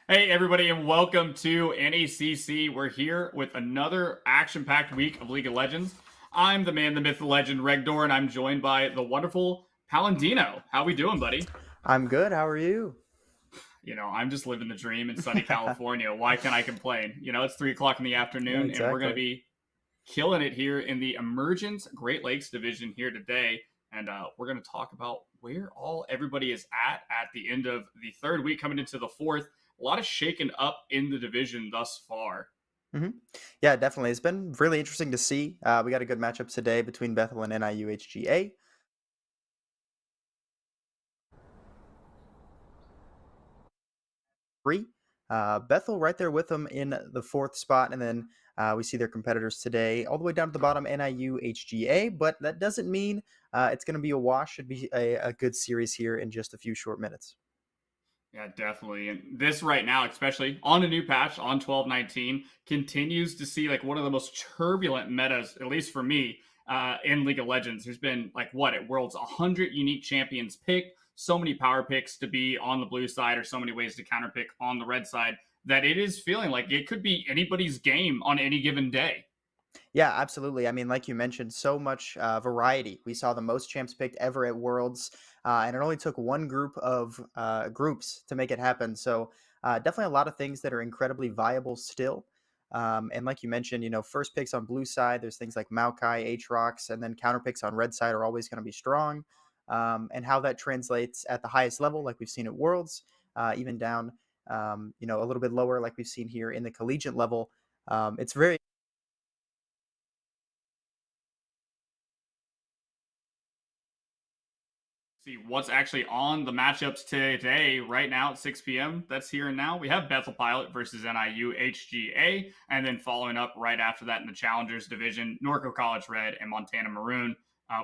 Hey, everybody, and welcome to NECC. We're here with another action-packed week of League of Legends. I'm the man, the myth, the legend, Regdor, and I'm joined by the wonderful Palandino. How we doing, buddy? I'm good. How are you? You know, I'm just living the dream in sunny California. Why can I complain? You know, it's 3 o'clock in the afternoon, exactly. And we're going to be killing it here in the Emergence Great Lakes Division here today. And we're going to talk about where everybody is at the end of the third week, coming into the fourth. A lot of shaken up in the division thus far. Mm-hmm. Yeah, definitely. It's been really interesting to see. We got a good matchup today between Bethel and NIU HGA. Bethel right there with them in the fourth spot, and then we see their competitors today all the way down to the bottom, NIU HGA, but that doesn't mean it's going to be a wash. Should be a good series here in just a few short minutes. Yeah, definitely. And this right now, especially on a new patch on 12.19, continues to see like one of the most turbulent metas, at least for me, in League of Legends. There's been like at Worlds 100 unique champions picked, so many power picks to be on the blue side, or so many ways to counter pick on the red side, that it is feeling like it could be anybody's game on any given day. Yeah, absolutely. I mean, like you mentioned, so much variety. We saw the most champs picked ever at Worlds, and it only took one group of groups to make it happen. So definitely a lot of things that are incredibly viable still. And like you mentioned, first picks on blue side, there's things like Maokai, Aatrox, and then counter picks on red side are always going to be strong. and how that translates at the highest level, like we've seen at Worlds, even down, a little bit lower, like we've seen here in the collegiate level. It's very See what's actually on the matchups today, right now at 6 p.m. That's here and now. We have Bethel Pilot versus NIU HGA, and then following up right after that in the Challengers division, Norco College Red and Montana Maroon.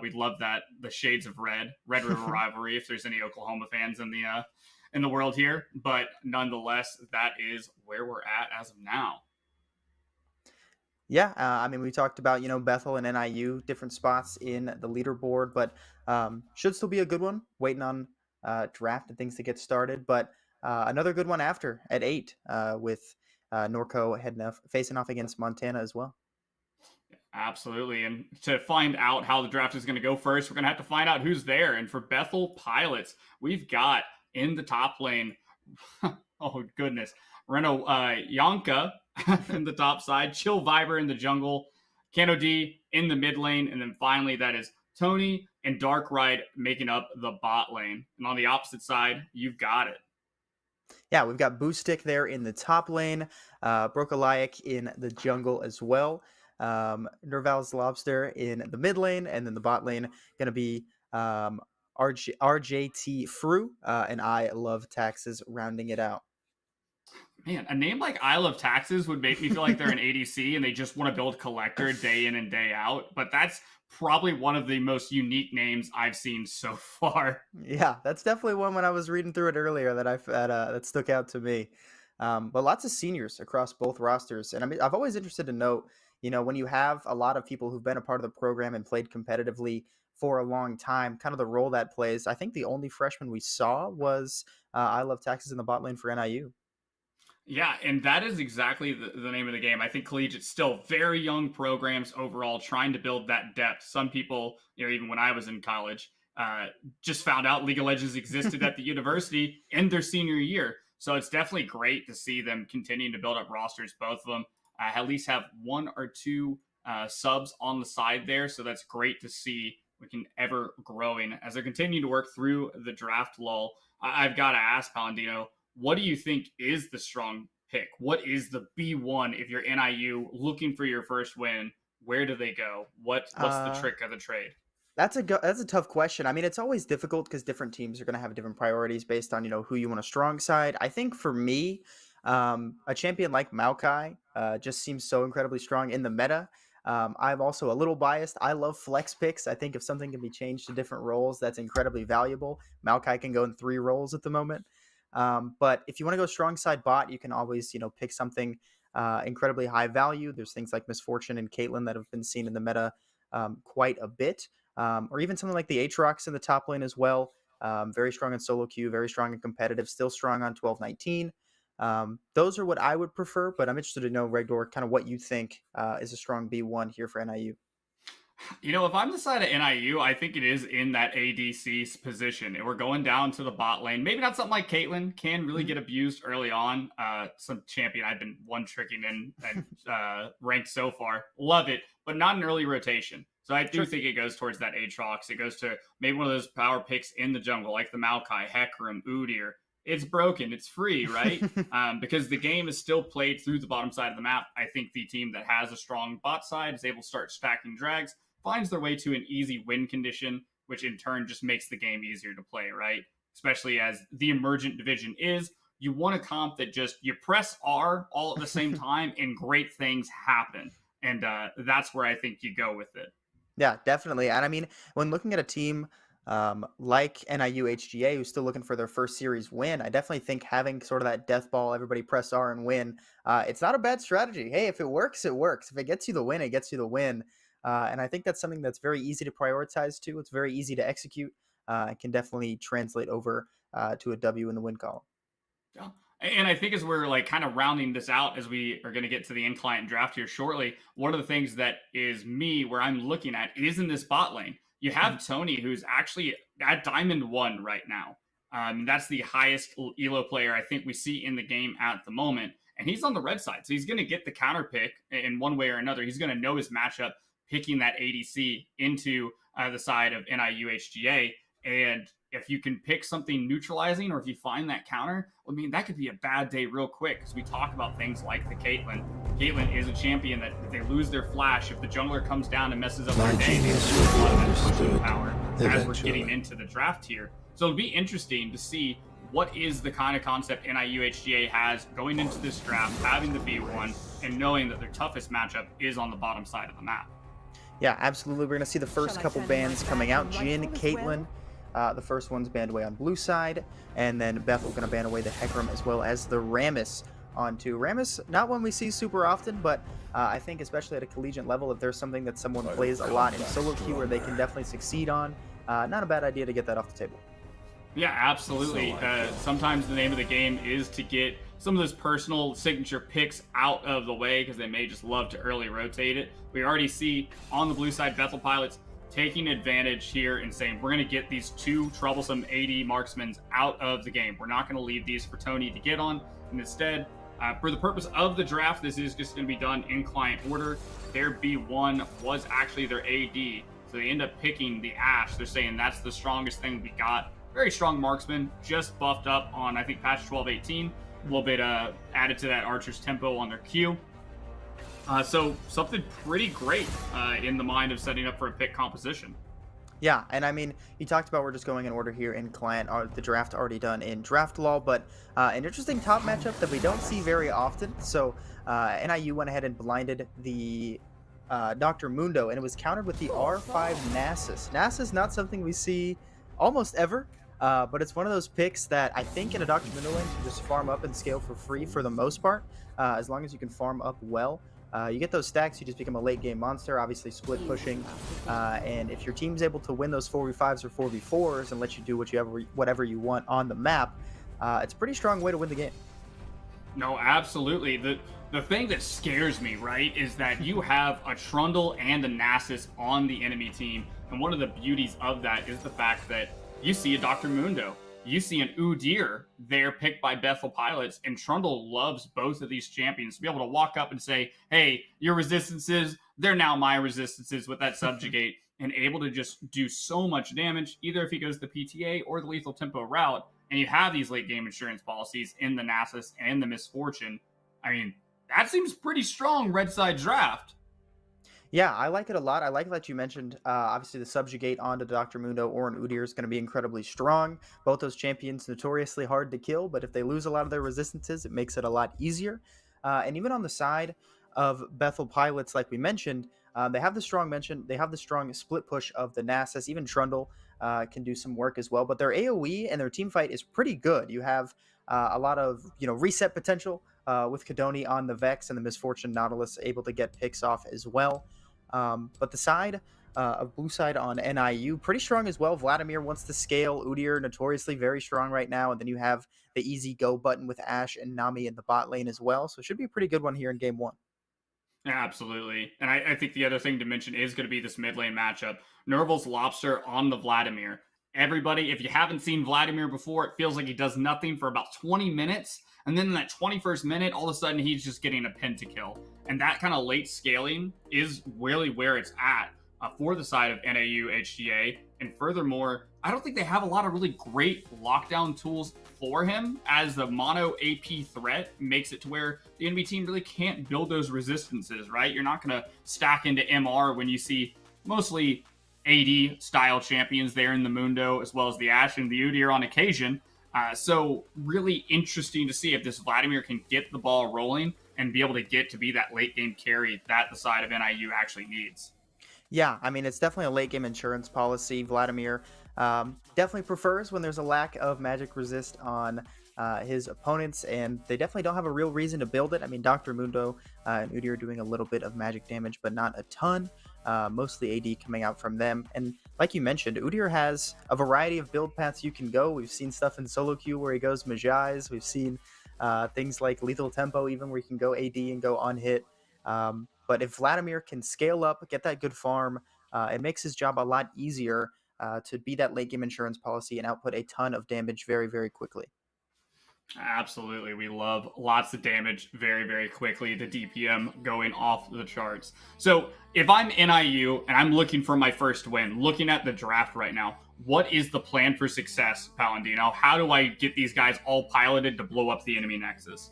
We'd love that, the shades of red, Red River rivalry. If there's any Oklahoma fans in the world here, but nonetheless, that is where we're at as of now. Yeah, I mean, we talked about, Bethel and NIU, different spots in the leaderboard, but should still be a good one. Waiting on draft and things to get started, but another good one after at 8 with Norco facing off against Montana as well. Absolutely. And to find out how the draft is going to go first, we're going to have to find out who's there. And for Bethel Pilots, we've got in the top lane, oh, goodness, Reno Yonka in the top side, Chill Viber in the jungle, Kano D in the mid lane, and then finally that is Tony and Dark Ride making up the bot lane. And on the opposite side, you've got it. Yeah, we've got Boostic there in the top lane, Brokalayak in the jungle as well, Nerval's Lobster in the mid lane, and then the bot lane going to be RJT Fru, and I Love Taxes rounding it out. Man, a name like I Love Taxes would make me feel like they're an ADC and they just want to build collector day in and day out. But that's probably one of the most unique names I've seen so far. Yeah, that's definitely one when I was reading through it earlier that stuck out to me. But lots of seniors across both rosters, and I mean, I've always interested to note, when you have a lot of people who've been a part of the program and played competitively for a long time, kind of the role that plays. I think the only freshman we saw was I Love Taxes in the bot lane for NIU. Yeah, and that is exactly the name of the game. I think collegiate's still very young programs overall, trying to build that depth. Some people, even when I was in college, just found out League of Legends existed at the university in their senior year. So it's definitely great to see them continuing to build up rosters. Both of them at least have one or two subs on the side there. So that's great to see. We can ever growing as they continue to work through the draft lull. I've got to ask Paladino, what do you think is the strong pick? What is the B1 if you're NIU looking for your first win? Where do they go? What's the trick of the trade? That's a tough question. I mean, it's always difficult because different teams are going to have different priorities based on who you want a strong side. I think for me, a champion like Maokai just seems so incredibly strong in the meta. I'm also a little biased. I love flex picks. I think if something can be changed to different roles, that's incredibly valuable. Maokai can go in 3 roles at the moment. But if you want to go strong side bot, you can always, pick something incredibly high value. There's things like Misfortune and Caitlyn that have been seen in the meta quite a bit. Or even something like the Aatrox in the top lane as well. Very strong in solo queue, very strong and competitive, still strong on 12-19. Those are what I would prefer, but I'm interested to know, Regdor, kind of what you think is a strong B1 here for NIU. If I'm the side of NIU, I think it is in that ADC position. And we're going down to the bot lane. Maybe not something like Caitlyn can really get abused early on. Some champion I've been one-tricking in and ranked so far. Love it, but not an early rotation. So I do think it goes towards that Aatrox. It goes to maybe one of those power picks in the jungle, like the Maokai, Hecarim, Udyr. It's broken. It's free, right? Because the game is still played through the bottom side of the map. I think the team that has a strong bot side is able to start stacking drags, finds their way to an easy win condition, which in turn just makes the game easier to play, right? Especially as the emergent division is. You want a comp that just, you press R all at the same time and great things happen. And that's where I think you go with it. Yeah, definitely. And I mean, when looking at a team like NIU HGA, who's still looking for their first series win, I definitely think having sort of that death ball, everybody press R and win, it's not a bad strategy. Hey, if it works, it works. If it gets you the win, it gets you the win. And I think that's something that's very easy to prioritize too. It's very easy to execute. It can definitely translate over to a W in the win column. Yeah. And I think as we're like kind of rounding this out, as we are going to get to the end client draft here shortly, one of the things that is where I'm looking at is in this bot lane. You have Tony, who's actually at Diamond 1 right now. That's the highest ELO player I think we see in the game at the moment. And he's on the red side. So he's going to get the counter pick in one way or another. He's going to know his matchup, picking that ADC into the side of NIU HGA. And if you can pick something neutralizing, or if you find that counter, I mean, that could be a bad day real quick, because we talk about things like the Caitlyn. Caitlyn is a champion that if they lose their flash, if the jungler comes down and messes up their day, they lose a lot of that pushing power as we're getting into the draft here. So it'll be interesting to see what is the kind of concept NIU HGA has going into this draft, having the B1, and knowing that their toughest matchup is on the bottom side of the map. Yeah, absolutely. We're going to see the first couple bans coming out. Jhin, Caitlyn, the first one's banned away on blue side, and then Bethel going to ban away the Hecarim as well as the Rammus onto Rammus. Not one we see super often, but I think especially at a collegiate level, if there's something that someone plays a lot in solo queue where they can definitely succeed on, not a bad idea to get that off the table. Yeah, absolutely. Sometimes the name of the game is to get some of those personal signature picks out of the way, because they may just love to early rotate it. We already see on the blue side Bethel Pilots taking advantage here and saying, we're going to get these two troublesome AD marksmen out of the game. We're not going to leave these for Tony to get on. And instead, for the purpose of the draft, this is just going to be done in client order. Their B1 was actually their AD, so they end up picking the Ashe. They're saying that's the strongest thing we got. Very strong marksman, just buffed up on, I think, patch 12.18. A little bit added to that Archer's tempo on their Q. So something pretty great in the mind of setting up for a pick composition. Yeah, and I mean, you talked about we're just going in order here in client, the draft already done in draft law, but an interesting top matchup that we don't see very often. So NIU went ahead and blinded the Dr. Mundo, and it was countered with the R5 Nasus. Nasus, not something we see almost ever. But it's one of those picks that I think in a Dr. Mundo lane can just farm up and scale for free for the most part. As long as you can farm up well, you get those stacks, you just become a late game monster, obviously split pushing. And if your team's able to win those 4v5s or 4v4s and let you do whatever you want on the map, it's a pretty strong way to win the game. No, absolutely. The thing that scares me, right, is that you have a Trundle and a Nasus on the enemy team. And one of the beauties of that is the fact that you see a Dr. Mundo, you see an Udyr there picked by Bethel Pilots, and Trundle loves both of these champions to be able to walk up and say, hey, your resistances, they're now my resistances with that subjugate, and able to just do so much damage, either if he goes the PTA or the lethal tempo route, and you have these late game insurance policies in the Nasus and the Misfortune. I mean, that seems pretty strong red side draft. Yeah, I like it a lot. I like that you mentioned, obviously, the subjugate onto Dr. Mundo or an Udyr is going to be incredibly strong. Both those champions notoriously hard to kill, but if they lose a lot of their resistances, it makes it a lot easier. And even on the side of Bethel Pilots, like we mentioned, they have the strong split push of the Nasus. Even Trundle can do some work as well, but their AoE and their team fight is pretty good. You have a lot of reset potential with Kadoni on the Vex, and the Misfortune Nautilus able to get picks off as well. But the side of blue side on NIU, pretty strong as well. Vladimir wants to scale. Udyr notoriously very strong right now. And then you have the easy go button with Ashe and Nami in the bot lane as well. So it should be a pretty good one here in game one. Absolutely. And I think the other thing to mention is going to be this mid lane matchup. Nerval's Lobster on the Vladimir. Everybody, if you haven't seen Vladimir before, it feels like he does nothing for about 20 minutes. And then in that 21st minute, all of a sudden, he's just getting a pentakill. And that kind of late scaling is really where it's at for the side of NAU HGA. And furthermore, I don't think they have a lot of really great lockdown tools for him, as the mono AP threat makes it to where the enemy team really can't build those resistances, right? You're not going to stack into MR when you see mostly AD style champions there in the Mundo, as well as the Ashe and the Udyr on occasion. So really interesting to see if this Vladimir can get the ball rolling and be able to get to be that late game carry that the side of NIU actually needs. Yeah, I mean, it's definitely a late game insurance policy. Vladimir definitely prefers when there's a lack of magic resist on his opponents, and they definitely don't have a real reason to build it. I mean, Dr. Mundo and Udyr are doing a little bit of magic damage, but not a ton. Mostly AD coming out from them. And like you mentioned, Udyr has a variety of build paths you can go. We've seen stuff in solo queue where he goes Majais. We've seen things like lethal tempo, even where you can go AD and go unhit. But if Vladimir can scale up, get that good farm, it makes his job a lot easier to be that late game insurance policy and output a ton of damage very, very quickly. Absolutely. We love lots of damage very, very quickly. The DPM going off the charts. So if I'm NIU and I'm looking for my first win, looking at the draft right now, what is the plan for success, Paladino? How do I get these guys all piloted to blow up the enemy nexus?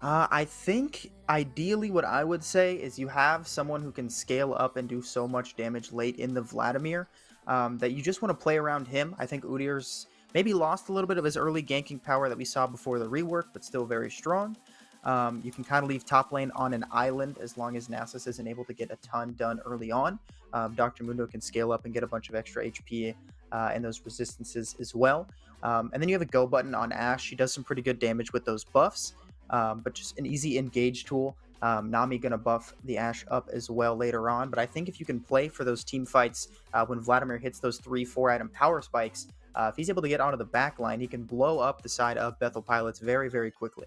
I think ideally what I would say is you have someone who can scale up and do so much damage late in the Vladimir that you just want to play around him. I think Udyr's maybe lost a little bit of his early ganking power that we saw before the rework, but still very strong. You can kind of leave top lane on an island as long as Nasus isn't able to get a ton done early on. Dr. Mundo can scale up and get a bunch of extra HP and those resistances as well. And then you have a go button on Ashe. She does some pretty good damage with those buffs. But just an easy engage tool. Nami going to buff the Ashe up as well later on. But I think if you can play for those team fights when Vladimir hits those 3-4 item power spikes, if he's able to get onto the back line, he can blow up the side of Bethel Pilots very, very quickly.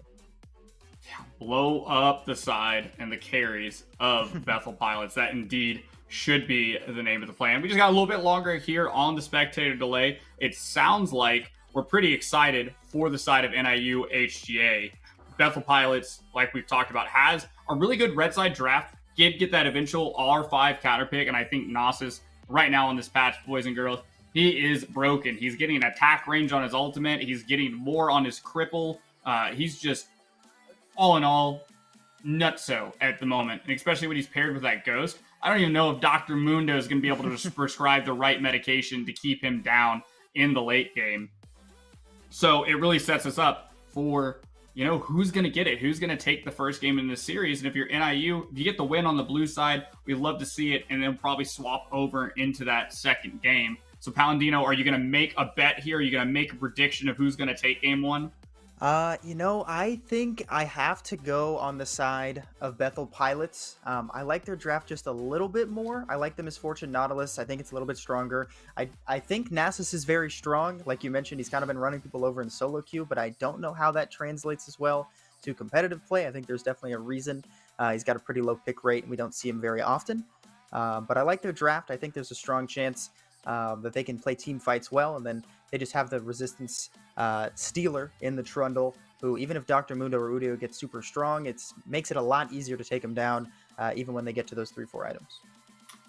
Blow up the side and the carries of Bethel Pilots. That indeed should be the name of the plan. We just got a little bit longer here on the spectator delay. It sounds like we're pretty excited for the side of NIU HGA. Bethel Pilots, like we've talked about, has a really good red side draft. Did get that eventual R5 counter pick, and I think Nasus right now on this patch, boys and girls, he is broken. He's getting an attack range on his ultimate. He's getting more on his cripple. He's just, all in all, nutso at the moment, and especially when he's paired with that ghost. I don't even know if Dr. Mundo is going to be able to prescribe the right medication to keep him down in the late game. So it really sets us up for, you know, who's going to get it? Who's going to take the first game in this series? And if you're NIU, if you get the win on the blue side, we'd love to see it, and then probably swap over into that second game. So, Paladino, are you going to make a bet here? Are you going to make a prediction of who's going to take game one? I think I have to go on the side of Bethel Pilots. I like their draft just a little bit more. I like the Misfortune Nautilus. I think it's a little bit stronger. I think Nasus is very strong. Like you mentioned, he's kind of been running people over in solo queue, but I don't know how that translates as well to competitive play. I think there's definitely a reason. He's got a pretty low pick rate, and we don't see him very often. But I like their draft. I think there's a strong chance that they can play team fights well, and then they just have the resistance stealer in the Trundle, who, even if Dr. Mundo or Udio gets super strong, it makes it a lot easier to take him down, even when they get to those 3-4 items.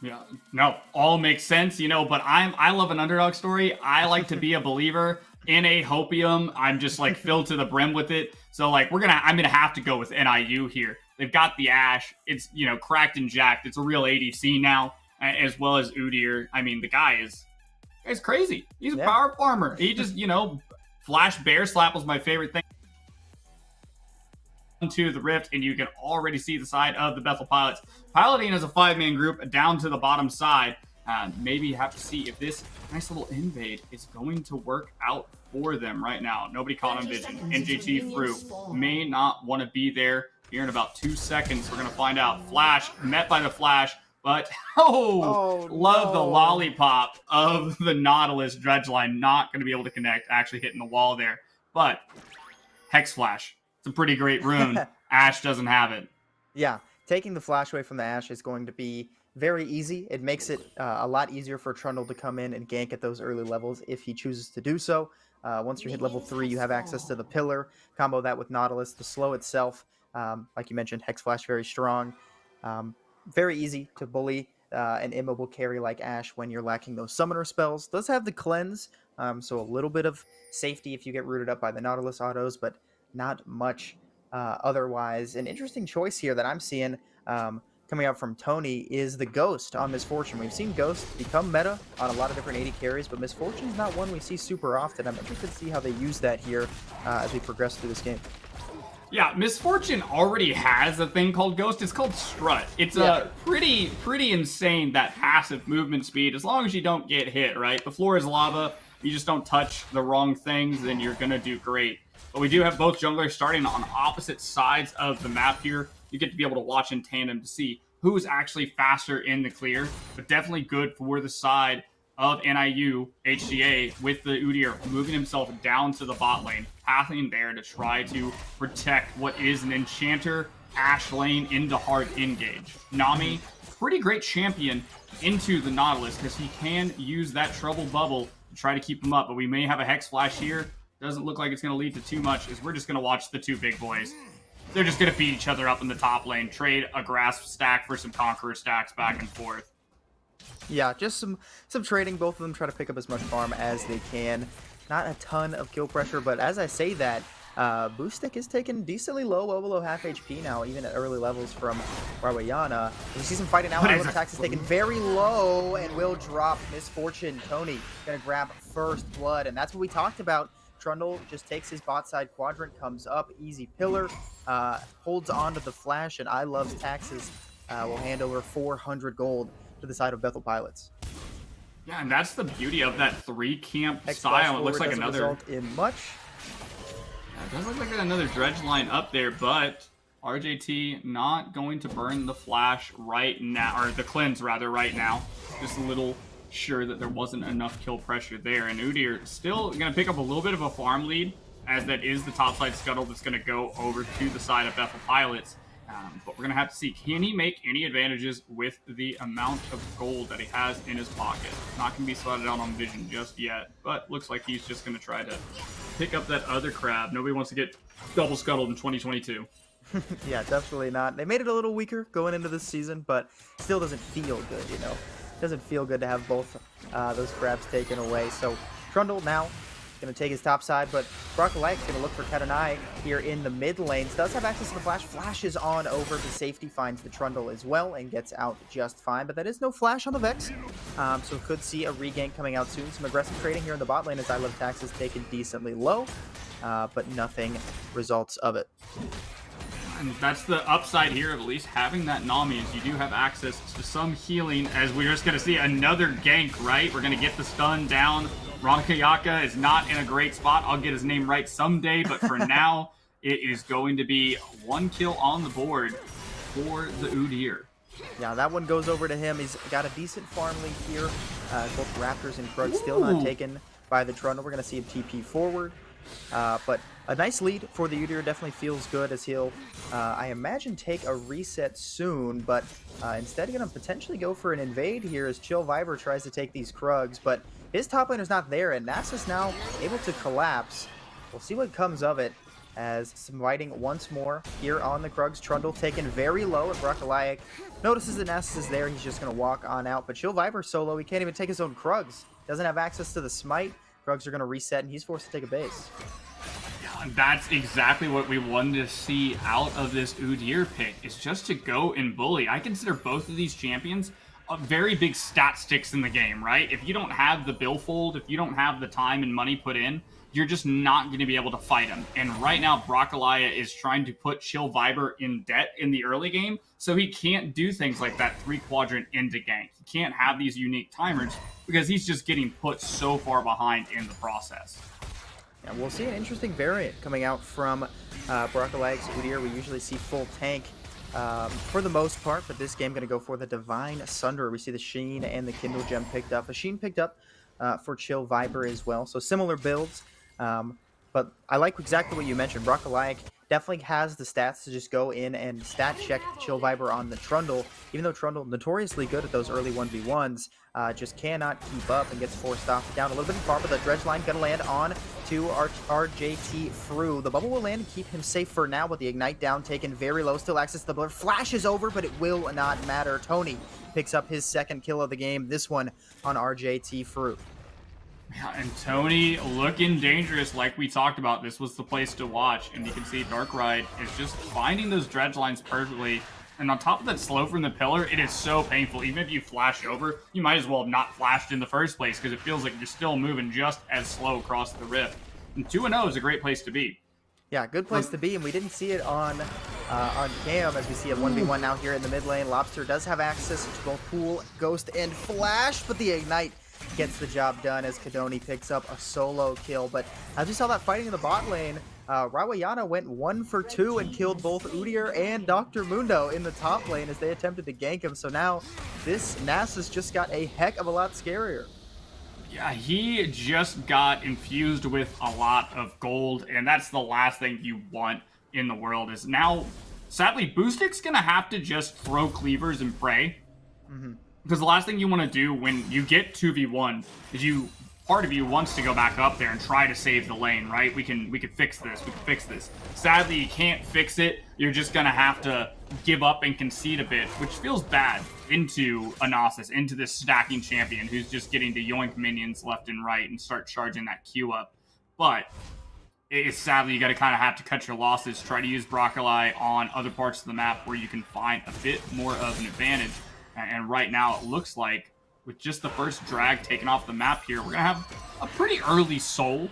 Yeah, no, all makes sense, you know, but I love an underdog story. I like to be a believer in a hopium. I'm just like filled to the brim with it. So like I'm gonna have to go with NIU here. They've got the Ashe. It's, you know, cracked and jacked. It's a real ADC now, as well as Udyr. I mean, the guy is crazy. He's a power farmer. He just, you know, flash bear slap was my favorite thing. To the rift, and you can already see the side of the Bethel Pilots piloting as a 5-man group down to the bottom side. Maybe you have to see if this nice little invade is going to work out for them right now. Nobody caught on vision. NJT Fruit may not want to be there. Here in about 2 seconds, we're going to find out. Flash met by the flash, but love the lollipop of the Nautilus dredge line. Not going to be able to connect, actually hitting the wall there. But Hex Flash, it's a pretty great rune. Ashe doesn't have it. Yeah, taking the flash away from the Ashe is going to be very easy. It makes it a lot easier for Trundle to come in and gank at those early levels if he chooses to do so. Once you hit level 3, you have access to the pillar. Combo that with Nautilus. The slow itself, like you mentioned, Hex Flash very strong. Very easy to bully an immobile carry like Ashe when you're lacking those summoner spells. Does have the cleanse, so a little bit of safety if you get rooted up by the Nautilus autos, but not much otherwise. An interesting choice here that I'm seeing coming out from Tony is the Ghost on Misfortune. We've seen Ghost become meta on a lot of different AD carries, but Misfortune's not one we see super often. I'm interested to see how they use that here as we progress through this game. Yeah, Misfortune already has a thing called Ghost. It's called Strut. It's pretty insane, that passive movement speed, as long as you don't get hit, right? The floor is lava. You just don't touch the wrong things, then you're going to do great. But we do have both junglers starting on opposite sides of the map here. You get to be able to watch in tandem to see who's actually faster in the clear, but definitely good for the side of NIU HGA with the Udyr moving himself down to the bot lane, pathing there to try to protect what is an Enchanter Ashe lane into hard engage. Nami, pretty great champion into the Nautilus because he can use that Trouble Bubble to try to keep him up, but we may have a Hex Flash here. Doesn't look like it's going to lead to too much, as we're just going to watch the two big boys. They're just going to beat each other up in the top lane, trade a Grasp stack for some Conqueror stacks back and forth. Yeah, just some trading. Both of them try to pick up as much farm as they can. Not a ton of kill pressure, but as I say that, Boostic is taken decently low, well below half HP now, even at early levels from Rawayana. We see some fighting now. What I is Love that? Attacks is taken very low and will drop Misfortune. Tony gonna grab first blood, and that's what we talked about. Trundle just takes his bot side quadrant, comes up, easy pillar, holds on to the flash, and I Love's Taxes will hand over 400 gold to the side of Bethel Pilots. Yeah, and that's the beauty of that 3-camp X style. It looks like doesn't another. result in much. It does look like another dredge line up there, but RJT not going to burn the flash right now, or the cleanse rather right now. Just a little sure that there wasn't enough kill pressure there. And Udyr still going to pick up a little bit of a farm lead, as that is the topside scuttle that's going to go over to the side of Bethel Pilots. But we're going to have to see, can he make any advantages with the amount of gold that he has in his pocket? Not going to be slotted out on vision just yet, but looks like he's just going to try to pick up that other crab. Nobody wants to get double scuttled in 2022. Yeah, definitely not. They made it a little weaker going into this season, but still doesn't feel good, you know? Doesn't feel good to have both those crabs taken away. So Trundle now going to take his top side, but Broccolite's going to look for Kadonai here in the mid lanes. Does have access to the flash. Flashes on over to safety, finds the Trundle as well, and gets out just fine. But that is no flash on the Vex, so could see a regank coming out soon. Some aggressive trading here in the bot lane as I Love Tax is taken decently low, but nothing results of it. And that's the upside here of at least having that Nami, is you do have access to some healing, as we're just going to see another gank, right? We're going to get the stun down. Ronkayaka is not in a great spot. I'll get his name right someday, but for now, it is going to be 1 kill on the board for the Udyr. Yeah, that one goes over to him. He's got a decent farm lead here. Both Raptors and Krug still not taken by the Trundle. We're going to see him TP forward. But a nice lead for the Udyr. Definitely feels good as he'll, I imagine, take a reset soon. But instead, going to potentially go for an invade here as Chill Viper tries to take these Krugs. But his top laner's not there, and Nasus now able to collapse. We'll see what comes of it as some fighting once more here on the Krugs. Trundle taken very low, and Broccolite notices that Nasus is there. He's just going to walk on out. But Chill Viper solo, he can't even take his own Krugs. Doesn't have access to the smite. Krugs are going to reset, and he's forced to take a base. Yeah, that's exactly what we wanted to see out of this Udyr pick, is just to go and bully. I consider both of these champions very big stat sticks in the game, right? If you don't have the billfold, if you don't have the time and money put in, you're just not going to be able to fight him. And right now, Broccolite is trying to put Chill Viper in debt in the early game, so he can't do things like that 3-quadrant into gank. He can't have these unique timers because he's just getting put so far behind in the process. Yeah, we'll see an interesting variant coming out from Broccolite's Udyr. We usually see full tank for the most part, but this game going to go for the Divine Sunder. We see the Sheen and the Kindle Gem picked up. A Sheen picked up for Chill Viper as well, so similar builds. But I like exactly what you mentioned. Broccolite definitely has the stats to just go in and stat check Chill Viper on the Trundle, even though Trundle notoriously good at those early 1v1s, just cannot keep up and gets forced off down a little bit far, but the dredge line gonna land on to RJT Fru. The bubble will land and keep him safe for now, but the ignite down taken very low, still access to the blur, flashes over, but it will not matter. Tony picks up his second kill of the game, this one on RJT Fru. Yeah, and Tony looking dangerous like we talked about. This was the place to watch, and you can see Darkride is just finding those dredge lines perfectly. And on top of that slow from the pillar, it is so painful. Even if you flash over, you might as well have not flashed in the first place because it feels like you're still moving just as slow across the rift. And 2-0 is a great place to be. Yeah, good place to be, and we didn't see it on cam as we see a 1v1 now here in the mid lane. Lobster does have access to both Pool, Ghost, and Flash, but the ignite gets the job done as Kadoni picks up a solo kill. But as we saw that fighting in the bot lane, Rawayana went 1 for 2 and killed both Udyr and Dr. Mundo in the top lane as they attempted to gank him. So now this Nasus just got a heck of a lot scarier. Yeah, he just got infused with a lot of gold, and that's the last thing you want in the world. Is now, sadly, Boostic's gonna have to just throw cleavers and pray. Because the last thing you want to do when you get 2v1 is part of you wants to go back up there and try to save the lane, right? We can fix this. We can fix this. Sadly, you can't fix it. You're just gonna have to give up and concede a bit, which feels bad. into Anasis, into this stacking champion who's just getting to yoink minions left and right and start charging that Q up. But it's sadly you got to kind of have to cut your losses. Try to use Broccoli on other parts of the map where you can find a bit more of an advantage. And right now it looks like with just the first drag taken off the map here, we're going to have a pretty early soul.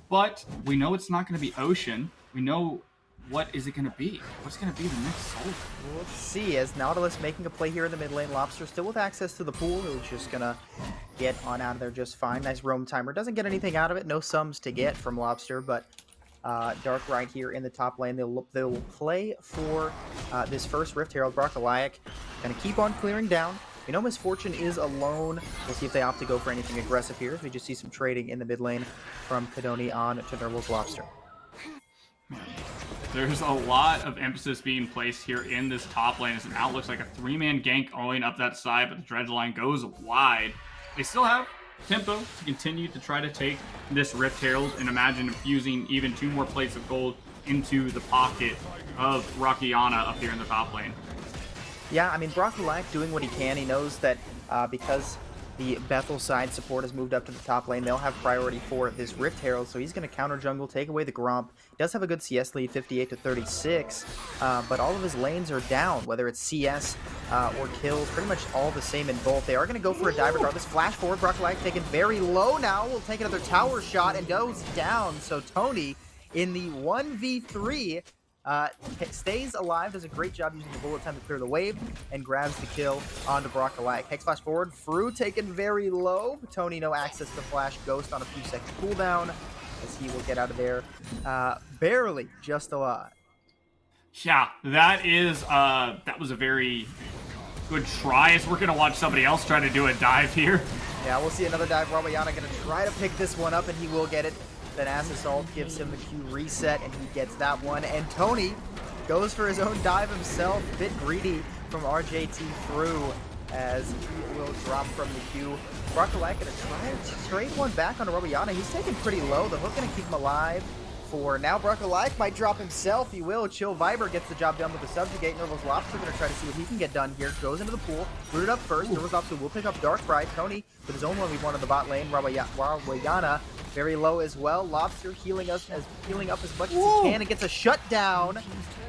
But we know it's not going to be Ocean. We know what is it going to be? What's going to be the next soul? Let's see, as Nautilus making a play here in the mid lane. Lobster still with access to the pool. He's just going to get on out of there just fine. Nice roam timer. Doesn't get anything out of it. No sums to get from Lobster, but Dark right here in the top lane. They'll play for this first Rift Herald. Broccoliac going to keep on clearing down. We know Misfortune is alone. We'll see if they opt to go for anything aggressive here. We just see some trading in the mid lane from Kadoni on to Nerval's Lobster. There's a lot of emphasis being placed here in this top lane as it now looks like a 3-man gank owing up that side, but the dredge line goes wide. They still have tempo to continue to try to take this Rift Herald and imagine infusing even 2 more plates of gold into the pocket of Rockiana up here in the top lane. Yeah, I mean, Broccoliac doing what he can. He knows that because the Bethel side support has moved up to the top lane, they'll have priority for this Rift Herald, so he's going to counter jungle, take away the Gromp. He does have a good CS lead, 58 to 36, but all of his lanes are down, whether it's CS or kills, pretty much all the same in both. They are going to go for a dive regardless. Flash forward, Broccoliac taken very low now. Will take another tower shot and goes down, so Tony in the 1v3 stays alive, does a great job using the bullet time to clear the wave, and grabs the kill onto Broccoliac. Hex flash forward, Fru taken very low. Tony no access to flash, Ghost on a few seconds cooldown, as he will get out of there barely just alive. Yeah, that was a very good try, as we're gonna watch somebody else try to do a dive here. Yeah, we'll see another dive. Ramayana gonna try to pick this one up, and he will get it. Then Assault gives him the Q reset, and he gets that one. And Tony goes for his own dive himself. A bit greedy from RJT through, as he will drop from the Q. Broccoliac gonna try to trade one back on Ramayana. He's taken pretty low. The hook gonna keep him alive for now. Broccoliac might drop himself. He will. Chill Viber gets the job done with the subjugate. Nerval's Lobster gonna try to see what he can get done here. Goes into the pool. Rooted up first. Nerval's Lobster will pick up Dark Pride. Tony with his own 1v1 on the bot lane. Ramayana very low as well. Lobster healing up as much as he can, and gets a shutdown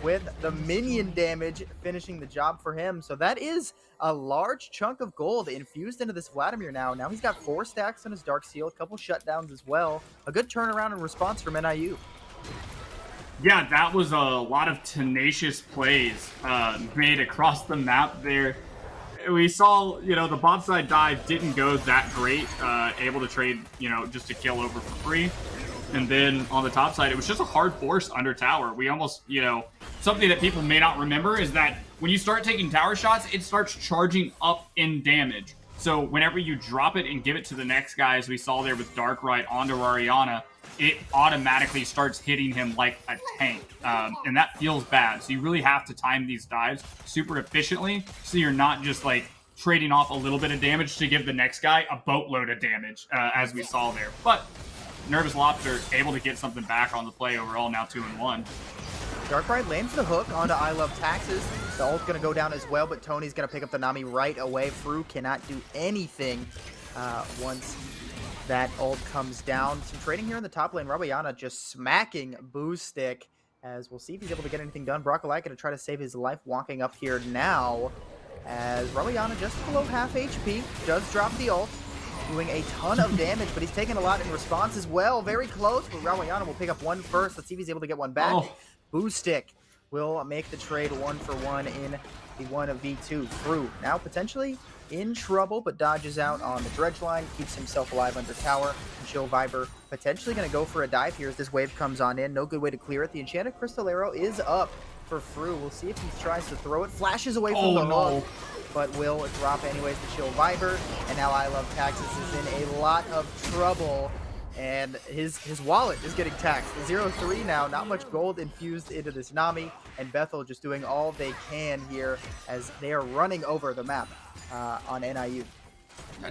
with the minion damage, finishing the job for him. So that is a large chunk of gold infused into this Vladimir now. Now he's got 4 stacks on his Dark Seal, a couple shutdowns as well. A good turnaround and response from NIU. Yeah, that was a lot of tenacious plays made across the map there. We saw, the bot side dive didn't go that great, able to trade, just a kill over for free. And then on the top side, it was just a hard force under tower. We almost, something that people may not remember is that when you start taking tower shots, it starts charging up in damage. So whenever you drop it and give it to the next guy, as we saw there with Darkrai onto Ariana, it automatically starts hitting him like a tank. And that feels bad. So you really have to time these dives super efficiently, so you're not just like trading off a little bit of damage to give the next guy a boatload of damage, as we saw there. But Nervous Lobster able to get something back on the play overall, now 2-1. Darkrai lands the hook onto I Love Taxes. The ult's going to go down as well, but Tony's going to pick up the Nami right away. Fru cannot do anything once that ult comes down. Some trading here in the top lane. Rabayana just smacking Boo Stick, as we'll see if he's able to get anything done. Broccoliac going to try to save his life walking up here now, as Rabayana just below half HP. Does drop the ult, doing a ton of damage, but he's taking a lot in response as well. Very close, but Ramayana will pick up one first. Let's see if he's able to get one back. Oh. Boo Stick will make the trade 1-for-1 in the 1v2. Fru now potentially in trouble, but dodges out on the dredge line, keeps himself alive under tower. And Chill Viber potentially going to go for a dive here as this wave comes on in. No good way to clear it. The Enchanted Crystal Arrow is up for Fru. We'll see if he tries to throw it. Flashes away from the hook, but will drop anyways to Chill Viber. And now I Love Taxes is in a lot of trouble, and his wallet is getting taxed. 0-3 now, not much gold infused into this Nami, and Bethel just doing all they can here as they are running over the map on NIU.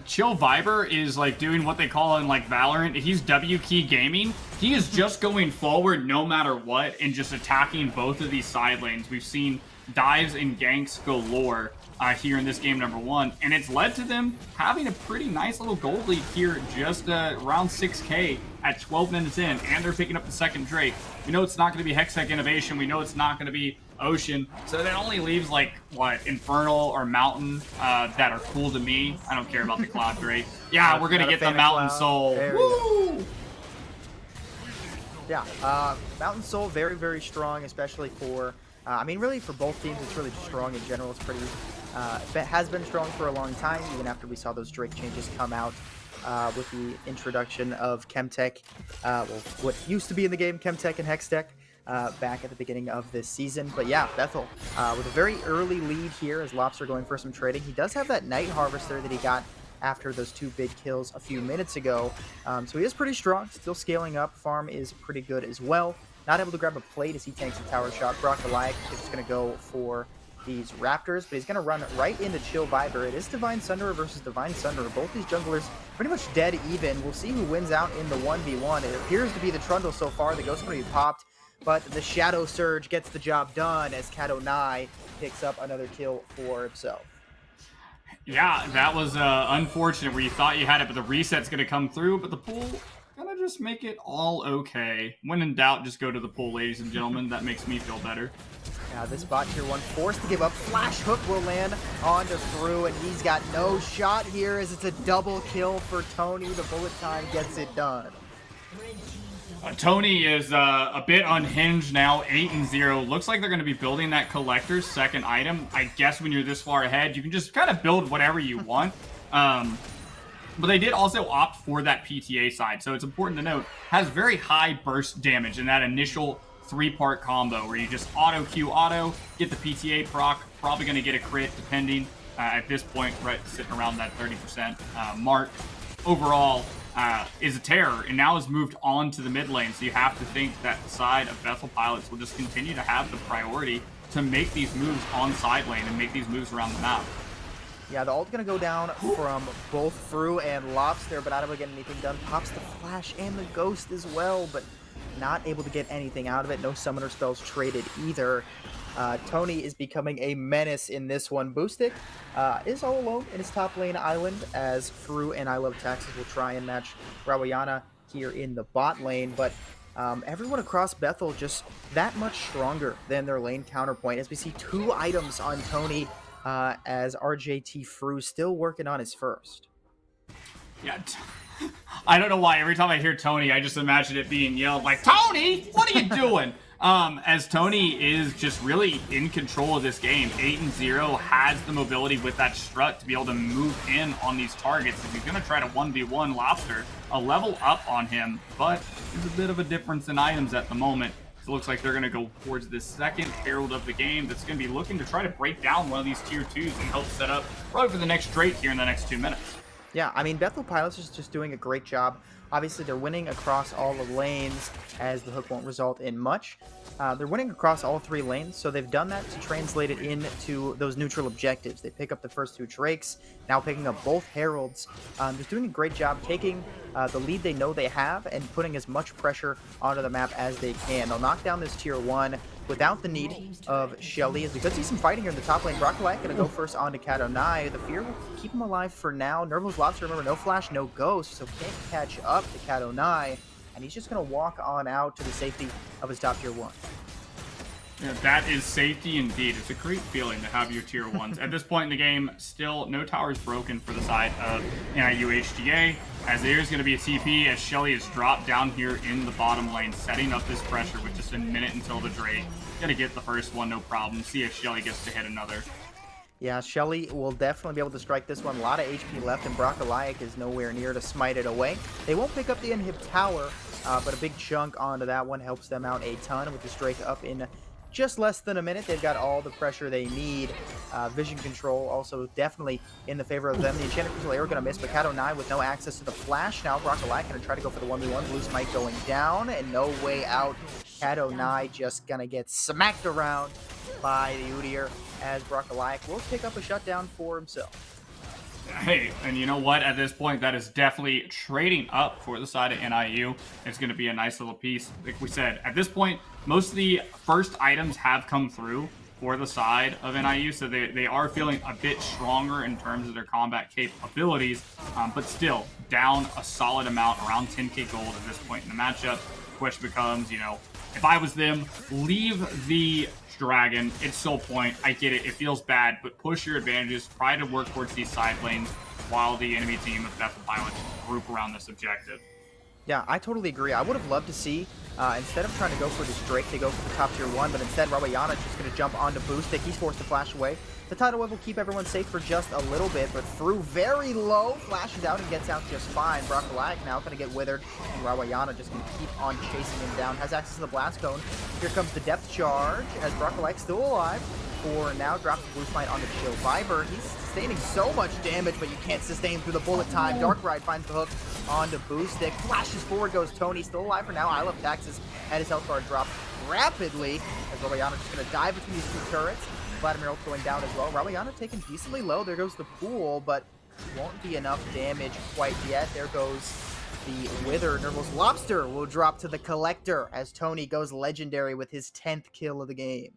Chill Viber is like doing what they call in like Valorant. He's W key gaming. He is just going forward no matter what and just attacking both of these side lanes. We've seen dives and ganks galore here in this game number 1, and it's led to them having a pretty nice little gold lead here, just around 6K at 12 minutes in, and they're picking up the second Drake. We know it's not going to be Hextech Innovation. We know it's not going to be Ocean, so that only leaves like what, Infernal or Mountain that are cool to me. I don't care about the Cloud Drake. Yeah, we're gonna get the Mountain Soul. Woo! Yeah, Mountain Soul, very, very strong, especially for, I mean, really for both teams. It's really strong in general. It's pretty, has been strong for a long time, even after we saw those Drake changes come out with the introduction of Chemtech, well, what used to be in the game, Chemtech and Hextech, back at the beginning of this season. But yeah, Bethel with a very early lead here as Lobster going for some trading. He does have that Night Harvester that he got after those 2 big kills a few minutes ago. So he is pretty strong, still scaling up. Farm is pretty good as well. Not able to grab a plate as he tanks a tower shot. Brock Goliath is just going to go for these Raptors, but he's going to run right into Chill Viper. It is Divine Sunderer versus Divine Sunderer. Both these junglers pretty much dead even. We'll see who wins out in the 1v1. It appears to be the Trundle so far. The Ghost going to be popped, but the Shadow Surge gets the job done as Kadonai picks up another kill for himself. Yeah, that was unfortunate where you thought you had it, but the reset's going to come through, but the pool going to just make it all okay. When in doubt, just go to the pool, ladies and gentlemen. That makes me feel better. Now this bot tier 1 forced to give up. Flash hook will land onto Through, and he's got no shot here as it's a double kill for Tony. The bullet time gets it done. Tony is a bit unhinged now, 8-0. Looks like they're going to be building that collector's second item. I guess when you're this far ahead, you can just kind of build whatever you want. But they did also opt for that PTA side, so it's important to note, has very high burst damage in that initial 3-part combo where you just auto-Q auto, get the PTA proc, probably going to get a crit depending at this point, right, sitting around that 30% mark. Overall, is a terror, and now has moved on to the mid lane, so you have to think that the side of Bethel Pilots will just continue to have the priority to make these moves on side lane and make these moves around the map. Yeah, the ult's going to go down from both Through and Lobster, but not able to get anything done. Pops the Flash and the Ghost as well, but not able to get anything out of it. No summoner spells traded either. Tony is becoming a menace in this one. Boostic is all alone in his top lane island as Through and I Love Taxes will try and match Rawayana here in the bot lane, but everyone across Bethel just that much stronger than their lane counterpoint as we see 2 items on Tony as RJT Through still working on his first. Yeah, I don't know why. Every time I hear Tony, I just imagine it being yelled like, Tony, what are you doing? As Tony is just really in control of this game. 8-0, has the mobility with that strut to be able to move in on these targets. If he's going to try to 1v1 Lobster, a level up on him, but there's a bit of a difference in items at the moment. So it looks like they're going to go towards this second Herald of the game that's going to be looking to try to break down one of these tier 2s and help set up probably for the next Drake here in the next 2 minutes. Yeah, I mean, Bethel Pilots is just doing a great job. Obviously, they're winning across all the lanes as the hook won't result in much. They're winning across all 3 lanes, so they've done that to translate it into those neutral objectives. They pick up the first 2 Drakes, now picking up both Heralds. Just doing a great job taking the lead they know they have and putting as much pressure onto the map as they can. They'll knock down this tier 1 without the need of Shelly, as we could see some fighting here in the top lane. Broccolite going to go first onto Kadonai. The fear will keep him alive for now. Nervous Lobster, remember, no flash, no ghost, so can't catch up to Kadonai, and he's just going to walk on out to the safety of his top tier 1. Yeah, that is safety indeed. It's a great feeling to have your tier 1s. At this point in the game, still no towers broken for the side of NIU HGA, as there is going to be a TP as Shelly is dropped down here in the bottom lane, setting up this pressure with just a minute until the Drake. Gonna get the first one, no problem. See if Shelly gets to hit another. Yeah, Shelly will definitely be able to strike this one. A lot of HP left, and Broccolite is nowhere near to smite it away. They won't pick up the inhib tower, but a big chunk onto that one helps them out a ton with this Drake up in just less than a minute. They've got all the pressure they need. Vision control also definitely in the favor of them. The Enchanted Crystal Arrow going to miss, but Kadonai with no access to the flash. Now Broccolite going to try to go for the 1v1. Blue Smite going down and no way out. Kadonai just going to get smacked around by the Udyr as Broccolite will pick up a shutdown for himself. Hey, and you know what? At this point, that is definitely trading up for the side of NIU. It's going to be a nice little piece. Like we said, at this point, most of the first items have come through for the side of NIU, so they are feeling a bit stronger in terms of their combat capabilities, but still down a solid amount, around 10k gold at this point in the matchup. The question becomes, if I was them, leave the dragon. It's still point. I get it. It feels bad, but push your advantages. Try to work towards these side lanes while the enemy team of Bethel pilots group around this objective. Yeah, I totally agree. I would have loved to see, instead of trying to go for this Drake, they go for the top tier 1, but instead Rawayana just going to jump onto Boostic. He's forced to flash away. The tidal wave will keep everyone safe for just a little bit, but through very low, flashes out and gets out just fine. Brockalac now going to get withered, and Rawayana just going to keep on chasing him down. Has access to the blast cone. Here comes the depth charge, as Brockalac still alive. For now, drops the blue smite on the Chill Viper. He's sustaining so much damage, but you can't sustain through the bullet time. Dark Ride finds the hook onto Boostic. Flashes forward goes Tony, still alive for now. I love Taxes, and his health bar drops rapidly, as Rawayana just going to dive between these two turrets. Vladimir ult going down as well. Rawayana taken decently low. There goes the pool, but won't be enough damage quite yet. There goes the Wither. Nerval's Lobster will drop to the Collector as Tony goes legendary with his 10th kill of the game.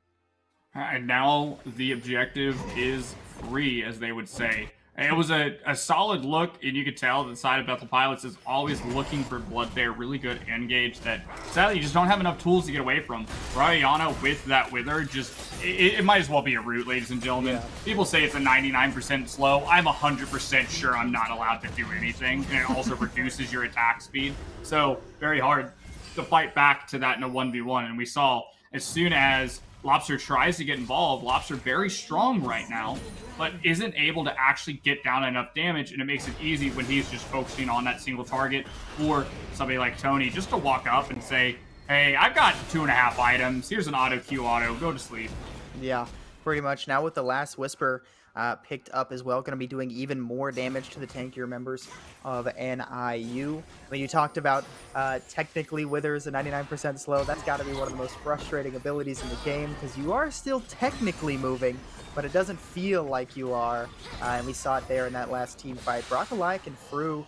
And now the objective is free, as they would say. And it was a solid look, and you could tell that the side of Bethel Pilots is always looking for blood there. Really good engage that, sadly, you just don't have enough tools to get away from. Rawayana with that Wither, just, it might as well be a root, ladies and gentlemen. Yeah. People say it's a 99% slow. I'm 100% sure I'm not allowed to do anything, and it also reduces your attack speed. So, very hard to fight back to that in a 1v1, and we saw as soon as Lobster tries to get involved. Lobster very strong right now, but isn't able to actually get down enough damage, and it makes it easy when he's just focusing on that single target for somebody like Tony just to walk up and say, hey, I've got 2.5 items. Here's an auto Q auto. Go to sleep. Yeah, pretty much. Now with the last Whisper picked up as well, going to be doing even more damage to the tankier members of NIU. When you talked about technically Wither's a 99% slow, that's got to be one of the most frustrating abilities in the game, because you are still technically moving, but it doesn't feel like you are, and we saw it there in that last team fight. Brockalac and Fru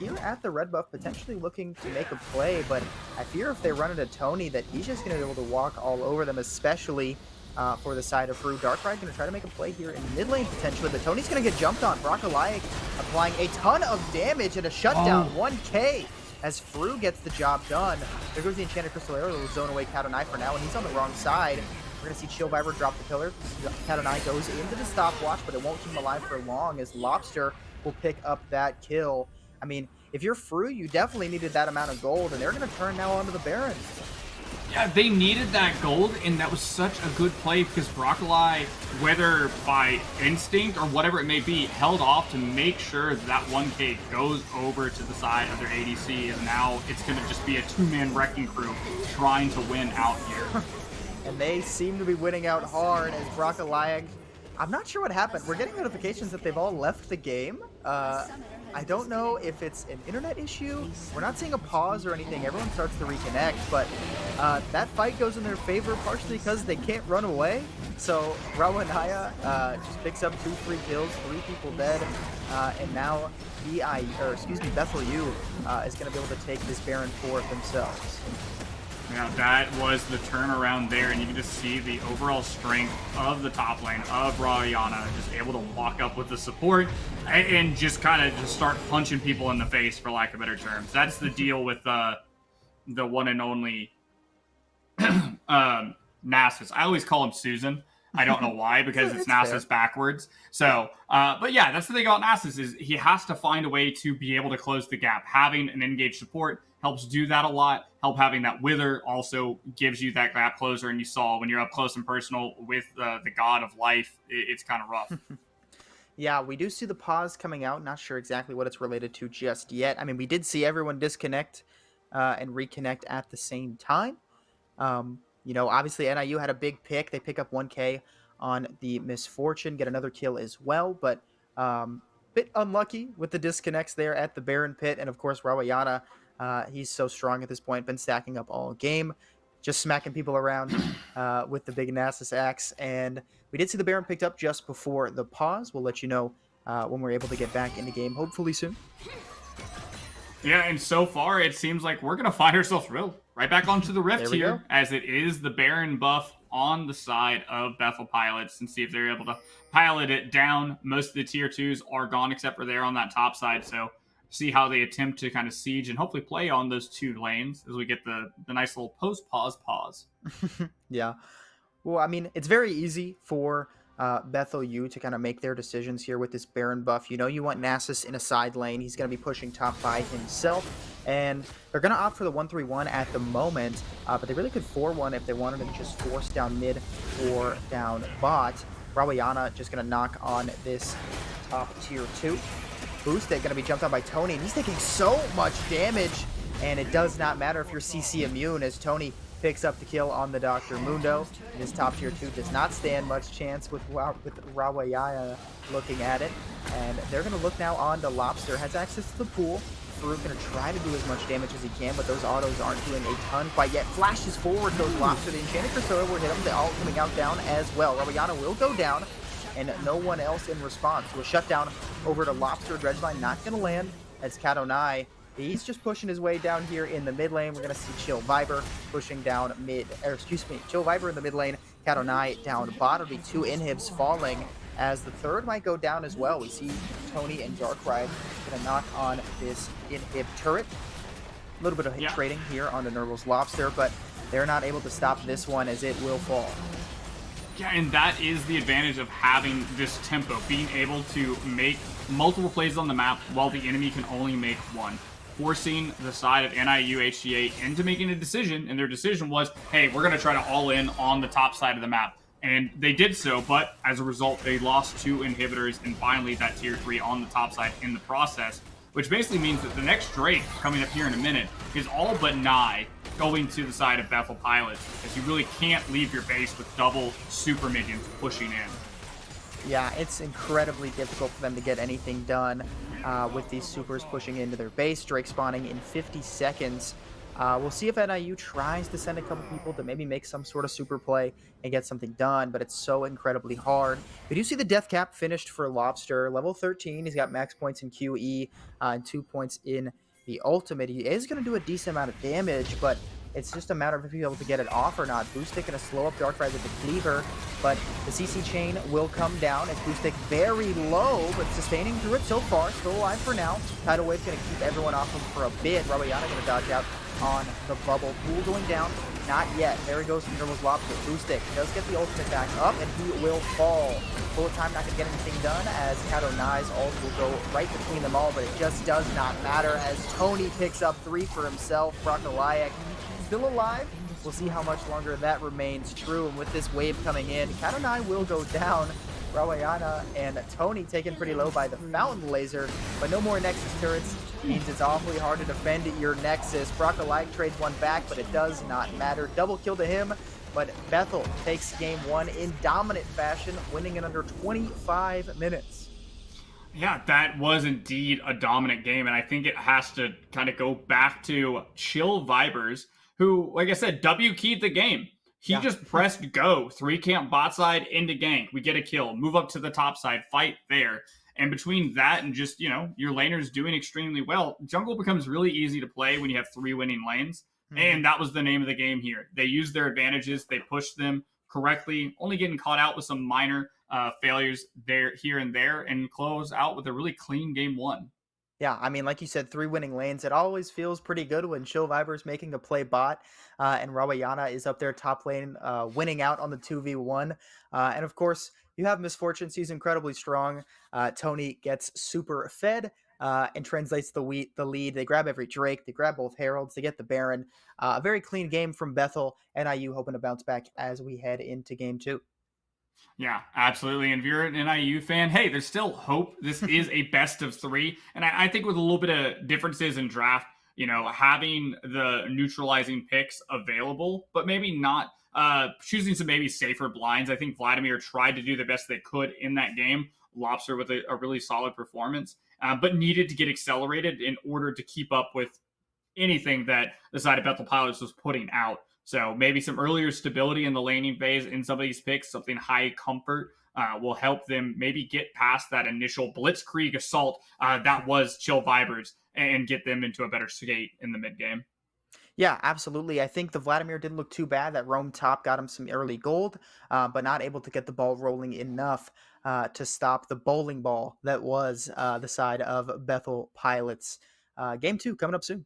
here at the red buff, potentially looking to make a play, but I fear if they run into Tony that he's just going to be able to walk all over them, especially for the side of Fru. Dark Ride going to try to make a play here in mid lane potentially, but Tony's going to get jumped on. Brockalac applying a ton of damage and a shutdown, 1k, as Fru gets the job done. There goes the Enchanted Crystal Arrow, will zone away Cat-O-Nai for now, and he's on the wrong side. We're going to see Chill Viper drop the pillar. Cat-O-Nai goes into the stopwatch, but it won't keep him alive for long, as Lobster will pick up that kill. I mean, if you're Fru, you definitely needed that amount of gold, and they're going to turn now onto the Baron. Yeah, they needed that gold, and that was such a good play because Brockalac, whether by instinct or whatever it may be, held off to make sure that 1k goes over to the side of their ADC, and now it's going to just be a two-man wrecking crew trying to win out here. And they seem to be winning out hard as Brockalac, I'm not sure what happened. We're getting notifications that they've all left the game. I don't know if it's an internet issue. We're not seeing a pause or anything. Everyone starts to reconnect, but that fight goes in their favor partially because they can't run away. So Rawayana just picks up 2 free kills, 3 people dead, and now Bethel U is going to be able to take this Baron for themselves. Now that was the turnaround there, and you can just see the overall strength of the top lane of Rawayana, just able to walk up with the support and just kind of just start punching people in the face, for lack of better terms. That's the deal with the one and only Nasus. I always call him Susan. I don't know why, because it's Nasus backwards. So, but yeah, that's the thing about Nasus, is he has to find a way to be able to close the gap. Having an engaged support helps do that a lot. Having that Wither also gives you that gap closer, and you saw when you're up close and personal with the God of Life, it's kind of rough. Yeah, we do see the pause coming out. Not sure exactly what it's related to just yet. I mean, we did see everyone disconnect and reconnect at the same time. You know, obviously NIU had a big pick. They pick up 1k on the Misfortune, get another kill as well, but bit unlucky with the disconnects there at the Baron pit. And of course, Rawayana, he's so strong at this point, been stacking up all game, just smacking people around with the big Nasus axe. And we did see the Baron picked up just before the pause. We'll let you know when we're able to get back in the game, hopefully soon. Yeah, and so far it seems like we're going to find ourselves right back onto the Rift here, as it is the Baron buff on the side of Bethel Pilots and see if they're able to pilot it down. Most of the tier twos are gone except for there on that top side. So see how they attempt to kind of siege and hopefully play on those two lanes as we get the nice little post pause. Yeah. Well, I mean, it's very easy for Bethel U to kind of make their decisions here with this Baron buff. You know, you want Nasus in a side lane. He's going to be pushing top by himself. And they're going to opt for the 1-3-1 at the moment. But they really could 4-1 if they wanted to just force down mid or down bot. Rawayana just going to knock on this top tier 2. Boosted going to be jumped on by Tony. And he's taking so much damage. And it does not matter if you're CC immune as Tony picks up the kill on the Dr. Mundo. This top tier 2 does not stand much chance with Rawayaya looking at it. And they're going to look now on the Lobster. Has access to the pool. Farouk going to try to do as much damage as he can, but those autos aren't doing a ton quite yet. Flashes forward goes Lobster. The Enchanted Crusoe will hit him. The ult coming out down as well. Rawayana will go down, and no one else in response. So a shutdown over to Lobster. Dredgeline not going to land as Kadonai. He's just pushing his way down here in the mid lane. We're going to see Chill Viper pushing down Chill Viper in the mid lane. Kadonai down bot. It'll be 2 inhibs falling as the third might go down as well. We see Tony and Darkride going to knock on this inhib turret. A little bit of hit trading here on the Nurgle's Lobster, but they're not able to stop this one as it will fall. Yeah, and that is the advantage of having this tempo, being able to make multiple plays on the map while the enemy can only make one. Forcing the side of NIU HGA into making a decision, and their decision was, hey, we're going to try to all in on the top side of the map. And they did so, but as a result, they lost 2 inhibitors and finally that tier 3 on the top side in the process, which basically means that the next Drake coming up here in a minute is all but nigh going to the side of Bethel Pilots, as you really can't leave your base with double super minions pushing in. Yeah, it's incredibly difficult for them to get anything done with these supers pushing into their base. Drake spawning in 50 seconds. We'll see if NIU tries to send a couple people to maybe make some sort of super play and get something done, but it's so incredibly hard. We do see the death cap finished for Lobster. Level 13, he's got max points in QE and 2 points in the ultimate. He is going to do a decent amount of damage, but it's just a matter of if he's able to get it off or not. Boostic going to slow up Darkride with the Cleaver, but the CC chain will come down. It's Boostic very low, but sustaining through it so far. Still alive for now. Tidal Wave's going to keep everyone off him for a bit. Rawayana going to dodge out on the bubble. Pool going down. Not yet. There he goes from Nurgle's Lobster. Boostic does get the ultimate back up, and he will fall. Bullet time not going to get anything done, as Kadonai's ult will go right between them all, but it just does not matter as Tony picks up 3 for himself. Brokalayak still alive. We'll see how much longer that remains true, and with this wave coming in, Kadonai will go down. Rawayana and Tony taken pretty low by the Fountain Laser, but no more Nexus turrets means it's awfully hard to defend your Nexus. Brokalayak trades one back, but it does not matter. Double kill to him, but Bethel takes game 1 in dominant fashion, winning in under 25 minutes. Yeah, that was indeed a dominant game, and I think it has to kind of go back to Chill Vipers, who, like I said, W-keyed the game. He just pressed go, 3 camp bot side into gank. We get a kill, move up to the top side, fight there. And between that and just, you know, your laners doing extremely well, jungle becomes really easy to play when you have 3 winning lanes. And that was the name of the game here. They used their advantages. They pushed them correctly, only getting caught out with some minor failures here and there, and close out with a really clean game 1. Yeah, I mean, like you said, 3 winning lanes. It always feels pretty good when Chill Viper's making a play bot and Rawayana is up there top lane winning out on the 2v1. And of course, you have Misfortunes. He's incredibly strong. Tony gets super fed and translates the lead. They grab every Drake. They grab both Heralds. They get the Baron. A very clean game from Bethel. NIU hoping to bounce back as we head into game 2. Yeah, absolutely. And if you're an NIU fan, hey, there's still hope. This is a best of 3. And I think with a little bit of differences in draft, you know, having the neutralizing picks available, but maybe not choosing some maybe safer blinds. I think Vladimir tried to do the best they could in that game. Lobster with a really solid performance, but needed to get accelerated in order to keep up with anything that the side of Bethel Pilots was putting out. So maybe some earlier stability in the laning phase in some of these picks, something high comfort will help them maybe get past that initial blitzkrieg assault that was Chill Vipers and get them into a better skate in the mid game. Yeah, absolutely. I think the Vladimir didn't look too bad. That Rome top got him some early gold, but not able to get the ball rolling enough to stop the bowling ball that was the side of Bethel Pilots. Game two coming up soon.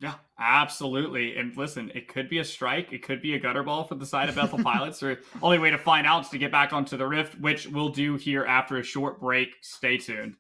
Yeah, absolutely. And listen, it could be a strike. It could be a gutter ball for the side of Bethel Pilots. Or only way to find out is to get back onto the Rift, which we'll do here after a short break. Stay tuned.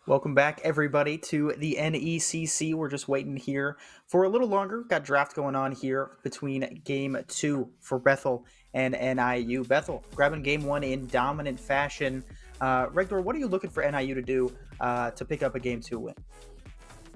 Welcome back, everybody, to the NECC. We're just waiting here for a little longer. Got draft going on here between Game 2 for Bethel and NIU. Bethel grabbing Game 1 in dominant fashion. Regdor, what are you looking for NIU to do to pick up a Game 2 win?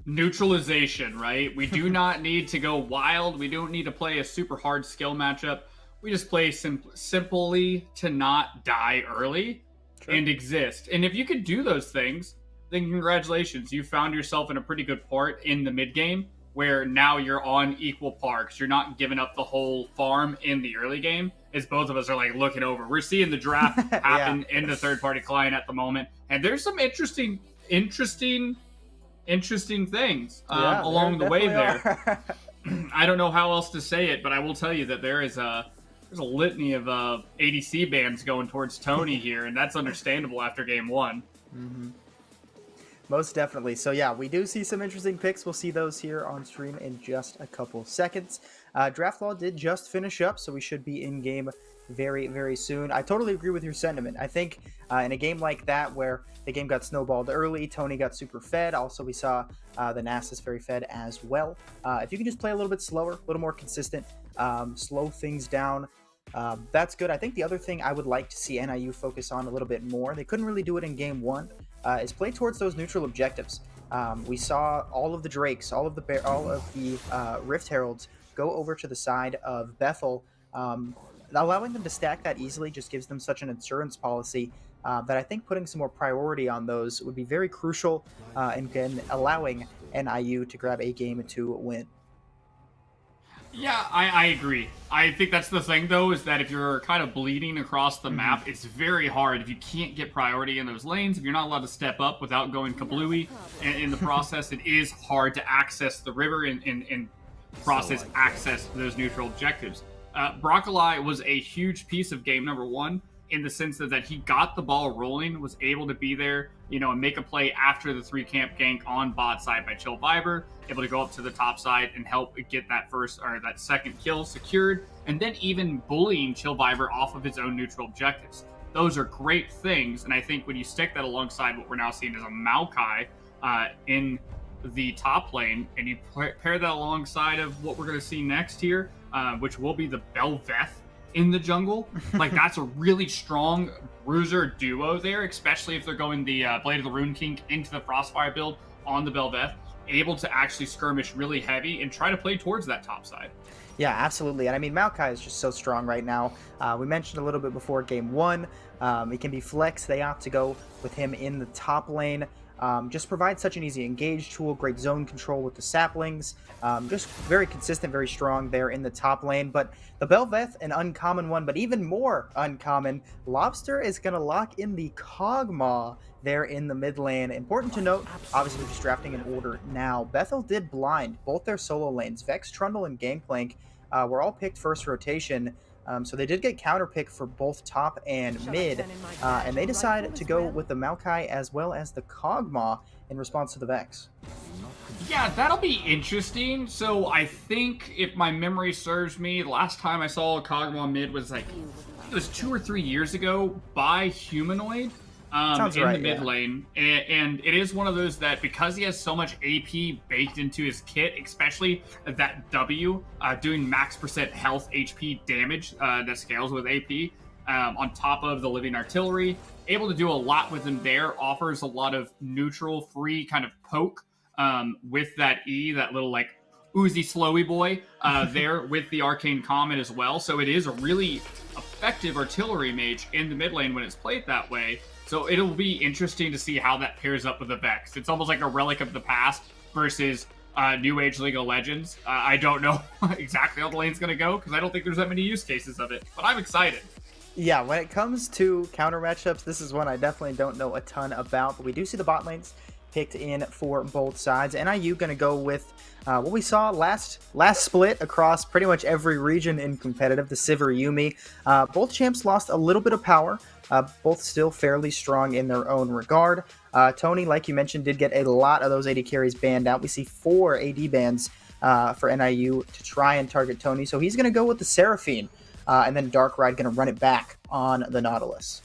Neutralization, right? We do not need to go wild. We don't need to play a super hard skill matchup. We just play simply to not die early and exist. And if you could do those things, then congratulations. You found yourself in a pretty good part in the mid game where now you're on equal par because you're not giving up the whole farm in the early game, as both of us are like looking over. We're seeing the draft happen in the third-party client at the moment, And there's some interesting things Yeah, there along the way definitely there. are. I don't know how else to say it, but I will tell you that there's a litany of ADC bans going towards Tony here, and that's understandable after game one. Mm-hmm. Most definitely. So yeah, we do see some interesting picks. We'll see those here on stream in just a couple seconds. Draft Law did just finish up, so we should be in game very, very soon. I totally agree with your sentiment. I think in a game like that where the game got snowballed early, Tony got super fed. Also, we saw the Nasus very fed as well. If you can just play a little bit slower, a little more consistent, slow things down, that's good. I think the other thing I would like to see NIU focus on a little bit more, they couldn't really do it in game one, is play towards those neutral objectives. We saw all of the Drakes, all of the Rift Heralds go over to the side of Bethel. Allowing them to stack that easily just gives them such an insurance policy that I think putting some more priority on those would be very crucial in allowing NIU to grab a game to win. Yeah, I agree. I think that's the thing, though, is that if you're kind of bleeding across the map, it's very hard. If you can't get priority in those lanes, if you're not allowed to step up without going kablooey in the process, it is hard to access the river and process access those neutral objectives. Broccoli was a huge piece of game number one in the sense that he got the ball rolling, was able to be there, and make a play after the 3-camp gank on bot side by Chill Viber, able to go up to the top side and help get that first or that second kill secured, and then even bullying Chill Viber off of his own neutral objectives. Those are great things, and I think when you stick that alongside what we're now seeing as a Maokai in the top lane, and you pair that alongside of what we're going to see next here, which will be the Belveth in the jungle, like that's a really strong bruiser duo there, especially if they're going the Blade of the Rune King into the Frostfire build on the Belveth, able to actually skirmish really heavy and try to play towards that top side. Yeah, absolutely. And I mean, Maokai is just so strong right now. We mentioned a little bit before game one, he can be flex. They opt to go with him in the top lane. Just provides such an easy engage tool, great zone control with the saplings, just very consistent, very strong there in the top lane. But the Belveth, an uncommon one, but even more uncommon, Lobster is going to lock in the Kog'Maw there in the mid lane. Important to note, obviously we're just drafting an order now. Bethel did blind both their solo lanes. Vex, Trundle, and Gangplank were all picked first rotation. So they did get counter pick for both top and mid, and they decided to go with the Maokai as well as the Kog'Maw in response to the Vex. Yeah, that'll be interesting. So I think if my memory serves me, the last time I saw a Kog'Maw mid was like, it was 2 or 3 years ago by Humanoid. Sounds in right, the mid lane, and it is one of those that because he has so much AP baked into his kit, especially that W doing max % health HP damage that scales with AP, on top of the living artillery, able to do a lot with him there, offers a lot of neutral free kind of poke with that E, that little like Uzi Slowy boy there with the Arcane Comet as well. So it is a really effective artillery mage in the mid lane when it's played that way. So it'll be interesting to see how that pairs up with the Vex. It's almost like a relic of the past versus New Age League of Legends. I don't know exactly how the lane's going to go because I don't think there's that many use cases of it, but I'm excited. Yeah, when it comes to counter matchups, this is one I definitely don't know a ton about, but we do see the bot lanes picked in for both sides. NIU going to go with what we saw last split across pretty much every region in competitive, the Sivir Yumi. Both champs lost a little bit of power. Both still fairly strong in their own regard. Tony, like you mentioned, did get a lot of those AD carries banned out. We see 4 AD bans for NIU to try and target Tony. So he's going to go with the Seraphine, and then Darkride going to run it back on the Nautilus.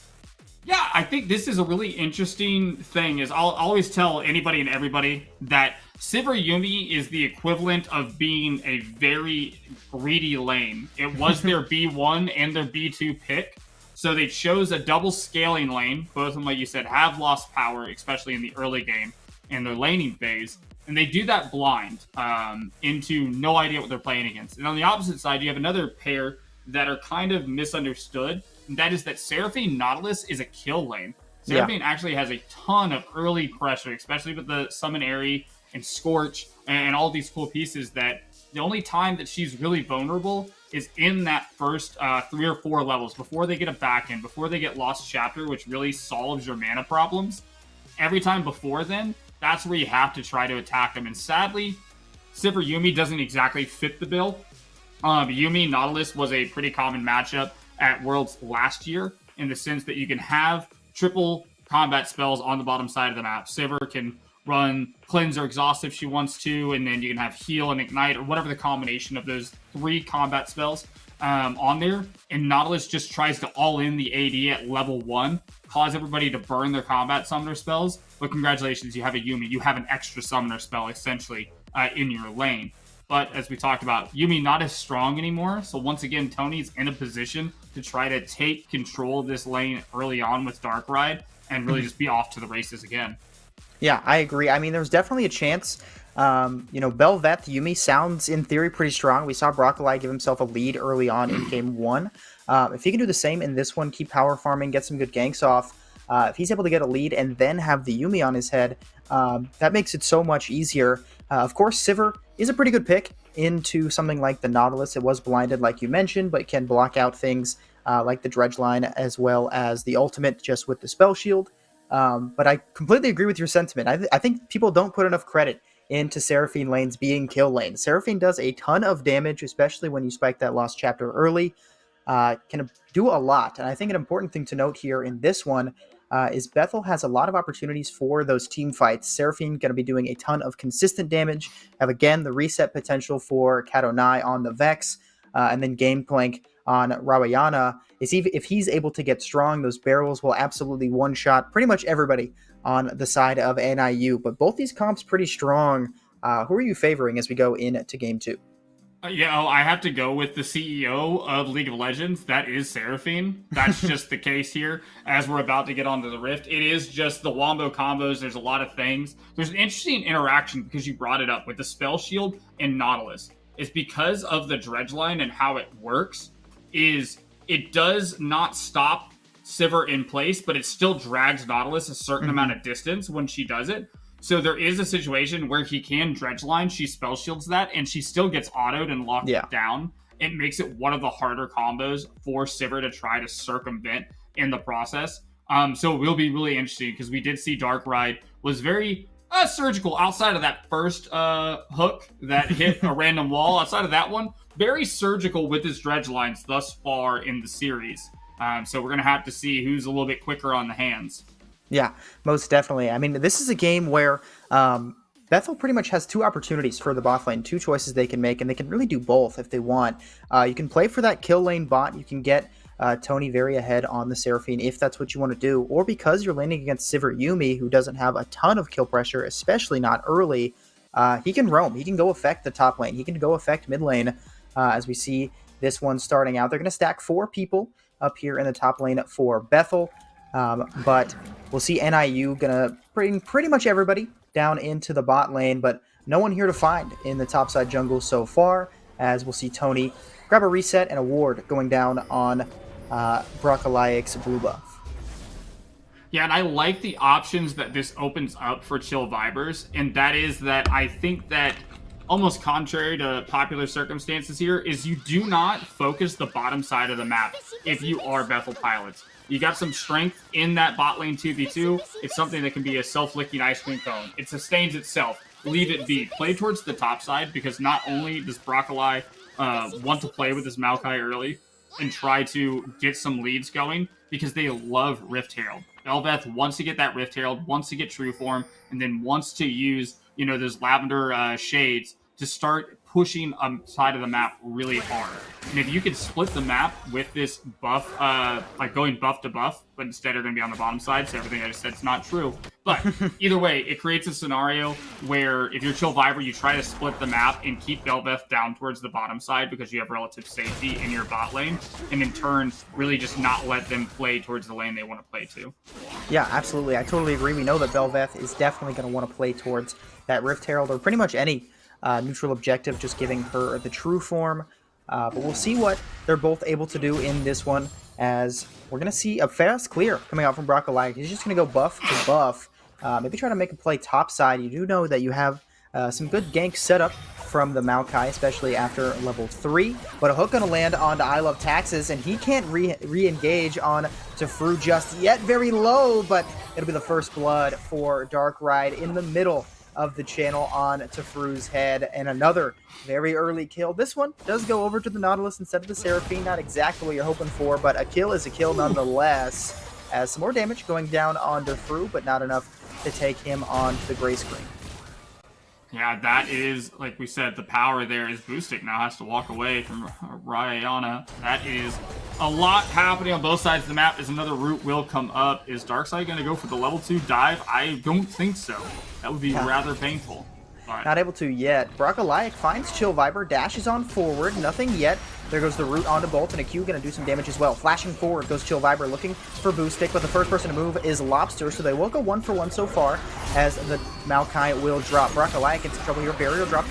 Yeah, I think this is a really interesting thing. Is I'll always tell anybody and everybody that Sivir Yumi is the equivalent of being a very greedy lane. It was their B1 and their B2 pick. So they chose a double scaling lane. Both of them, like you said, have lost power, especially in the early game and their laning phase. And they do that blind into no idea what they're playing against. And on the opposite side, you have another pair that are kind of misunderstood. And that is that Seraphine Nautilus is a kill lane. Seraphine actually has a ton of early pressure, especially with the Summon Airy and Scorch and all these cool pieces that the only time that she's really vulnerable is in that first 3 or 4 levels before they get a back end, before they get Lost Chapter, which really solves your mana problems. every time before then, that's where you have to try to attack them. And sadly, Sivir Yumi doesn't exactly fit the bill. Yumi Nautilus was a pretty common matchup at Worlds last year in the sense that you can have triple combat spells on the bottom side of the map. Sivir can run Cleanse or Exhaust if she wants to, and then you can have Heal and Ignite or whatever the combination of those 3 combat spells on there. And Nautilus just tries to all in the AD at level 1, cause everybody to burn their combat summoner spells. But congratulations, you have a Yumi. You have an extra summoner spell essentially in your lane. But as we talked about, Yumi not as strong anymore. So once again, Tony's in a position to try to take control of this lane early on with Darkrai and really just be off to the races again. Yeah, I agree. I mean, there's definitely a chance. Bel'Veth Yumi sounds in theory pretty strong. We saw Broccoli give himself a lead early on in game 1. If he can do the same in this one, keep power farming, get some good ganks off, if he's able to get a lead and then have the Yumi on his head, that makes it so much easier. Of course, Sivir is a pretty good pick into something like the Nautilus. It was blinded, like you mentioned, but can block out things like the Dredge line as well as the ultimate just with the spell shield. But I completely agree with your sentiment. I think people don't put enough credit into Seraphine lanes being kill lanes. Seraphine does a ton of damage, especially when you spike that Lost Chapter early. Can do a lot. And I think an important thing to note here in this one is Bethel has a lot of opportunities for those team fights. Seraphine going to be doing a ton of consistent damage. Have again the reset potential for Kadonai on the Vex, and then Gameplank on Rawayana. If he's able to get strong, those barrels will absolutely one-shot pretty much everybody on the side of NIU. But both these comps pretty strong. Who are you favoring as we go into game 2? I have to go with the CEO of League of Legends. That is Seraphine. That's just the case here. As we're about to get onto the Rift, it is just the wombo combos. There's a lot of things. There's an interesting interaction because you brought it up with the Spell Shield and Nautilus. It's because of the Dredge line and how it works. It does not stop Sivir in place, but it still drags Nautilus a certain amount of distance when she does it. So there is a situation where he can Dredge line, she spell shields that, and she still gets autoed and locked down. It makes it one of the harder combos for Sivir to try to circumvent in the process. So it will be really interesting because we did see Darkrai was very surgical outside of that first hook that hit a random wall. Outside of that one, very surgical with his Dredge lines thus far in the series. So we're going to have to see who's a little bit quicker on the hands. Yeah, most definitely. I mean, this is a game where Bethel pretty much has 2 opportunities for the bot lane, 2 choices they can make, and they can really do both if they want. You can play for that kill lane bot. You can get Tony very ahead on the Seraphine if that's what you want to do, or because you're laning against Sivir Yumi, who doesn't have a ton of kill pressure, especially not early, he can roam. He can go affect the top lane. He can go affect mid lane as we see this one starting out. They're going to stack 4 people up here in the top lane for Bethel. But we'll see NIU gonna bring pretty much everybody down into the bot lane, but no one here to find in the topside jungle so far, as we'll see Tony grab a reset and a ward going down on Broccoliac's blue buff. Yeah, and I like the options that this opens up for Chill Vibers, and that is that I think that almost contrary to popular circumstances here is you do not focus the bottom side of the map if you are Bethel pilots. You got some strength in that bot lane 2v2. It's something that can be a self-licking ice cream cone. It sustains itself. Leave it be. Play towards the top side because not only does Broccoli want to play with his Maokai early and try to get some leads going because they love Rift Herald. Bel'Veth wants to get that Rift Herald, wants to get True Form, and then wants to use, those Lavender Shades to start pushing a side of the map really hard. And if you could split the map with this buff, like going buff to buff, but instead are going to be on the bottom side, so everything I just said is not true. But either way, it creates a scenario where if you're Chill Viper, you try to split the map and keep Bel'Veth down towards the bottom side because you have relative safety in your bot lane, and in turn, really just not let them play towards the lane they want to play to. Yeah, absolutely. I totally agree. We know that Bel'Veth is definitely going to want to play towards that Rift Herald or pretty much any neutral objective, just giving her the True Form. But we'll see what they're both able to do in this one, as we're going to see a fast clear coming out from Broccoli. He's just going to go buff to buff. Maybe try to make a play top side. You do know that you have some good ganks set up from the Maokai, especially after level 3. But a hook going to land onto I Love Taxes, and he can't re-engage on Tefru just yet. Very low, but it'll be the first blood for Dark Ride in the middle of the channel on Tefru's head, and another very early kill. This one does go over to the Nautilus instead of the Seraphine. Not exactly what you're hoping for, but a kill is a kill nonetheless. As some more damage going down on Tefru, but not enough to take him on the gray screen. Yeah, that is, like we said, the power there is Boostic now has to walk away from Rayana. That is a lot happening on both sides of the map. As another route will come up. Is Darkside going to go for the level 2 dive? I don't think so. That would be rather painful. But not able to yet. Broccolaic finds Chill Viper, dashes on forward, nothing yet. There goes the root onto Bolt, and a Q going to do some damage as well. Flashing forward goes Chill Viper, looking for Boostic, but the first person to move is Lobster, so they will go 1-for-1 so far, as the Maokai will drop. Broccolaic gets in trouble here. Burial drop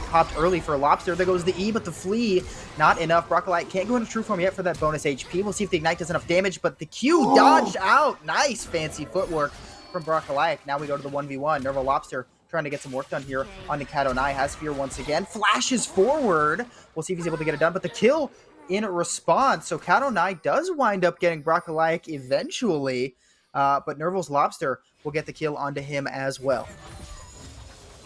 popped early for Lobster. There goes the E, but the Flea, not enough. Broccolaic can't go into true form yet for that bonus HP. We'll see if the Ignite does enough damage, but the Q dodged out. Nice fancy footwork from Broccolaic. Now we go to the 1v1. Nervo Lobster trying to get some work done here on Nikadonai. Has Fear once again. Flashes forward. We'll see if he's able to get it done, but the kill in response. So Kadonai does wind up getting Broccolaic eventually, but Nervo's Lobster will get the kill onto him as well.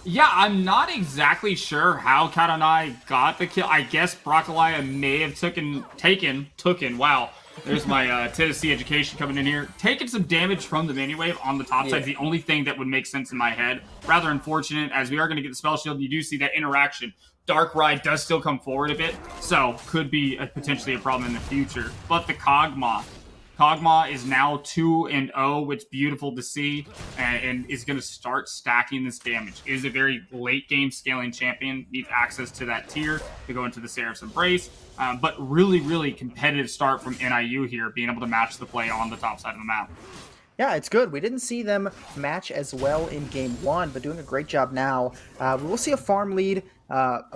Yeah, I'm not exactly sure how Kadonai got the kill. I guess Broccolaic may have taken, wow. There's my Tennessee education coming in here. Taking some damage from the mini wave on the top side is the only thing that would make sense in my head. Rather unfortunate, as we are going to get the spell shield. You do see that interaction. Dark Ride does still come forward a bit, so could be potentially a problem in the future. But the Kog'Maw is now 2-0, which is beautiful to see, and is going to start stacking this damage. Is a very late game scaling champion. Needs access to that tier to go into the Seraph's Embrace. But really, really competitive start from NIU here, being able to match the play on the top side of the map. Yeah, it's good. We didn't see them match as well in game 1, but doing a great job now. We will see a farm lead,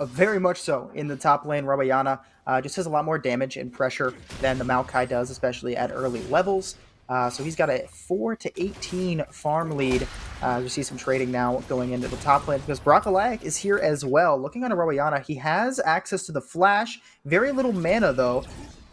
very much so, in the top lane. Rabayana just has a lot more damage and pressure than the Maokai does, especially at early levels. So he's got a 4-18 farm lead. You see some trading now going into the top lane because Broccolaic is here as well. Looking on a Rabayana, he has access to the flash. Very little mana, though.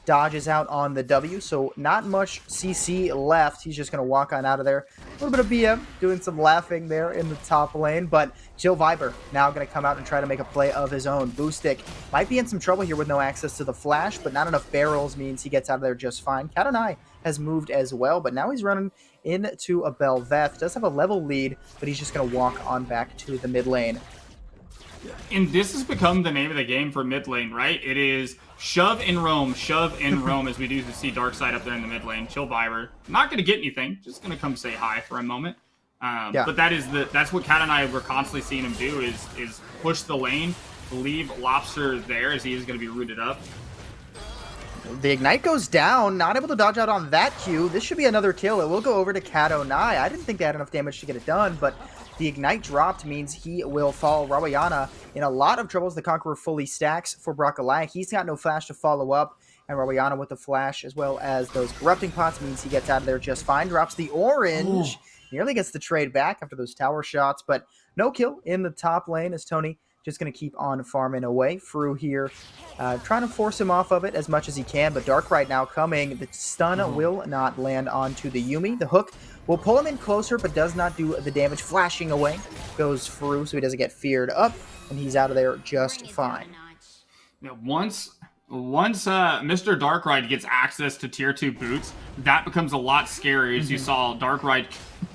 Dodges out on the W, so not much CC left. He's just going to walk on out of there. A little bit of BM, doing some laughing there in the top lane, but Chill Viper now going to come out and try to make a play of his own. Boostic might be in some trouble here with no access to the flash, but not enough barrels means he gets out of there just fine. Kadonai has moved as well, but now he's running into a Bel'Veth. Does have a level lead, but he's just going to walk on back to the mid lane. And this has become the name of the game for mid lane, right? It is shove and roam as we do see Darkside up there in the mid lane. Chill Viper, not going to get anything, just going to come say hi for a moment. But that's what Kat and I were constantly seeing him do is push the lane, leave Lobster there as he is going to be rooted up. The Ignite goes down, not able to dodge out on that Q. This should be another kill. It will go over to Kadonai. I didn't think they had enough damage to get it done, but the Ignite dropped means he will fall. Rabayana in a lot of troubles. The Conqueror fully stacks for Broccolaic. He's got no flash to follow up, and Rabayana with the flash as well as those Corrupting Pots means he gets out of there just fine. Drops the orange. Nearly gets the trade back after those tower shots, but no kill in the top lane as Tony just going to keep on farming away. Fru here trying to force him off of it as much as he can, but Dark right now coming. The stun will not land onto the Yuumi. The hook will pull him in closer, but does not do the damage. Flashing away goes Fru, so he doesn't get feared up, and he's out of there just fine. Yeah, once Mr. Darkride gets access to tier 2 boots, that becomes a lot scarier as you saw Darkride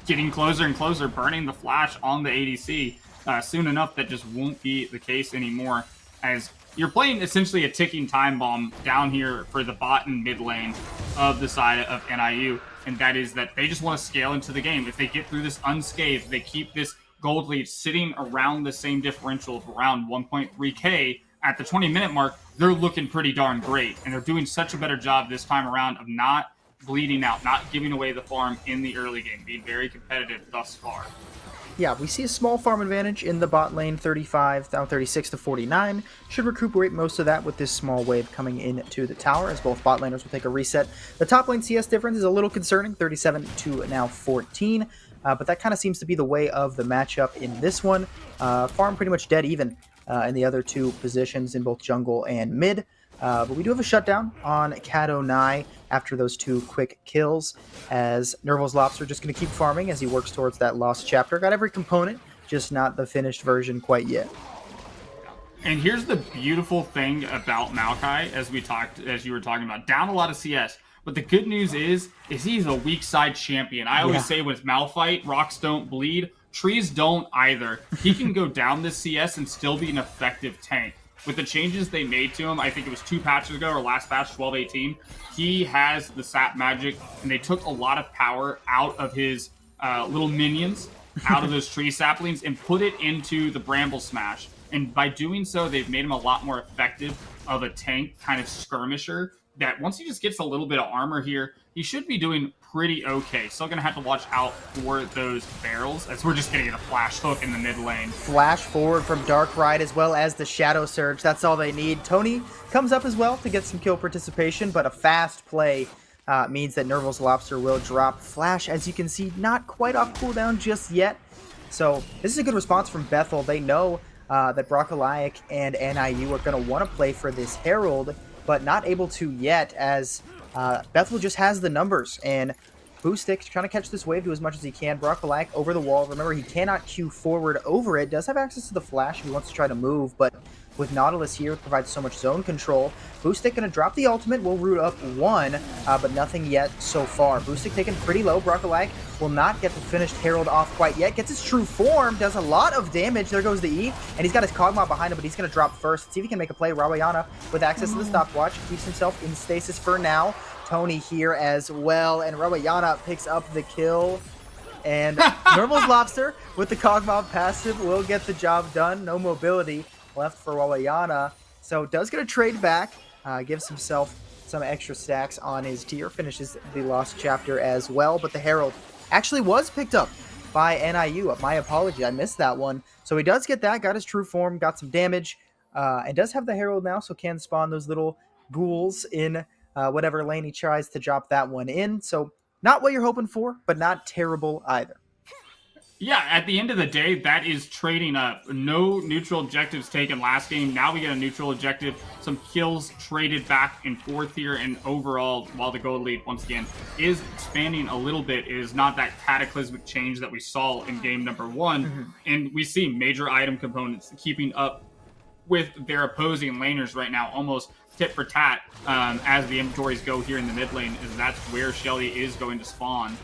getting closer and closer, burning the flash on the ADC. Soon enough, that just won't be the case anymore, as you're playing essentially a ticking time bomb down here for the bot and mid lane of the side of NIU, and that is that they just want to scale into the game. If they get through this unscathed, they keep this gold lead sitting around the same differential of around 1.3k at the 20-minute mark, they're looking pretty darn great, and they're doing such a better job this time around of not bleeding out, not giving away the farm in the early game, being very competitive thus far. Yeah, we see a small farm advantage in the bot lane, 35, now 36 to 49. Should recuperate most of that with this small wave coming into the tower, as both bot laners will take a reset. The top lane CS difference is a little concerning, 37 to now 14. But that kind of seems to be the way of the matchup in this one. Farm pretty much dead even in the other two positions in both jungle and mid. But we do have a shutdown on Kadonai after those two quick kills, as Nerval's Lobster just going to keep farming as he works towards that lost chapter. Got every component, just not the finished version quite yet. And here's the beautiful thing about Maokai, as you were talking about, down a lot of CS. But the good news is he's a weak side champion. I always say with Malphite, rocks don't bleed, trees don't either. He can go down this CS and still be an effective tank. With the changes they made to him, I think it was 2 patches ago, or last patch, 12-18, he has the sap magic, and they took a lot of power out of his little minions, out of those tree saplings, and put it into the Bramble Smash. And by doing so, they've made him a lot more effective of a tank kind of skirmisher, that once he just gets a little bit of armor here, he should be doing pretty okay. Still going to have to watch out for those barrels, as we're just going to get a flash hook in the mid lane. Flash forward from Darkrai as well as the Shadow Surge. That's all they need. Tony comes up as well to get some kill participation, but a fast play means that Nerval's Lobster will drop. Flash, as you can see, not quite off cooldown just yet. So this is a good response from Bethel. They know that Brockalayak and NIU are going to want to play for this Herald, but not able to yet, as Bethel just has the numbers, and Boostic trying to catch this wave, do as much as he can. Brockalayak over the wall. Remember, he cannot Q forward over it. Does have access to the flash if he wants to try to move, but with Nautilus here, provides so much zone control. Boostic going to drop the ultimate, will root up 1, but nothing yet so far. Boostic taken pretty low. Brockalayak will not get the finished Herald off quite yet. Gets his true form, does a lot of damage. There goes the E, and he's got his Kog'Maw behind him, but he's going to drop first. See if he can make a play. Rawayana with access to the stopwatch, keeps himself in stasis for now. Tony here as well, and Rawayana picks up the kill. And Nerval's Lobster with the Kog'Maw passive will get the job done. No mobility left for Rawayana, so does get a trade back, gives himself some extra stacks on his tier, finishes the lost chapter as well. But the Herald actually was picked up by NIU. My apology, I missed that one. So he does get that, got his true form, got some damage, and does have the Herald now, so can spawn those little ghouls in whatever lane he tries to drop that one in. So not what you're hoping for, but not terrible either. Yeah, at the end of the day, that is trading up. No neutral objectives taken last game. Now we get a neutral objective. Some kills traded back and forth here. And overall, while the gold lead, once again, is expanding a little bit, it is not that cataclysmic change that we saw in game number 1. Mm-hmm. And we see major item components keeping up with their opposing laners right now, almost tit for tat, as the inventories go here in the mid lane, is that's where Shelly is going to spawn.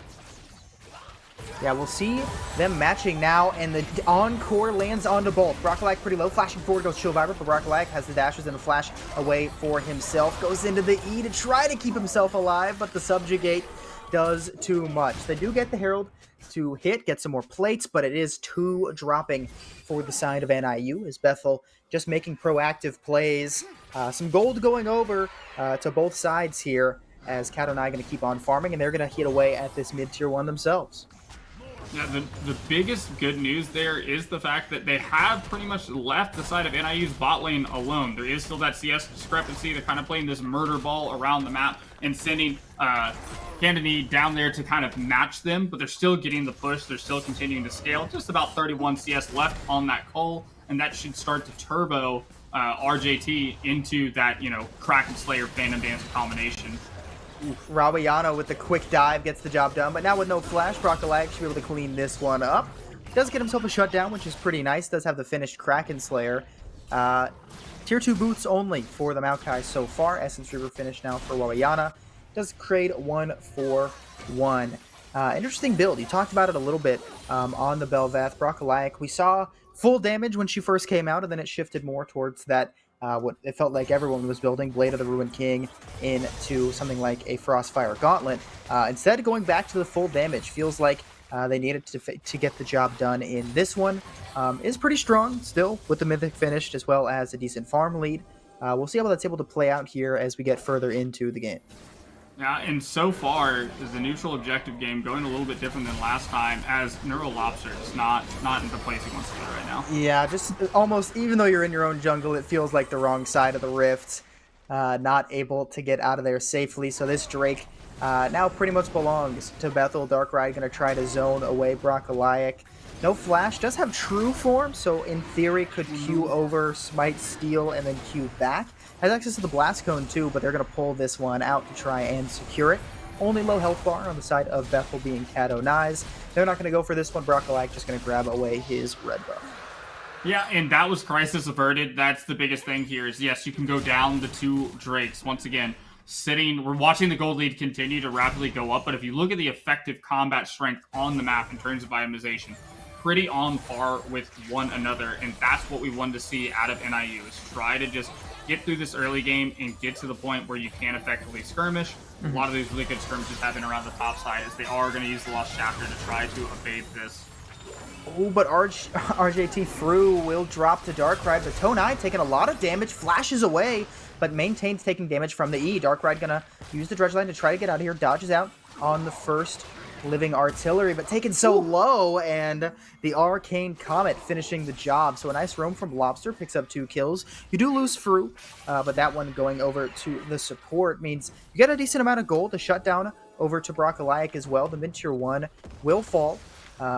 Yeah, we'll see them matching now, and the encore lands onto both. Brockalayak pretty low, flashing forward goes Chill Viper, but Brockalayak has the dashes and a flash away for himself. Goes into the E to try to keep himself alive, but the Subjugate does too much. They do get the Herald to hit, get some more plates, but it is 2 dropping for the side of NIU, as Bethel just making proactive plays. Some gold going over to both sides here, as Kadonai going to keep on farming, and they're going to hit away at this mid-tier 1 themselves. Yeah, the biggest good news there is the fact that they have pretty much left the side of NIU's bot lane alone. There is still that CS discrepancy. They're kind of playing this murder ball around the map and sending Candony down there to kind of match them, but they're still getting the push. They're still continuing to scale. Just about 31 CS left on that Cole, and that should start to turbo RJT into that, Kraken Slayer Phantom Dancer combination. Rawayana with the quick dive gets the job done, but now with no flash, Brockalayak should be able to clean this one up. Does get himself a shutdown, which is pretty nice. Does have the finished Kraken Slayer. Tier 2 boots only for the Maokai so far. Essence Reaver finished now for Rawayana. Does trade 1 for 1. Interesting build. You talked about it a little bit on the Bel'Veth. Brockalayak, we saw full damage when she first came out, and then it shifted more towards that what it felt like everyone was building, Blade of the Ruined King, into something like a Frostfire Gauntlet. Instead, going back to the full damage, feels like they needed to get the job done in this one. Is pretty strong still, with the Mythic finished, as well as a decent farm lead. We'll see how that's able to play out here as we get further into the game. Yeah, and so far is the neutral objective game going a little bit different than last time, as Nerval Lobster is not in the place he wants to be right now. Yeah, just almost, even though you're in your own jungle, it feels like the wrong side of the rift. Not able to get out of there safely, so this Drake now pretty much belongs to Bethel. Darkrai going to try to zone away Brockalayak. No flash, does have true form, so in theory could Q over, smite, steal, and then Q back. Has access to the blast cone too, but they're going to pull this one out to try and secure it. Only low health bar on the side of Bethel being Kato Nyes. They're not going to go for this one. Broccolak just going to grab away his red buff. Yeah, and that was crisis averted. That's the biggest thing here is, yes, you can go down the 2 Drakes. Once again, we're watching the gold lead continue to rapidly go up, but if you look at the effective combat strength on the map in terms of itemization, pretty on par with one another, and that's what we wanted to see out of NIU, is try to just get through this early game and get to the point where you can effectively skirmish. A lot of these really good skirmishes happen around the top side, as they are going to use the Lost Chapter to try to evade this. Oh, but RJT Fru will drop to Darkride, but Tonai taking a lot of damage, flashes away, but maintains taking damage from the E. Darkride gonna use the Dredge Line to try to get out of here, dodges out on the first living artillery, but taken so low, and the Arcane Comet finishing the job. So a nice roam from Lobster, picks up 2 kills. You do lose Fru, but that one going over to the support means you get a decent amount of gold. The shutdown over to Broccolak as well. The mid-tier 1 will fall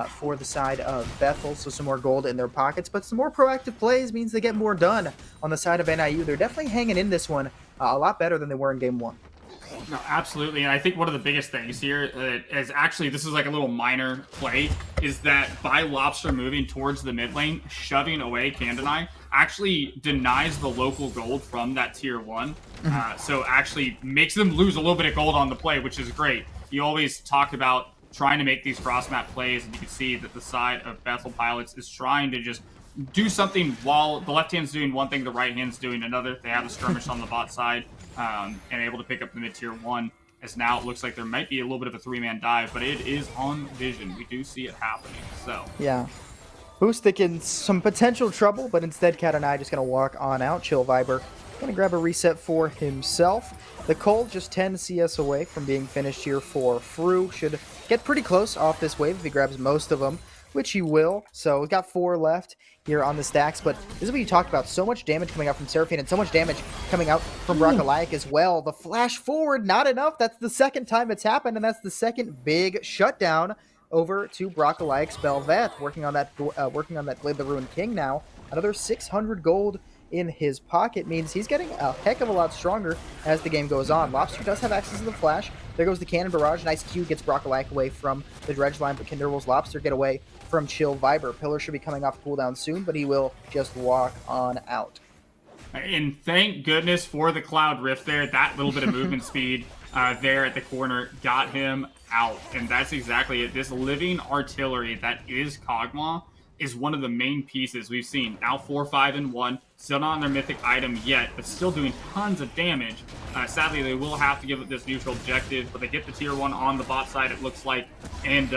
for the side of Bethel, so some more gold in their pockets, but some more proactive plays means they get more done on the side of NIU. They're definitely hanging in this one a lot better than they were in game 1. No, absolutely, and I think one of the biggest things here is actually, this is like a little minor play, is that by Lobster moving towards the mid lane, shoving away Kandani, actually denies the local gold from that tier 1, so actually makes them lose a little bit of gold on the play, which is great. You always talk about trying to make these cross map plays, and you can see that the side of Bethel Pilots is trying to just do something while the left hand's doing one thing, the right hand's doing another. They have a skirmish on the bot side, and able to pick up the mid-tier 1, as now it looks like there might be a little bit of a 3-man dive, but it is on vision. We do see it happening, so. Yeah. Boostic in some potential trouble, but instead Cat and I just going to walk on out. Chill Viber going to grab a reset for himself. The Cold just 10 CS away from being finished here for Fru. Should get pretty close off this wave if he grabs most of them, which he will. So we've got 4 left here on the stacks, but this is what you talked about. So much damage coming out from Seraphine and so much damage coming out from Broccolak as well. The flash forward, not enough. That's the second time it's happened, and that's the second big shutdown over to Broccolak's Belveth. Working on that Blade the Ruined King now. Another 600 gold in his pocket means he's getting a heck of a lot stronger as the game goes on. Lobster does have access to the flash. There goes the Cannon Barrage. Nice Q gets Broccolak away from the Dredge Line, but Kinderwol's Lobster get away from Chill Viber. Pillar should be coming off cooldown soon, but he will just walk on out. And thank goodness for the Cloud Rift there. That little bit of movement speed there at the corner got him out. And that's exactly it. This living artillery that is Kog'Maw is one of the main pieces we've seen. Now 4, 5, and 1. Still not on their mythic item yet, but still doing tons of damage. Sadly, they will have to give up this neutral objective, but they get the tier 1 on the bot side, it looks like. And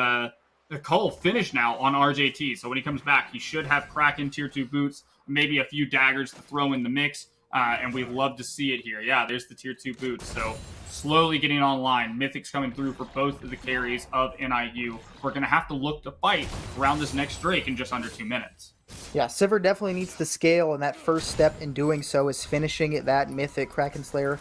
the Cull finished now on RJT, so when he comes back, he should have Kraken tier 2 boots, maybe a few daggers to throw in the mix, and we'd love to see it here. Yeah, there's the tier 2 boots, so slowly getting online. Mythics coming through for both of the carries of NIU. We're going to have to look to fight around this next Drake in just under 2 minutes. Yeah, Sivir definitely needs to scale, and that first step in doing so is finishing that Mythic Kraken Slayer.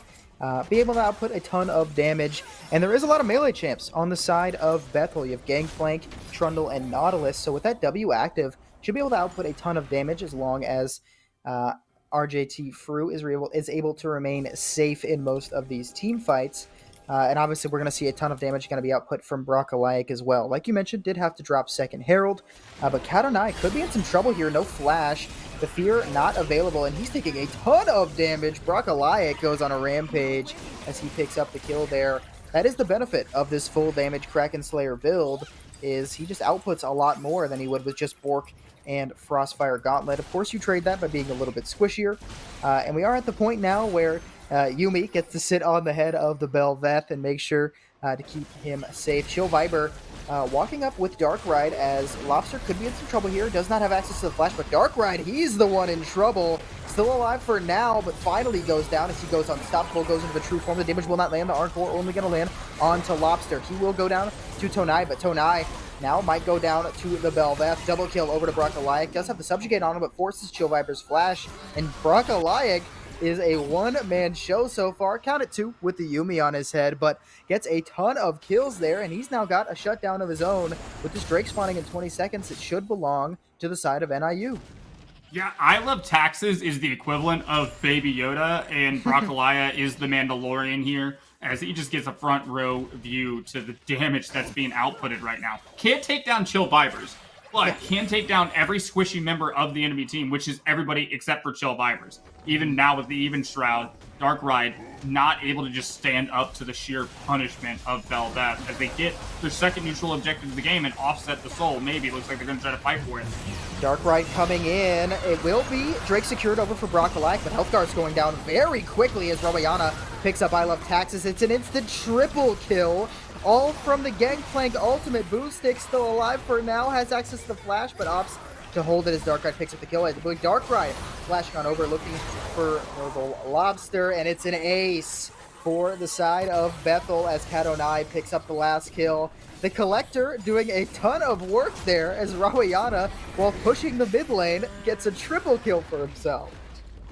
Be able to output a ton of damage, and there is a lot of melee champs on the side of Bethel. You have Gangplank, Trundle, and Nautilus, so with that W active, should be able to output a ton of damage as long as RJT Fru is able to remain safe in most of these team fights. And obviously, we're going to see a ton of damage going to be output from Broccolak as well. Like you mentioned, did have to drop second Herald, but Katonai could be in some trouble here. No flash. The Fear not available, and he's taking a ton of damage. Broccolak goes on a rampage as he picks up the kill there. That is the benefit of this full damage Kraken Slayer build, is he just outputs a lot more than he would with just Bork and Frostfire Gauntlet. Of course, you trade that by being a little bit squishier. And we are at the point now where Yuumi gets to sit on the head of the Belveth and make sure to keep him safe. Chill Viber walking up with Darkride, as Lobster could be in some trouble here. Does not have access to the flash, but Darkride, he's the one in trouble. Still alive for now, but finally goes down as he goes unstoppable, goes into the true form. The damage will not land. The Encore only going to land onto Lobster. He will go down to Tonai, but Tonai now might go down to the Belveth. Double kill over to Broccolak. Does have the Subjugate on him, but forces Chill Viper's flash. And Broccolak is a one-man show so far. Count it 2 with the Yumi on his head, but gets a ton of kills there, and he's now got a shutdown of his own. With this Drake spawning in 20 seconds, it should belong to the side of NIU. Yeah, I Love Taxes is the equivalent of Baby Yoda, and Broccolaya is the Mandalorian here, as he just gets a front row view to the damage that's being outputted right now. Can't take down Chill Vibers, but can take down every squishy member of the enemy team, which is everybody except for Chill Vibers. Even now with the Even Shroud, Dark Ride not able to just stand up to the sheer punishment of Belveth as they get their second neutral objective of the game and offset the soul. Maybe it looks like they're going to try to fight for it. Dark Ride coming in. It will be Drake secured over for Broccolite, but Health Guard's going down very quickly as Rawayana picks up I Love Taxes. It's an instant triple kill, all from the Gangplank ultimate. Boomstick still alive for now, has access to the flash, but opts to hold it as Dark Ride picks up the kill. Dark Ride flashing on over, looking for Noble Lobster, and it's an ace for the side of Bethel as Kadonai picks up the last kill. The Collector doing a ton of work there as Rawayana, while pushing the mid lane, gets a triple kill for himself.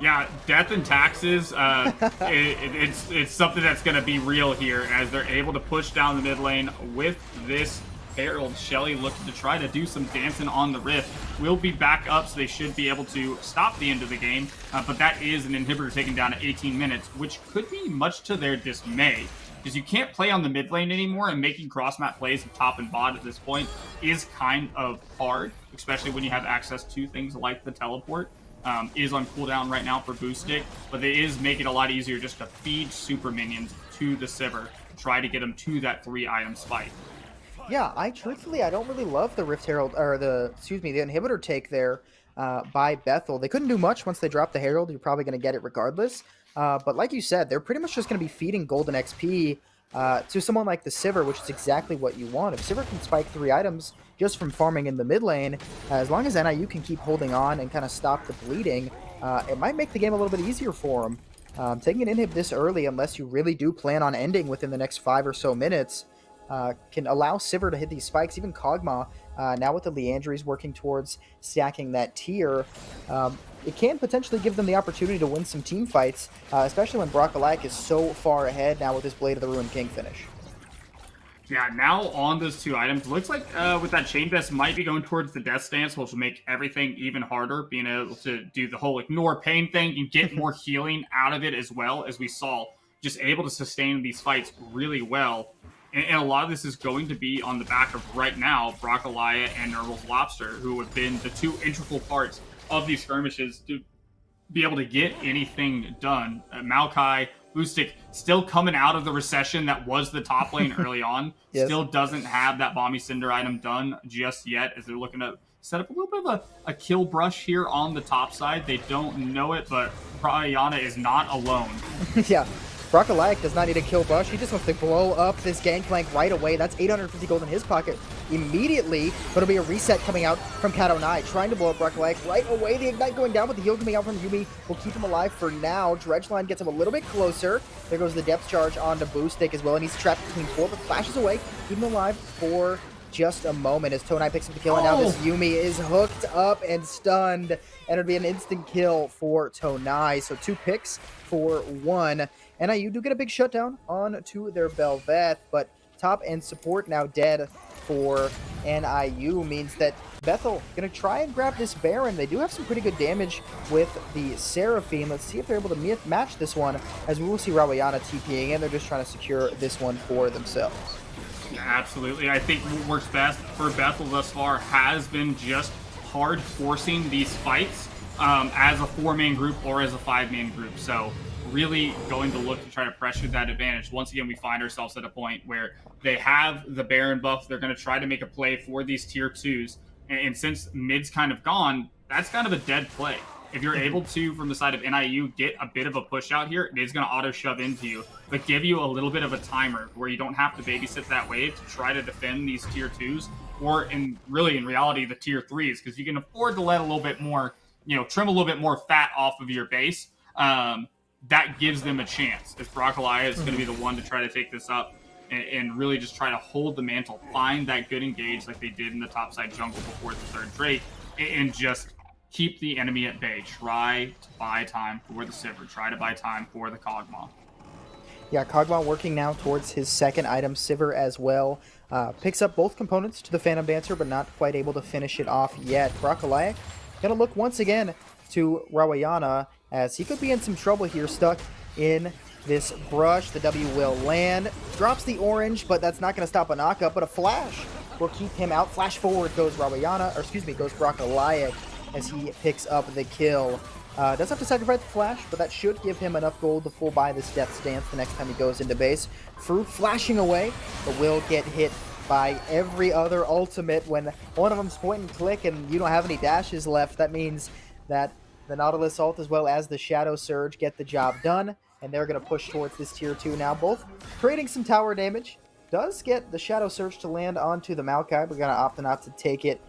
Yeah, death and taxes, it's something that's going to be real here as they're able to push down the mid lane with this Herald. Shelly looking to try to do some dancing on the Rift. Will be back up, so they should be able to stop the end of the game. But that is an inhibitor taken down at 18 minutes, which could be much to their dismay. Because you can't play on the mid lane anymore, and making cross-map plays of top and bot at this point is kind of hard, especially when you have access to things like the teleport. Is on cooldown right now for Boostic, but it is making it a lot easier just to feed super minions to the Sivir, try to get them to that 3-item spike. Yeah, I don't really love the Rift Herald, or the inhibitor take there by Bethel. They couldn't do much once they dropped the Herald. You're probably going to get it regardless. But like you said, they're pretty much just going to be feeding golden XP to someone like the Sivir, which is exactly what you want. If Sivir can spike 3 items just from farming in the mid lane, as long as NIU can keep holding on and kind of stop the bleeding, it might make the game a little bit easier for them. Taking an inhib this early, unless you really do plan on ending within the next 5 or so minutes, can allow Sivir to hit these spikes. Even Kog'Maw, now with the Leandries working towards stacking that tier, it can potentially give them the opportunity to win some team fights, especially when Broccolite is so far ahead now with his Blade of the Ruined King finish. Yeah, now on those 2 items, looks like with that Chain Vest might be going towards the Death Stance, which will make everything even harder, being able to do the whole ignore pain thing and get more healing out of it as well, as we saw, just able to sustain these fights really well. And a lot of this is going to be on the back of, right now, Broccolite and Nurgle's Lobster, who have been the 2 integral parts of these skirmishes to be able to get anything done. Maokai, Boostic still coming out of the recession that was the top lane early on. Yes. Still doesn't have that Bomby Cinder item done just yet, as they're looking to set up a little bit of a kill brush here on the top side. They don't know it, but Rawayana is not alone. Yeah. Broccolite does not need a kill brush. He just wants to blow up this Gangplank right away. That's 850 gold in his pocket immediately. But it'll be a reset coming out from Kadonai, trying to blow up Broccolite right away. The Ignite going down, but the heal coming out from Yumi will keep him alive for now. Dredgeline gets him a little bit closer. There goes the depth charge onto Boostic as well, and he's trapped between 4, but flashes away. Keep him alive for just a moment as Tonai picks up the kill, and now this Yumi is hooked up and stunned, and it'll be an instant kill for Tonai. So 2 picks for 1. NIU do get a big shutdown onto their Belveth, but top and support now dead for NIU means that Bethel going to try and grab this Baron. They do have some pretty good damage with the Seraphine. Let's see if they're able to match this one, as we will see Rawayana TPing in. They're just trying to secure this one for themselves. Absolutely. I think what works best for Bethel thus far has been just hard forcing these fights as a 4-man group or as a 5-man group. So really going to look to try to pressure that advantage. Once again, we find ourselves at a point where they have the Baron buff. They're going to try to make a play for these tier 2s. And since mid's kind of gone, that's kind of a dead play. If you're able to, from the side of NIU, get a bit of a push out here, it is going to auto-shove into you, but give you a little bit of a timer where you don't have to babysit that wave to try to defend these tier 2s, or in reality, the tier 3s, because you can afford to let a little bit more, trim a little bit more fat off of your base. That gives them a chance, as Broccolite is going to be the one to try to take this up and really just try to hold the mantle, find that good engage like they did in the topside jungle before the 3rd Drake, and just keep the enemy at bay. Try to buy time for the Sivir. Try to buy time for the Kog'Maw. Yeah, Kog'Maw working now towards his second item, Sivir as well. Picks up both components to the Phantom Dancer, but not quite able to finish it off yet. Broccolaic gonna look once again to Rawayana, as he could be in some trouble here, stuck in this brush. The W will land. Drops the orange, but that's not going to stop a knockup, but a flash will keep him out. Flash forward goes Rawayana, or excuse me, goes Broccolaic as he picks up the kill. Does have to sacrifice the flash, but that should give him enough gold to full buy this Death Stance the next time he goes into base. Fruit flashing away, but will get hit by every other ultimate. When one of them's point and click and you don't have any dashes left, that means that the Nautilus ult as well as the Shadow Surge get the job done, and they're going to push towards this tier 2 now, both creating some tower damage. Does get the Shadow Surge to land onto the Maokai, but going to opt not to take it.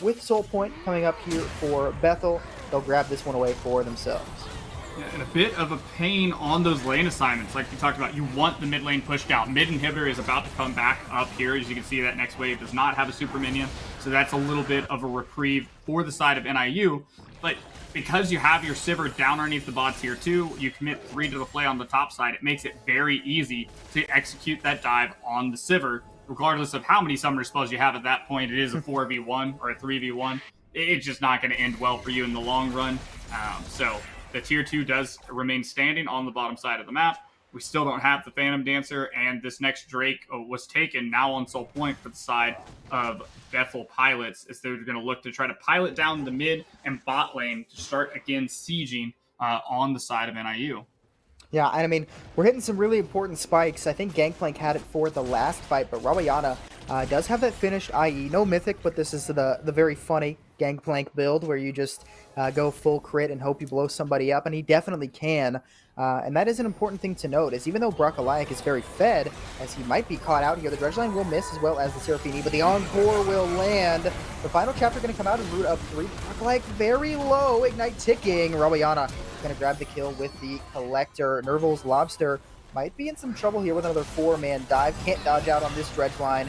With Soul Point coming up here for Bethel, they'll grab this one away for themselves. Yeah, and a bit of a pain on those lane assignments. Like we talked about, you want the mid lane pushed out. Mid inhibitor is about to come back up here. As you can see, that next wave does not have a super minion, so that's a little bit of a reprieve for the side of NIU. But because you have your Sivir down underneath the bot tier 2, you commit 3 to the play on the top side. It makes it very easy to execute that dive on the Sivir. Regardless of how many summoner spells you have at that point, it is a 4v1 or a 3v1. It's just not going to end well for you in the long run. So the tier 2 does remain standing on the bottom side of the map. We still don't have the Phantom Dancer, and this next Drake was taken now on Soul Point for the side of Bethel Pilots, as they're going to look to try to pilot down the mid and bot lane to start again sieging on the side of NIU. Yeah, and I mean, we're hitting some really important spikes. I think Gangplank had it for the last fight, but Rawayana does have that finished, i.e. no Mythic, but this is the very funny Gangplank build where you just go full crit and hope you blow somebody up, and he definitely can. And that is an important thing to note, is even though Broccolaic is very fed, as he might be caught out here, the Dredge Line will miss as well as the Seraphini, but the Encore will land. The final chapter going to come out and root up 3. Broccolaic very low, Ignite ticking. Rawayana going to grab the kill with the Collector. Nerval's Lobster might be in some trouble here with another 4-man dive. Can't dodge out on this Dredge Line.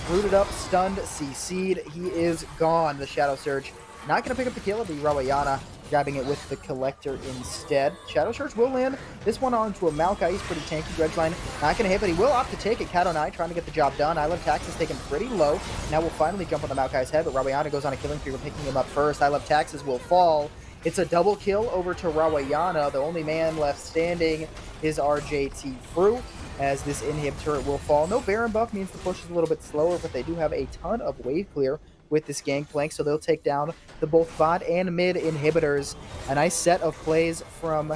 Rooted up, stunned, CC'd. He is gone. The Shadow Surge not going to pick up the kill. It'll be Rawayana grabbing it with the Collector instead. Shadow Surge will land this one onto a Maokai. He's pretty tanky. Dredge Line not going to hit, but he will opt to take it. Cat09 trying to get the job done. I Love Tax is taken pretty low. Now we'll finally jump on the Maokai's head, but Rawayana goes on a killing spree for picking him up first. I Love Taxes will fall. It's a double kill over to Rawayana. The only man left standing is RJT Fru, as this inhib turret will fall. No Baron buff means the push is a little bit slower, but they do have a ton of wave clear with this Gangplank, so they'll take down the both bot and mid inhibitors. A nice set of plays from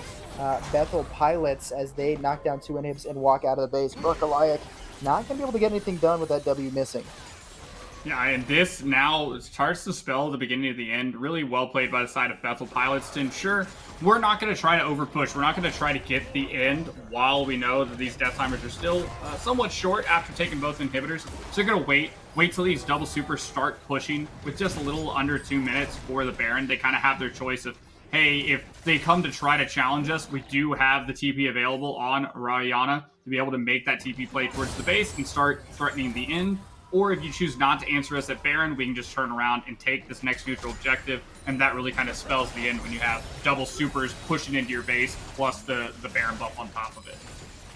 Bethel Pilots as they knock down 2 inhibs and walk out of the base. Broccolaic not going to be able to get anything done with that W missing. Yeah, and this now starts to spell the beginning of the end. Really well played by the side of Bethel Pilots to ensure we're not going to try to overpush. We're not going to try to get the end while we know that these death timers are still somewhat short after taking both inhibitors. So they're going to wait till these double supers start pushing with just a little under 2 minutes for the Baron. They kind of have their choice of, hey, if they come to try to challenge us, we do have the TP available on Rawayana to be able to make that TP play towards the base and start threatening the end. Or if you choose not to answer us at Baron, we can just turn around and take this next neutral objective, and that really kind of spells the end when you have double supers pushing into your base, plus the Baron buff on top of it.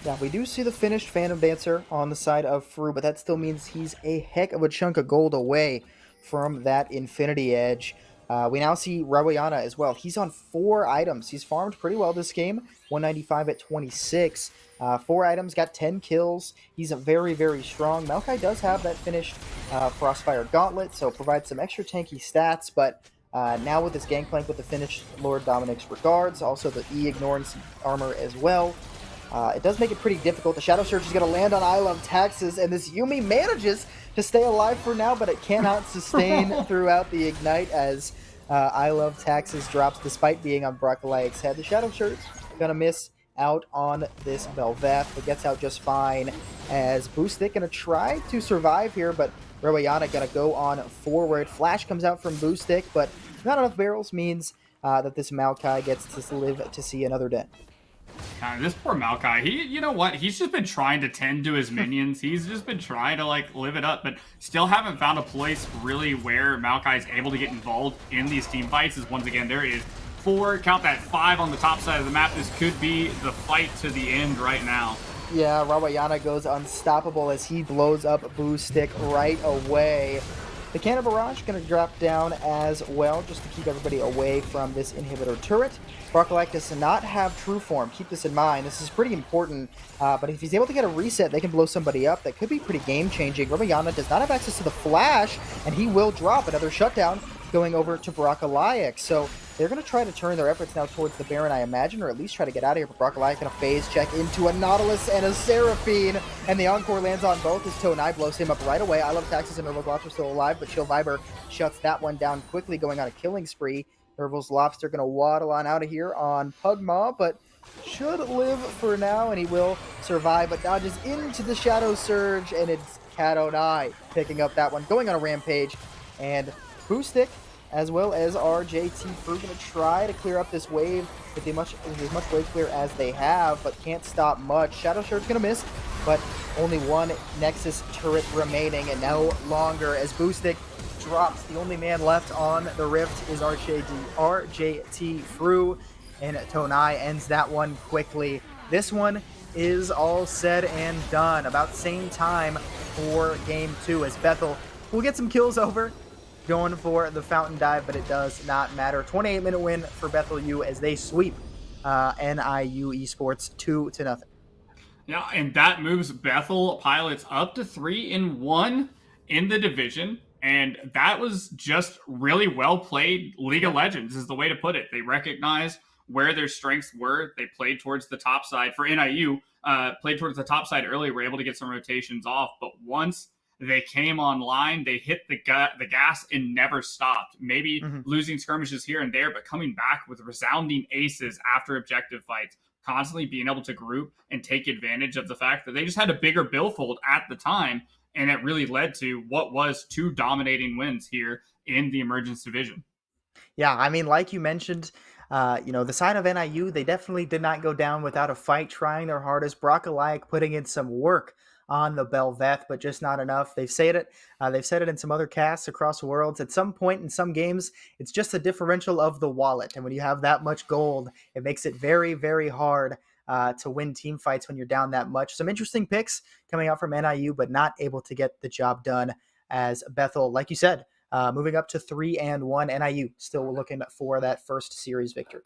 Yeah, we do see the finished Phantom Dancer on the side of Fru, but that still means he's a heck of a chunk of gold away from that Infinity Edge. We now see Rawayana as well. He's on 4 items. He's farmed pretty well this game, 195 at 26. 4 items, got 10 kills. He's a very, very strong. Maokai does have that finished Frostfire Gauntlet, so provides some extra tanky stats, but now with this Gangplank with the finished Lord Dominic's Regards, also the E Ignorance armor as well, it does make it pretty difficult. The Shadow Surge is going to land on I Love Taxes, and this Yuumi manages to stay alive for now, but it cannot sustain throughout the Ignite as I Love Taxes drops despite being on Broccolaic's head. The Shadow Surge going to miss out on this Belveth, but gets out just fine as Boostik going to try to survive here, but Rawayana going to go on forward. Flash comes out from Boostik, but not enough barrels means that this Maokai gets to live to see another day. This poor Maokai, you know what? He's just been trying to tend to his minions. He's just been trying to like live it up, but still haven't found a place really where Maokai is able to get involved in these team fights. As once again, there is 4, count that 5 on the top side of the map. This could be the fight to the end right now. Yeah, Rawayana goes unstoppable as he blows up Boo Stick right away. The Cannon Barrage going to drop down as well, just to keep everybody away from this inhibitor turret. Brockalack does not have true form. Keep this in mind. This is pretty important, but if he's able to get a reset, they can blow somebody up. That could be pretty game-changing. Ramayana does not have access to the flash, and he will drop another shutdown going over to Brockalayak. So they're going to try to turn their efforts now towards the Baron, I imagine, or at least try to get out of here. But Brockalayak going to phase check into a Nautilus and a Seraphine, and the Encore lands on both as Tonai blows him up right away. I Love Taxes and Nerval's Lobster still alive, but Chill Viber shuts that one down quickly, going on a killing spree. Nerval's Lobster going to waddle on out of here on Pugmaw, but should live for now, and he will survive, but dodges into the Shadow Surge, and it's Cat09 picking up that one, going on a rampage, and Boostic as well as RJT Fruit going to try to clear up this wave with as much wave clear as they have, but can't stop much. Shadow Surge going to miss, but only one Nexus turret remaining, and no longer as Boostic drops. The only man left on the Rift is RJT Fru, and Tonai ends that one quickly. This one is all said and done. About same time for game 2 as Bethel will get some kills over, going for the Fountain Dive, but it does not matter. 28-minute win for Bethel U as they sweep NIU Esports 2-0. Yeah, and that moves Bethel Pilots up to 3-1 in the division. And that was just really well played League of Legends is the way to put it. They recognized where their strengths were. They played towards the top side. For NIU, played towards the top side early, were able to get some rotations off. But once they came online, they hit the gas and never stopped. Maybe losing skirmishes here and there, but coming back with resounding aces after objective fights, constantly being able to group and take advantage of the fact that they just had a bigger billfold at the time. And it really led to what was 2 dominating wins here in the Emergence Division. Yeah, I mean, like you mentioned, the side of NIU, they definitely did not go down without a fight, trying their hardest. Brockalayak putting in some work on the Belveth, but just not enough. They've said it. They've said it in some other casts across worlds. At some point in some games, it's just a differential of the wallet. And when you have that much gold, it makes it very, very hard to win team fights when you're down that much. Some interesting picks coming out from NIU, but not able to get the job done as Bethel, like you said, moving up to 3-1. NIU still looking for that first series victory.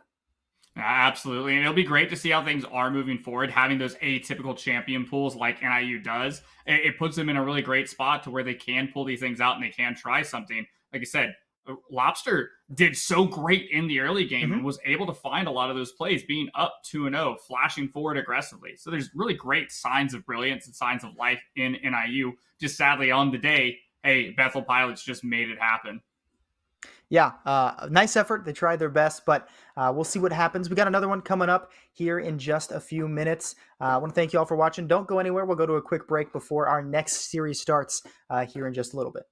Absolutely. And it'll be great to see how things are moving forward. Having those atypical champion pools like NIU does, it puts them in a really great spot to where they can pull these things out and they can try something. Like I said, Lobster did so great in the early game and was able to find a lot of those plays, being up 2-0, flashing forward aggressively. So there's really great signs of brilliance and signs of life in NIU. Just sadly on the day, hey, Bethel Pilots just made it happen. Yeah, nice effort. They tried their best, but we'll see what happens. We got another one coming up here in just a few minutes. I want to thank you all for watching. Don't go anywhere. We'll go to a quick break before our next series starts here in just a little bit.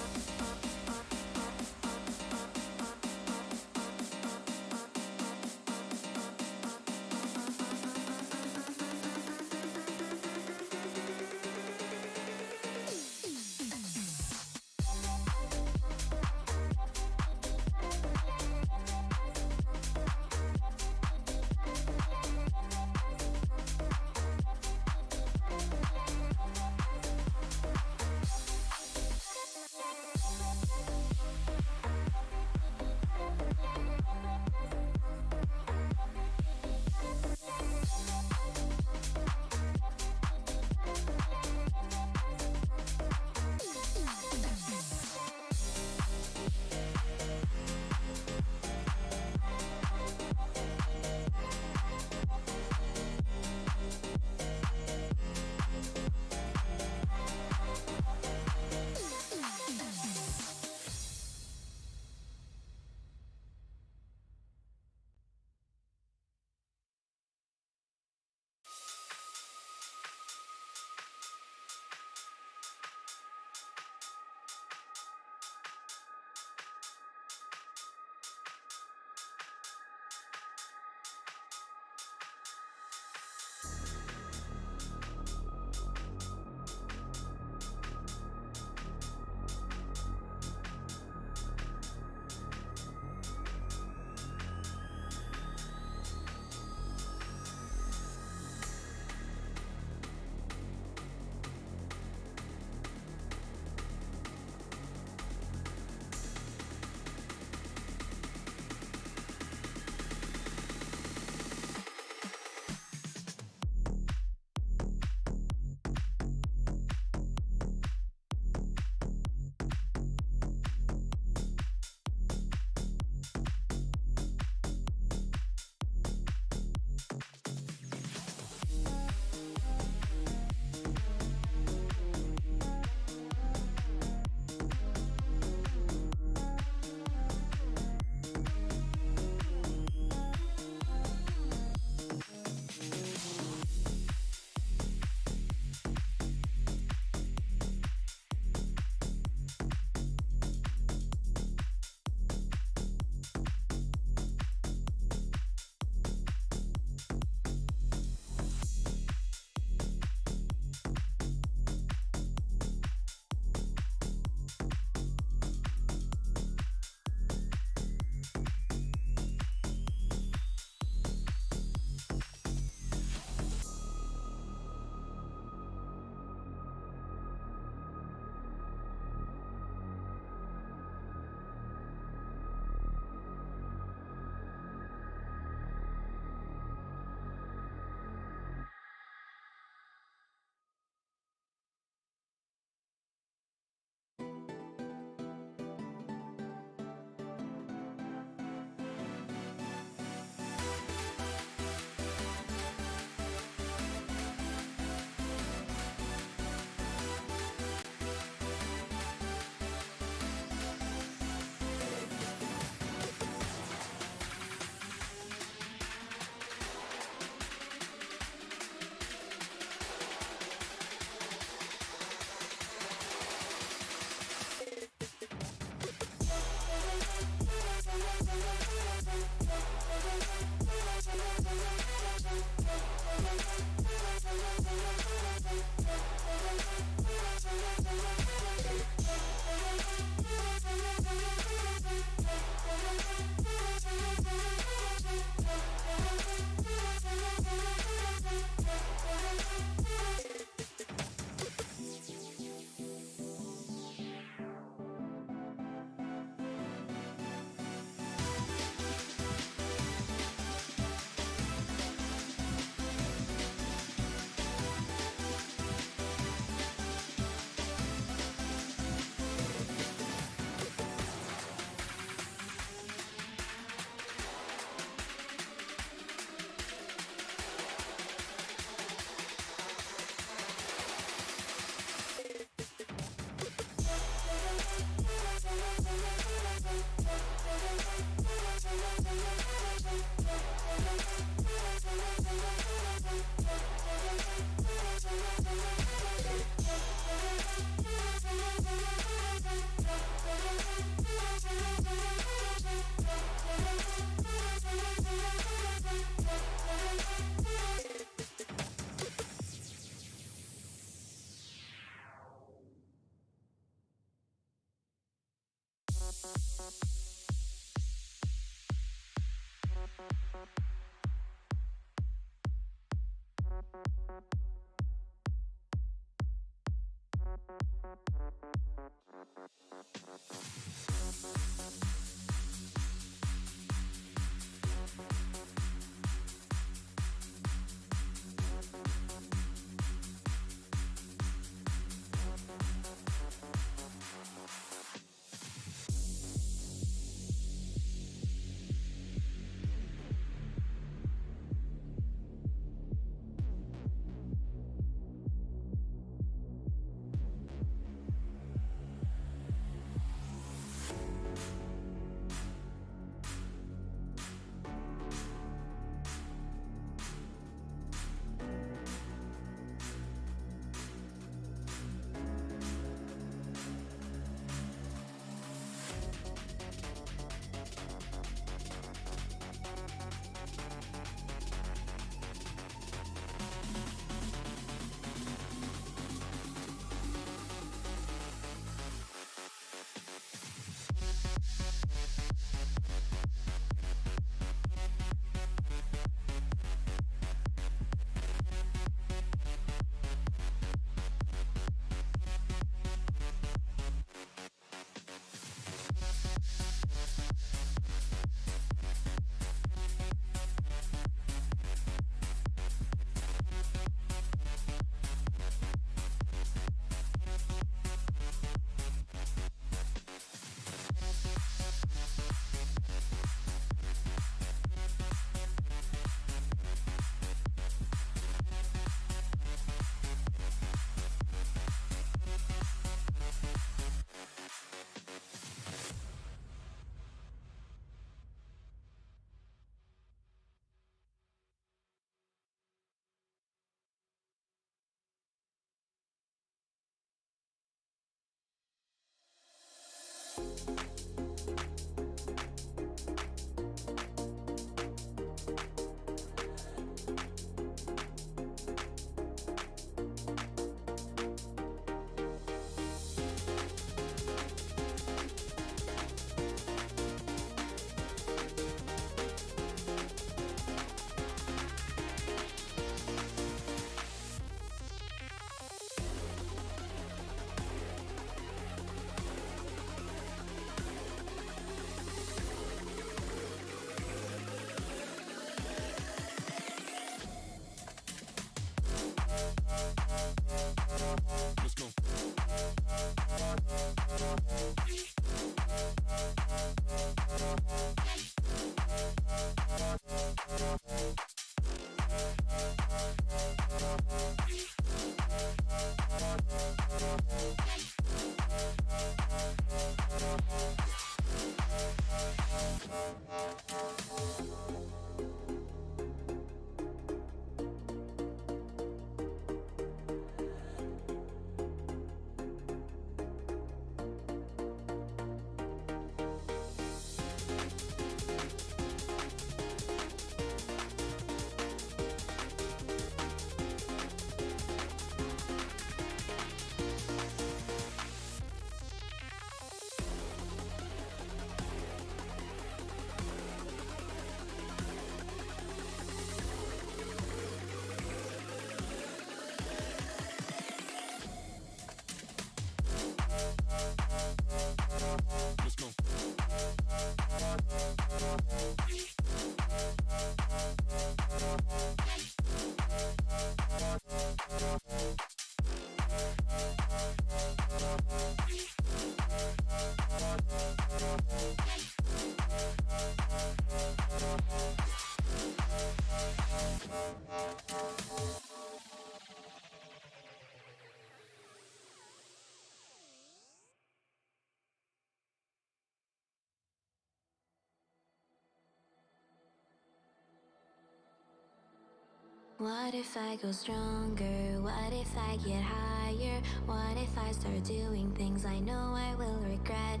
What if I go stronger? What if I get higher? What if I start doing things I know I will regret?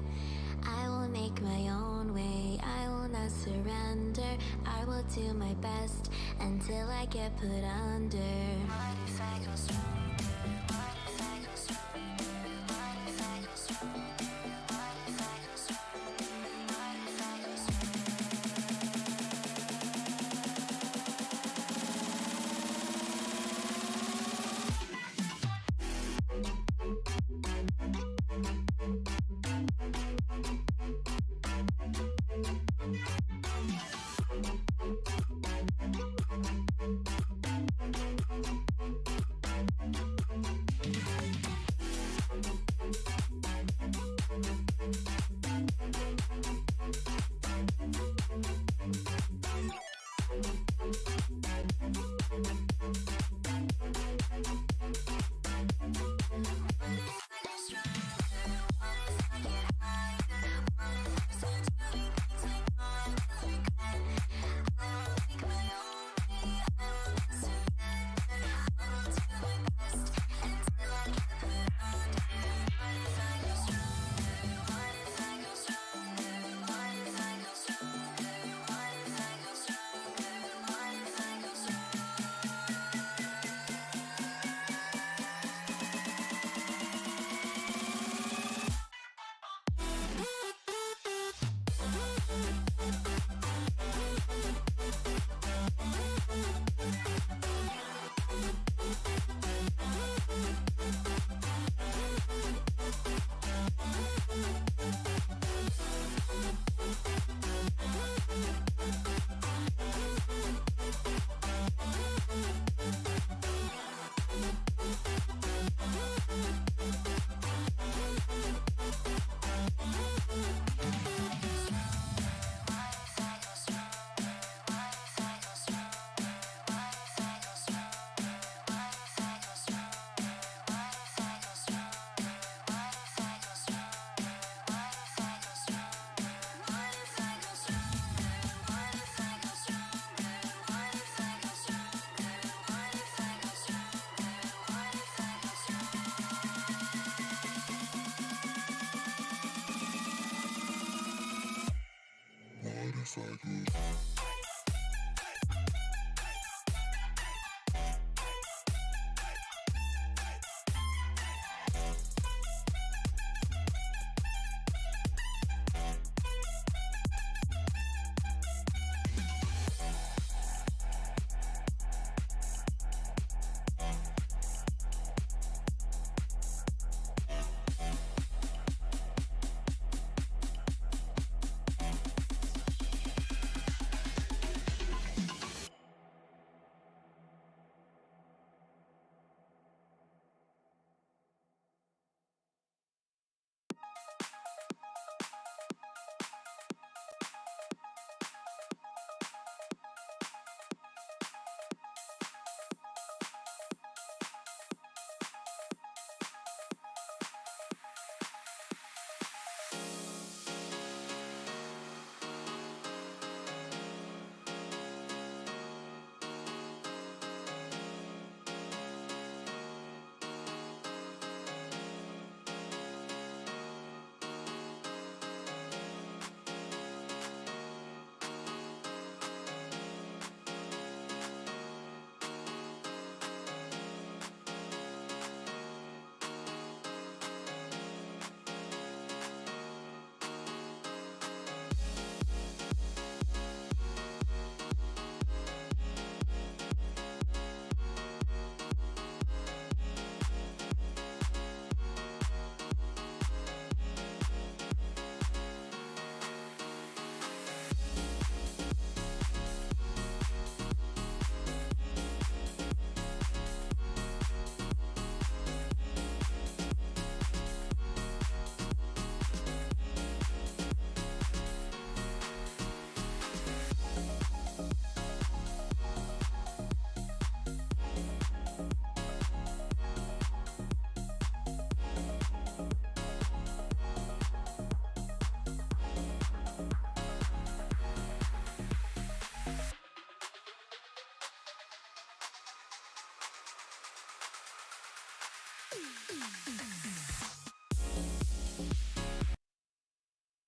I will make my own way, I will not surrender. I will do my best until I get put under. What if I go stronger? What if I go stronger? What if I go stronger? What if I go stronger? What if I go stronger?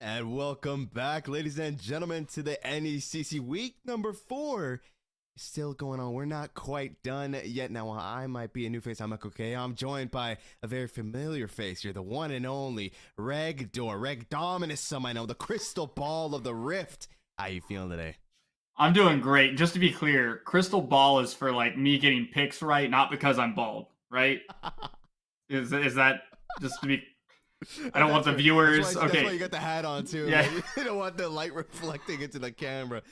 And welcome back, ladies and gentlemen, to the NECC week number 4. Still going on. We're not quite done yet. Now, while I might be a new face, I'm okay. I'm joined by a very familiar face. You're the one and only Reg Dominus, some I know, the crystal ball of the rift. How you feeling today? I'm doing great. Just to be clear, crystal ball is for like me getting picks right, not because I'm bald, right? Is that just to be? I don't want the viewers. That's okay, why you got the hat on too. Yeah. Like, you don't want the light reflecting into the camera.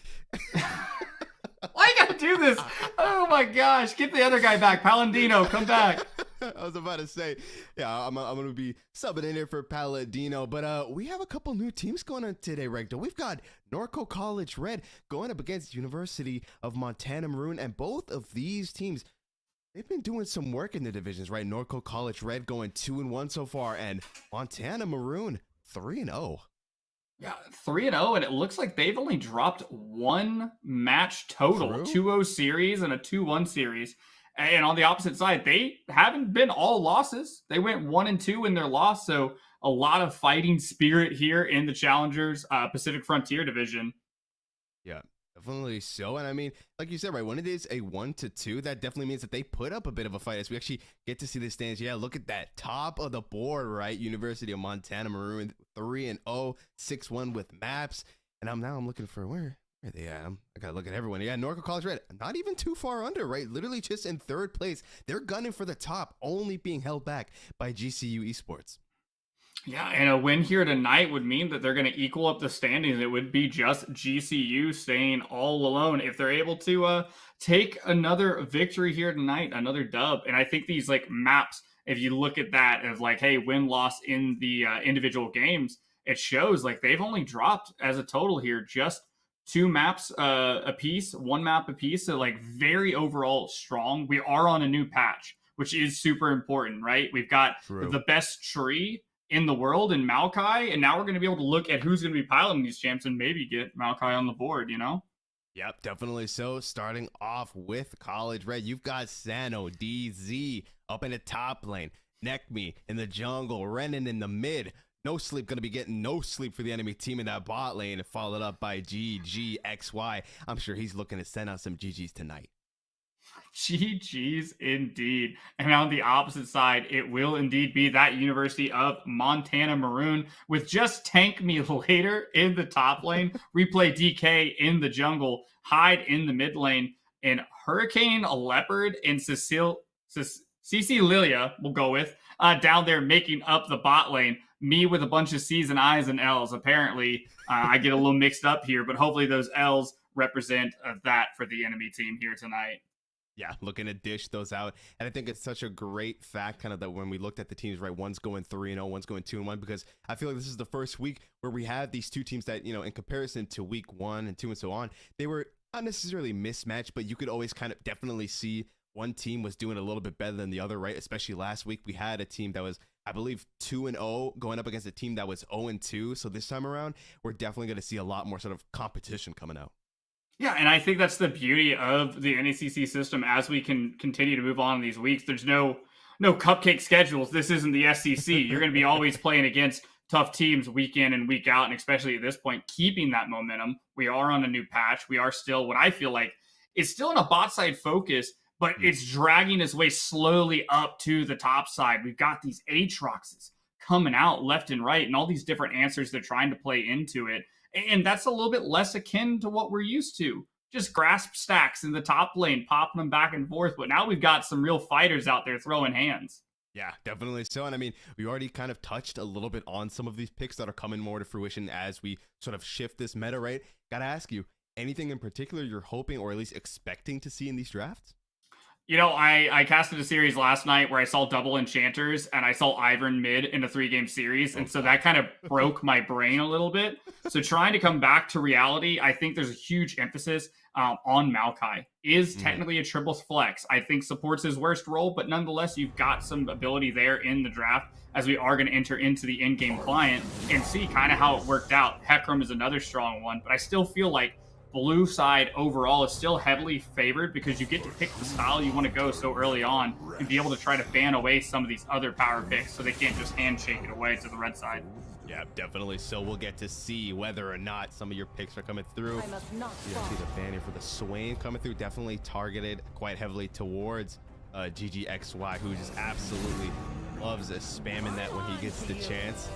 Why you gotta do this? Oh my gosh! Get the other guy back, Paladino. Come back. I was about to say, yeah, I'm gonna be subbing in here for Paladino, but we have a couple new teams going on today, Recto. We've got Norco College Red going up against University of Montana Maroon, and both of these teams, they've been doing some work in the divisions, right? Norco College Red going 2-1 so far, and Montana Maroon 3-0. Yeah, 3-0, and it looks like they've only dropped one match total, True. 2-0 series and a 2-1 series. And on the opposite side, they haven't been all losses. They went 1-2 in their loss, so a lot of fighting spirit here in the Challengers Pacific Frontier division. Yeah, definitely so. And I mean, like you said, right, when it is a 1-2, that definitely means that they put up a bit of a fight as we actually get to see the stands. Yeah, look at that top of the board, right? University of Montana Maroon 3-0, 6-1 with maps. And I'm looking for where are they at? I gotta look at everyone. Yeah, Norco College Red, not even too far under, right? Literally just in 3rd place. They're gunning for the top, only being held back by GCU Esports. Yeah, and a win here tonight would mean that they're going to equal up the standings. It would be just GCU staying all alone if they're able to take another victory here tonight, another dub. And I think these like maps, if you look at that of like, hey, win-loss in the individual games, it shows like they've only dropped as a total here just 2 maps a piece, 1 map a piece. So like very overall strong. We are on a new patch, which is super important, right? We've got the best tree in the world in Maokai, and now we're going to be able to look at who's going to be piloting these champs and maybe get Maokai on the board, you know? Yep, definitely so. Starting off with College Red, you've got Sano, DZ up in the top lane, Nekme in the jungle, Renan in the mid, No Sleep going to be getting no sleep for the enemy team in that bot lane, and followed up by GGXY. I'm sure he's looking to send out some GGs tonight. GG's indeed. And on the opposite side, it will indeed be that University of Montana Maroon with just Tank Me Later in the top lane, Replay DK in the jungle, Hyde in the mid lane, and Hurricane Leopard and Cecilia will go with down there making up the bot lane. Me with a bunch of C's and I's and L's. Apparently, I get a little mixed up here, but hopefully those L's represent that for the enemy team here tonight. Yeah, looking to dish those out. And I think it's such a great fact kind of that when we looked at the teams, right, one's going 3-0, one's going 2-1, because I feel like this is the first week where we have these two teams that, in comparison to week 1 and 2 and so on, they were not necessarily mismatched, but you could always kind of definitely see one team was doing a little bit better than the other, right? Especially last week, we had a team that was, I believe, 2-0 going up against a team that was 0-2. So this time around, we're definitely going to see a lot more sort of competition coming out. Yeah, and I think that's the beauty of the NECC system as we can continue to move on in these weeks. There's no cupcake schedules. This isn't the SEC. You're going to be always playing against tough teams week in and week out, and especially at this point, keeping that momentum. We are on a new patch. We are still, what I feel like, is still in a bot side focus, but it's dragging its way slowly up to the top side. We've got these Aatroxes coming out left and right, and all these different answers they're trying to play into it. And that's a little bit less akin to what we're used to. Just grasp stacks in the top lane, popping them back and forth. But now we've got some real fighters out there throwing hands. Yeah, definitely so. And I mean, we already kind of touched a little bit on some of these picks that are coming more to fruition as we sort of shift this meta, right? Gotta ask you, anything in particular you're hoping or at least expecting to see in these drafts? I casted a series last night where I saw double enchanters and I saw Ivern mid in a 3-game series. And so that kind of broke my brain a little bit. So trying to come back to reality, I think there's a huge emphasis on Maokai. Is technically a triple flex. I think supports his worst role, but nonetheless, you've got some ability there in the draft as we are going to enter into the in-game client and see kind of how it worked out. Hecarim is another strong one, but I still feel like blue side overall is still heavily favored because you get to pick the style you want to go so early on and be able to try to fan away some of these other power picks so they can't just handshake it away to the red side. Yeah, definitely. So we'll get to see whether or not some of your picks are coming through. I must not You see the ban here for the Swain coming through, definitely targeted quite heavily towards GGXY, who just absolutely loves spamming that when he gets the chance.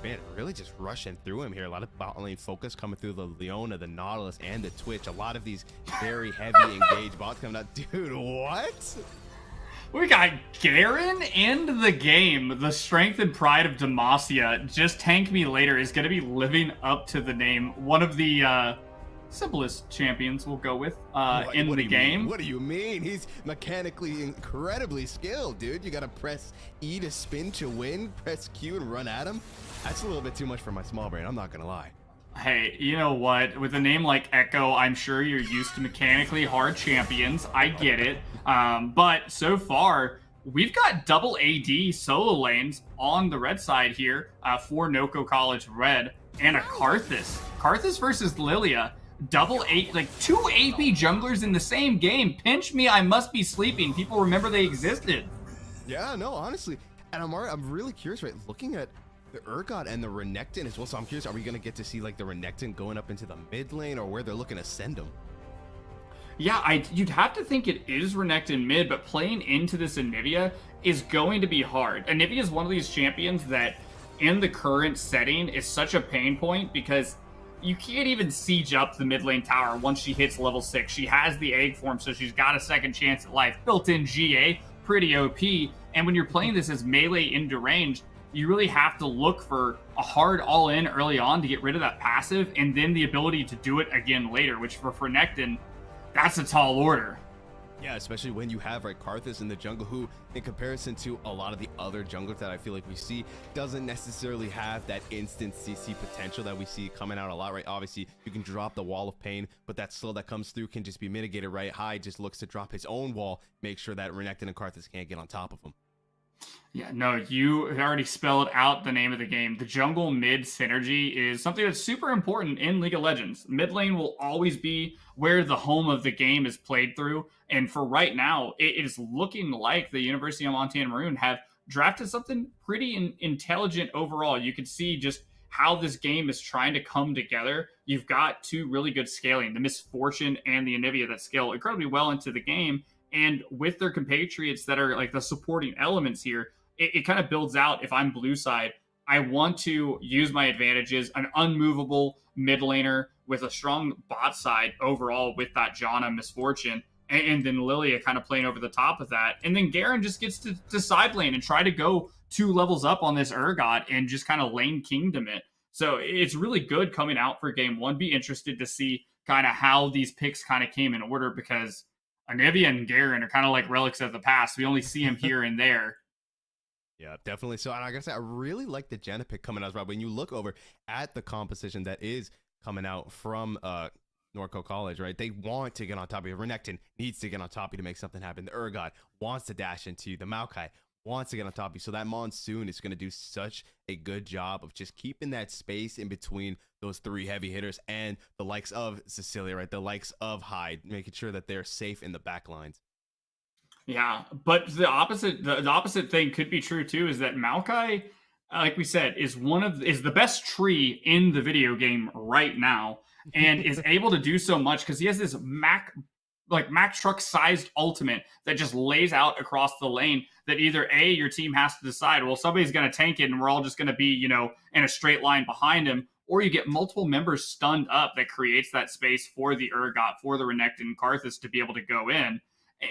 Man, really just rushing through him here. A lot of bot lane focus coming through the Leona, the Nautilus, and the Twitch. A lot of these very heavy engaged bots coming out. Dude, what? We got Garen and the game. The strength and pride of Demacia. Just Tank Me Later is going to be living up to the name. One of the simplest champions we'll go with in the game. What do you mean? He's mechanically incredibly skilled, dude. You got to press E to spin to win, press Q and run at him. That's a little bit too much for my small brain. I'm not going to lie. Hey, you know what? With a name like Echo, I'm sure you're used to mechanically hard champions. I get it. But so far, we've got double AD solo lanes on the red side here for Noco College Red and a Karthus. Karthus versus Lilia. Double eight, like 2 AP junglers in the same game. Pinch me, I must be sleeping. People remember they existed. Yeah, no, honestly. And I'm really curious, right? Looking at the Urgot and the Renekton as well. So I'm curious, are we going to get to see like the Renekton going up into the mid lane or where they're looking to send them? Yeah, you'd have to think it is Renekton mid, but playing into this Anivia is going to be hard. Anivia is one of these champions that in the current setting is such a pain point because you can't even siege up the mid lane tower once she hits level 6. She has the egg form, so she's got a second chance at life. Built-in GA, pretty OP. And when you're playing this as melee into range, you really have to look for a hard all-in early on to get rid of that passive, and then the ability to do it again later, which for Renekton, that's a tall order. Yeah, especially when you have Karthus in the jungle, who, in comparison to a lot of the other junglers that I feel like we see, doesn't necessarily have that instant CC potential that we see coming out a lot, right? Obviously, you can drop the wall of pain, but that slow that comes through can just be mitigated, right? Hyde just looks to drop his own wall, make sure that Renekton and Karthus can't get on top of him. Yeah, no, you already spelled out the name of the game. The jungle mid synergy is something that's super important in League of Legends. Mid lane will always be where the home of the game is played through. And for right now, it is looking like the University of Montana Maroon have drafted something pretty intelligent overall. You could see just how this game is trying to come together. You've got two really good scaling, the Misfortune and the Anivia, that scale incredibly well into the game. And with their compatriots that are like the supporting elements here, it kind of builds out. If I'm blue side, I want to use my advantages, an unmovable mid laner with a strong bot side overall with that Janna Misfortune, and then Lilia kind of playing over the top of that. And then Garen just gets to side lane and try to go 2 levels up on this Urgot and just kind of lane kingdom it. So it's really good coming out for game 1. Be interested to see kind of how these picks kind of came in order, because Anivia and Garen are kind of like relics of the past. We only see them here and there. Yeah, definitely. So, and I gotta say, I really like the Janna pick coming out as well. When you look over at the composition that is coming out from Norco College, right? They want to get on top of you. Renekton needs to get on top of you to make something happen. The Urgot wants to dash into you. The Maokai wants to get on top of you. So that Monsoon is going to do such a good job of just keeping that space in between those 3 heavy hitters and the likes of Cecilia, right? The likes of Hyde, making sure that they're safe in the back lines. Yeah, but the opposite thing could be true too, is that Maokai, like we said, is the best tree in the video game right now, and is able to do so much because he has this Mac truck sized ultimate that just lays out across the lane, that either A, your team has to decide, well, somebody's going to tank it and we're all just going to be, in a straight line behind him, or you get multiple members stunned up that creates that space for the Urgot, for the Renekton and Karthus to be able to go in.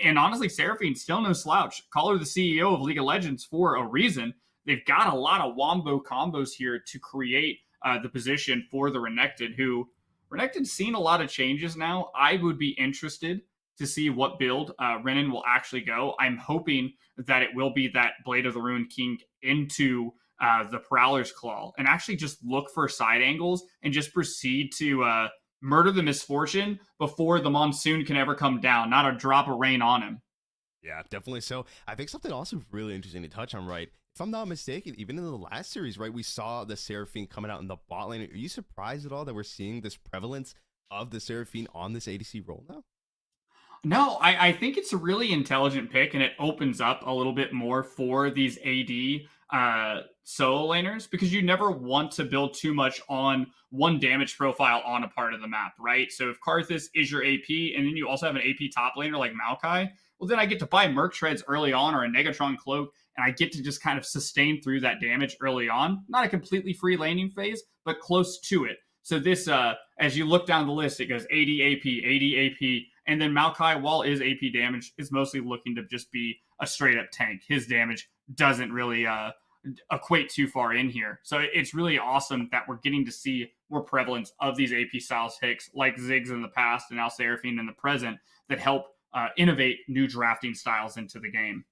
And honestly, Seraphine's still no slouch. Call her the CEO of League of Legends for a reason. They've got a lot of wombo combos here to create the position for the Renekton, who Renekton's seen a lot of changes now. I would be interested to see what build Renan will actually go. I'm hoping that it will be that Blade of the Ruined King into the Prowler's Claw, and actually just look for side angles and just proceed to murder the Misfortune before the Monsoon can ever come down. Not a drop of rain on him. Yeah, definitely. So I think something also really interesting to touch on, right? If I'm not mistaken, even in the last series, right, we saw the Seraphine coming out in the bot lane. Are you surprised at all that we're seeing this prevalence of the Seraphine on this ADC role now? No, I think it's a really intelligent pick, and it opens up a little bit more for these AD solo laners, because you never want to build too much on one damage profile on a part of the map, right? So if Karthus is your AP, and then you also have an AP top laner like Maokai, well, then I get to buy Merc Shreds early on, or a Negatron Cloak, and I get to just kind of sustain through that damage early on. Not a completely free laning phase, but close to it. So this, as you look down the list, it goes AD AP, AD AP, and then Maokai, while is AP damage, is mostly looking to just be a straight up tank. His damage doesn't really equate too far in here. So it's really awesome that we're getting to see more prevalence of these AP styles picks like Ziggs in the past and now Seraphine in the present, that help innovate new drafting styles into the game.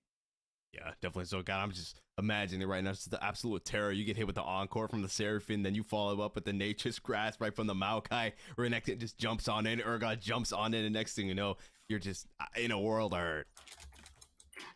Yeah, definitely. So, God, I'm just imagining it right now. It's the absolute terror. You get hit with the Encore from the Seraphine, then you follow up with the Nature's Grasp right from the Maokai. Renekton just jumps on in, Urgot jumps on in, and next thing you know, you're just in a world of hurt.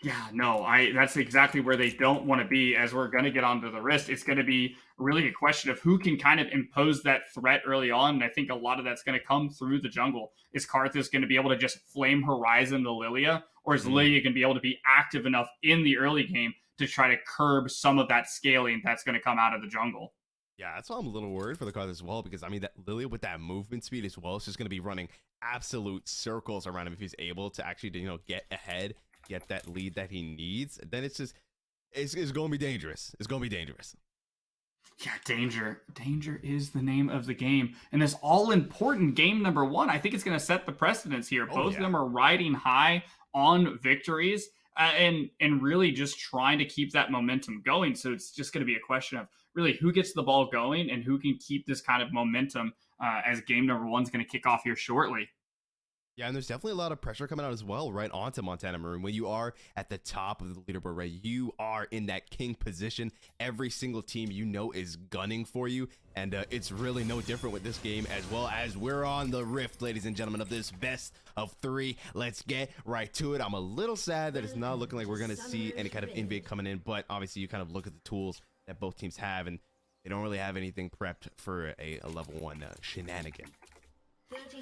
Yeah, no, that's exactly where they don't want to be. As we're going to get onto the wrist, it's going to be really a question of who can kind of impose that threat early on. And I think a lot of that's going to come through the jungle. Is Karthus going to be able to just flame Horizon to Lilia? Or is Lilia going to be able to be active enough in the early game to try to curb some of that scaling that's going to come out of the jungle? Yeah, that's why I'm a little worried for the Karthus as well, because, I mean, that Lilia with that movement speed as well is just going to be running absolute circles around him if he's able to actually, get ahead, get that lead that he needs. Then it's going to be dangerous. It's going to be dangerous. Yeah, danger. Danger is the name of the game. And this all-important game number 1, I think it's going to set the precedence here. Both of them are riding high on victories and really just trying to keep that momentum going. So it's just going to be a question of really who gets the ball going and who can keep this kind of momentum as game number 1 is going to kick off here shortly. Yeah, and there's definitely a lot of pressure coming out as well, right, onto Montana Maroon. When you are at the top of the leaderboard, right, you are in that king position. Every single team is gunning for you, and it's really no different with this game as well, as we're on the rift, ladies and gentlemen, of this best of 3. Let's get right to it. I'm a little sad that it's not looking like we're going to see any kind of invade coming in, but obviously you kind of look at the tools that both teams have, and they don't really have anything prepped for a level 1 shenanigan.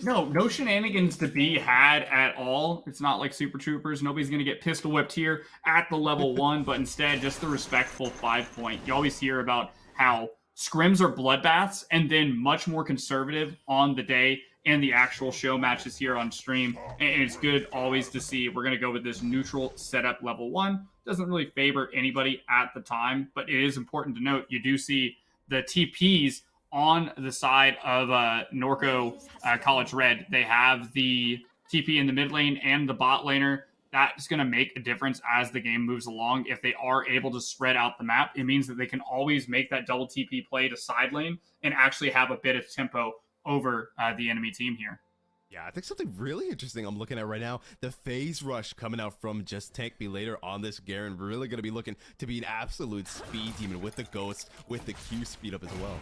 No shenanigans to be had at all. It's not like Super Troopers. Nobody's going to get pistol whipped here at the level 1, but instead just the respectful 5-point. You always hear about how scrims are bloodbaths and then much more conservative on the day and the actual show matches here on stream. And it's good always to see we're going to go with this neutral setup level 1. Doesn't really favor anybody at the time, but it is important to note you do see the TPs on the side of Norco College Red. They have the TP in the mid lane and the bot laner. That's going to make a difference as the game moves along. If they are able to spread out the map, it means that they can always make that double TP play to side lane and actually have a bit of tempo over the enemy team here. Yeah, I think something really interesting I'm looking at right now, the phase rush coming out from Just Tank Me later on this Garen, really going to be looking to be an absolute speed demon with the Ghost, with the Q speed up as well.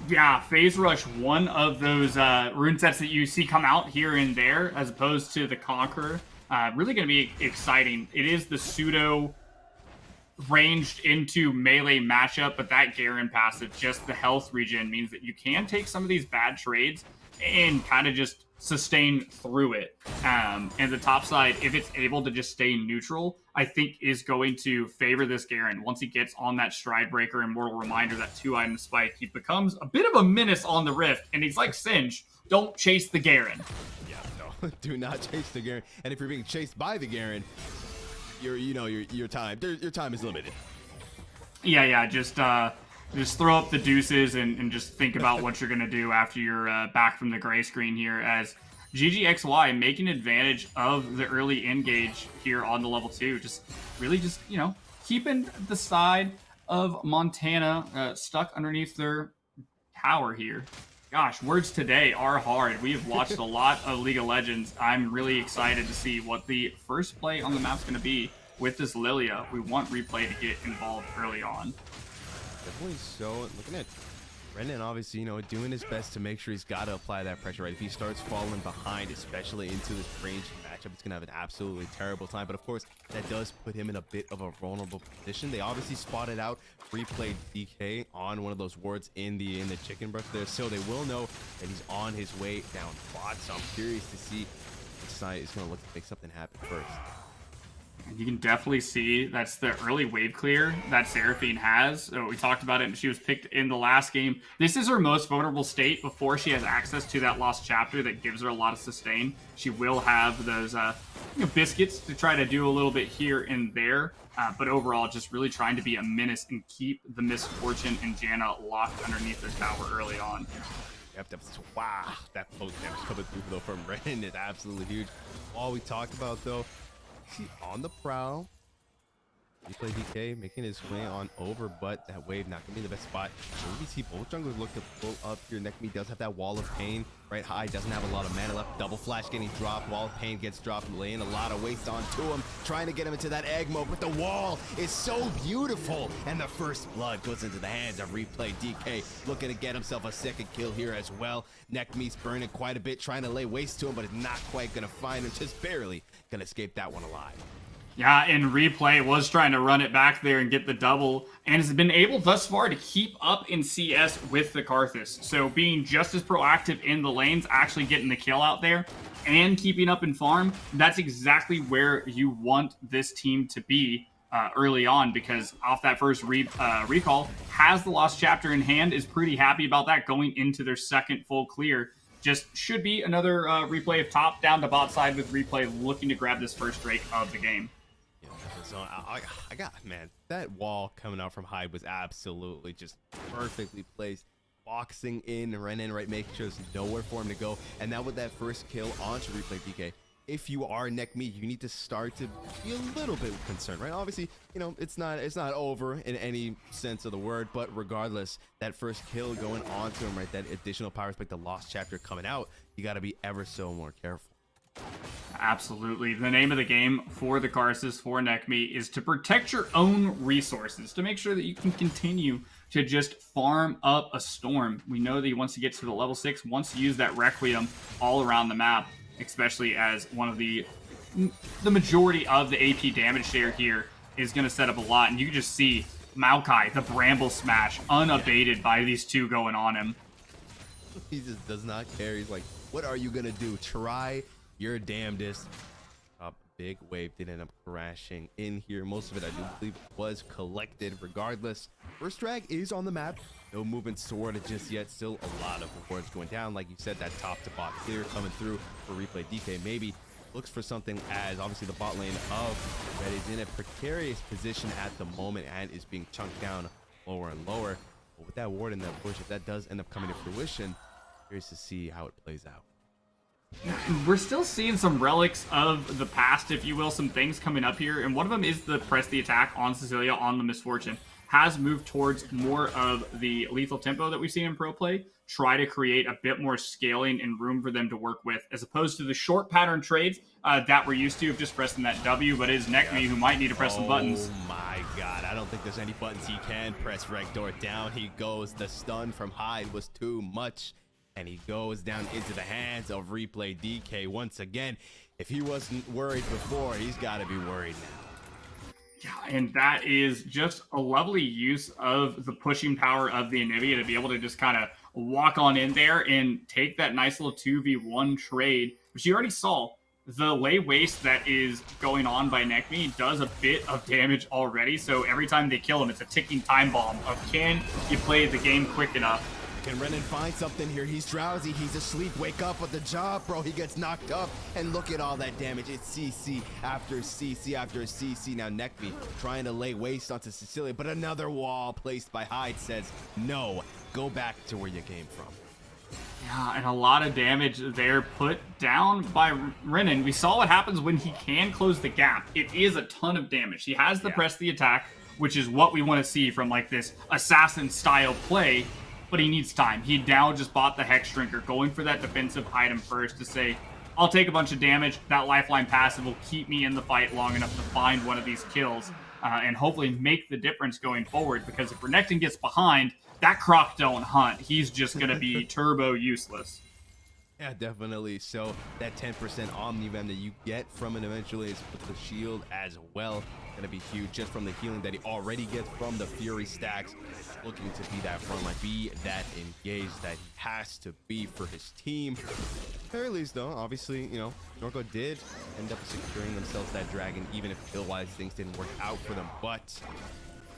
Yeah, Phase Rush, one of those rune sets that you see come out here and there, as opposed to the Conqueror. Really going to be exciting. It is the pseudo ranged into melee matchup, but that Garen passive, just the health regen, means that you can take some of these bad trades and kind of just sustain through it. And the top side, if it's able to just stay neutral, I think is going to favor this Garen. Once he gets on that Stride Breaker and Mortal Reminder, that 2-item spike, he becomes a bit of a menace on the Rift, and he's like Singe, don't chase the Garen. Yeah, no, do not chase the Garen. And if you're being chased by the Garen, your time is limited. Yeah, just throw up the deuces and just think about what you're going to do after you're back from the gray screen here, as GGXY making advantage of the early engage here on the level 2. Just keeping the side of Montana stuck underneath their tower here. Gosh, words today are hard. We have watched a lot of League of Legends. I'm really excited to see what the first play on the map's going to be with this Lilia. We want Replay to get involved early on. Definitely so. Looking at Brendan, obviously, doing his best to make sure he's got to apply that pressure, right? If he starts falling behind, especially into this ranged matchup, it's going to have an absolutely terrible time. But of course, that does put him in a bit of a vulnerable position. They obviously spotted out replayed DK on one of those wards in the chicken brush there, so they will know that he's on his way down bot. So I'm curious to see which side is going to look to make something happen first. You can definitely see that's the early wave clear that Seraphine has. So we talked about it, and she was picked in the last game. This is her most vulnerable state before she has access to that lost chapter that gives her a lot of sustain. She will have those biscuits to try to do a little bit here and there. But overall, just really trying to be a menace and keep the Misfortune and Janna locked underneath the tower early on. Yep, wow, that post damage coming through though from Ren is absolutely huge. All we talked about though, he on the prowl. Replay DK making his way on over, but that wave not gonna be the best spot. Maybe see both junglers look to pull up here. NECC does have that wall of pain, right? High doesn't have a lot of mana left. Double flash getting dropped. Wall of pain gets dropped, laying a lot of waste onto him, trying to get him into that egg mode. But the wall is so beautiful, and the first blood goes into the hands of Replay DK, looking to get himself a second kill here as well. NECC's burning quite a bit, trying to lay waste to him, but it's not quite gonna find him. Just barely gonna escape that one alive. Yeah, and Replay was trying to run it back there and get the double, and has been able thus far to keep up in CS with the Karthus. So being just as proactive in the lanes, actually getting the kill out there, and keeping up in farm, that's exactly where you want this team to be early on, because off that first recall, has the lost chapter in hand, is pretty happy about that going into their second full clear. Just should be another replay of top down to bot side with Replay looking to grab this first Drake of the game. So I got, man, that wall coming out from Hyde was absolutely just perfectly placed, boxing in, running right, making sure there's nowhere for him to go. And now with that first kill onto Replay DK, if you are NECC, you need to start to be a little bit concerned, right? Obviously, it's not over in any sense of the word, but regardless, that first kill going onto him, right, that additional power spike, the lost chapter coming out, you got to be ever so more careful. Absolutely. The name of the game for the Karthus, for NECC, is to protect your own resources, to make sure that you can continue to just farm up a storm. We know that he wants to get to the level 6, wants to use that Requiem all around the map, especially as one of the majority of the AP damage share here is going to set up a lot. And you can just see Maokai, the Bramble Smash, unabated by these two going on him. He just does not care. He's like, what are you gonna do? Try your damnedest. Big wave did end up crashing in here. Most of it, I do believe, was collected. Regardless, first drag is on the map. No movement toward it just yet. Still a lot of rewards going down. Like you said, that top to bot clear coming through for replay. DK maybe looks for something, as obviously the bot lane of Red is in a precarious position at the moment and is being chunked down lower and lower. But with that ward in that bush, if that does end up coming to fruition, curious to see how it plays out. We're still seeing some relics of the past, if you will, some things coming up here, and one of them is the press the attack on Cecilia on the Misfortune. Has moved towards more of the lethal tempo that we've seen in pro play, try to create a bit more scaling and room for them to work with, as opposed to the short pattern trades that we're used to of just pressing that W, but it is NECC who might need to press some buttons. Oh my god, I don't think there's any buttons he can press. Rektor down he goes. The stun from Hyde was too much. And he goes down into the hands of replay DK once again. If he wasn't worried before, he's got to be worried now. Yeah, and that is just a lovely use of the pushing power of the Anivia to be able to just kind of walk on in there and take that nice little 2v1 trade, which you already saw. The lay waste that is going on by NECC does a bit of damage already, so every time they kill him, it's a ticking time bomb of can you play the game quick enough. Can Renan find something here? He's drowsy, he's asleep. Wake up with the job, bro. He gets knocked up, and look at all that damage. It's CC after CC after CC. Now NECC trying to lay waste onto Cecilia, but another wall placed by Hyde says, no, go back to where you came from. Yeah, and a lot of damage there put down by Renan. We saw what happens when he can close the gap. It is a ton of damage. He has the press the attack, which is what we want to see from like this assassin style play. But he needs time. He now just bought the Hex Drinker, going for that defensive item first to say, I'll take a bunch of damage. That lifeline passive will keep me in the fight long enough to find one of these kills and hopefully make the difference going forward. Because if Renekton gets behind, that Croc don't hunt. He's just going to be turbo useless. Yeah, definitely. So that 10% Omni-Vem that you get from it eventually is with the shield as well. Going to be huge just from the healing that he already gets from the Fury stacks. Looking to be that frontline, be that engaged that he has to be for his team. At the very least, though, obviously, you know, Norco did end up securing themselves that dragon, even if kill-wise things didn't work out for them. But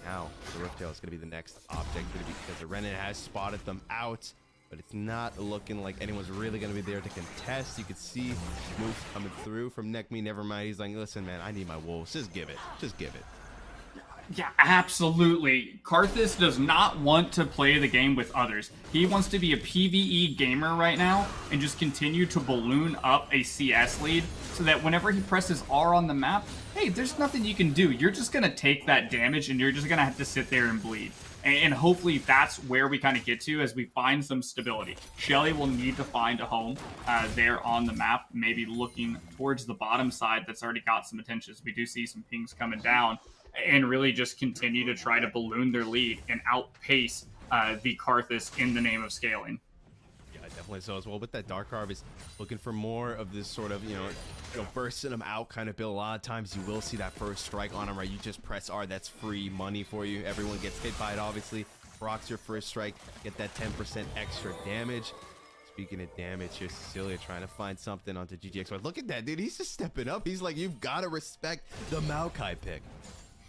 now the Riftail is going to be the next object, because the Renan has spotted them out. But it's not looking like anyone's really going to be there to contest. You could see moves coming through from NECC. Never mind. He's like, listen, man, I need my wolves. Just give it. Just give it. Yeah, absolutely. Karthus does not want to play the game with others. He wants to be a PvE gamer right now and just continue to balloon up a CS lead so that whenever he presses R on the map, hey, there's nothing you can do. You're just going to take that damage and you're just going to have to sit there and bleed. And hopefully that's where we kind of get to as we find some stability. Shelly will need to find a home there on the map, maybe looking towards the bottom side that's already got some attention. We do see some pings coming down and really just continue to try to balloon their lead and outpace the Karthus in the name of scaling. Yeah, definitely so as well. But that Dark Harvest looking for more of this sort of, you know, bursting them out kind of build. A lot of times you will see that first strike on him, right? You just press R, that's free money for you. Everyone gets hit by it, obviously. Procs your first strike, get that 10% extra damage. Speaking of damage, here's Cecilia trying to find something onto GGX. Look at that, dude. He's just stepping up. He's like, you've got to respect the Maokai pick.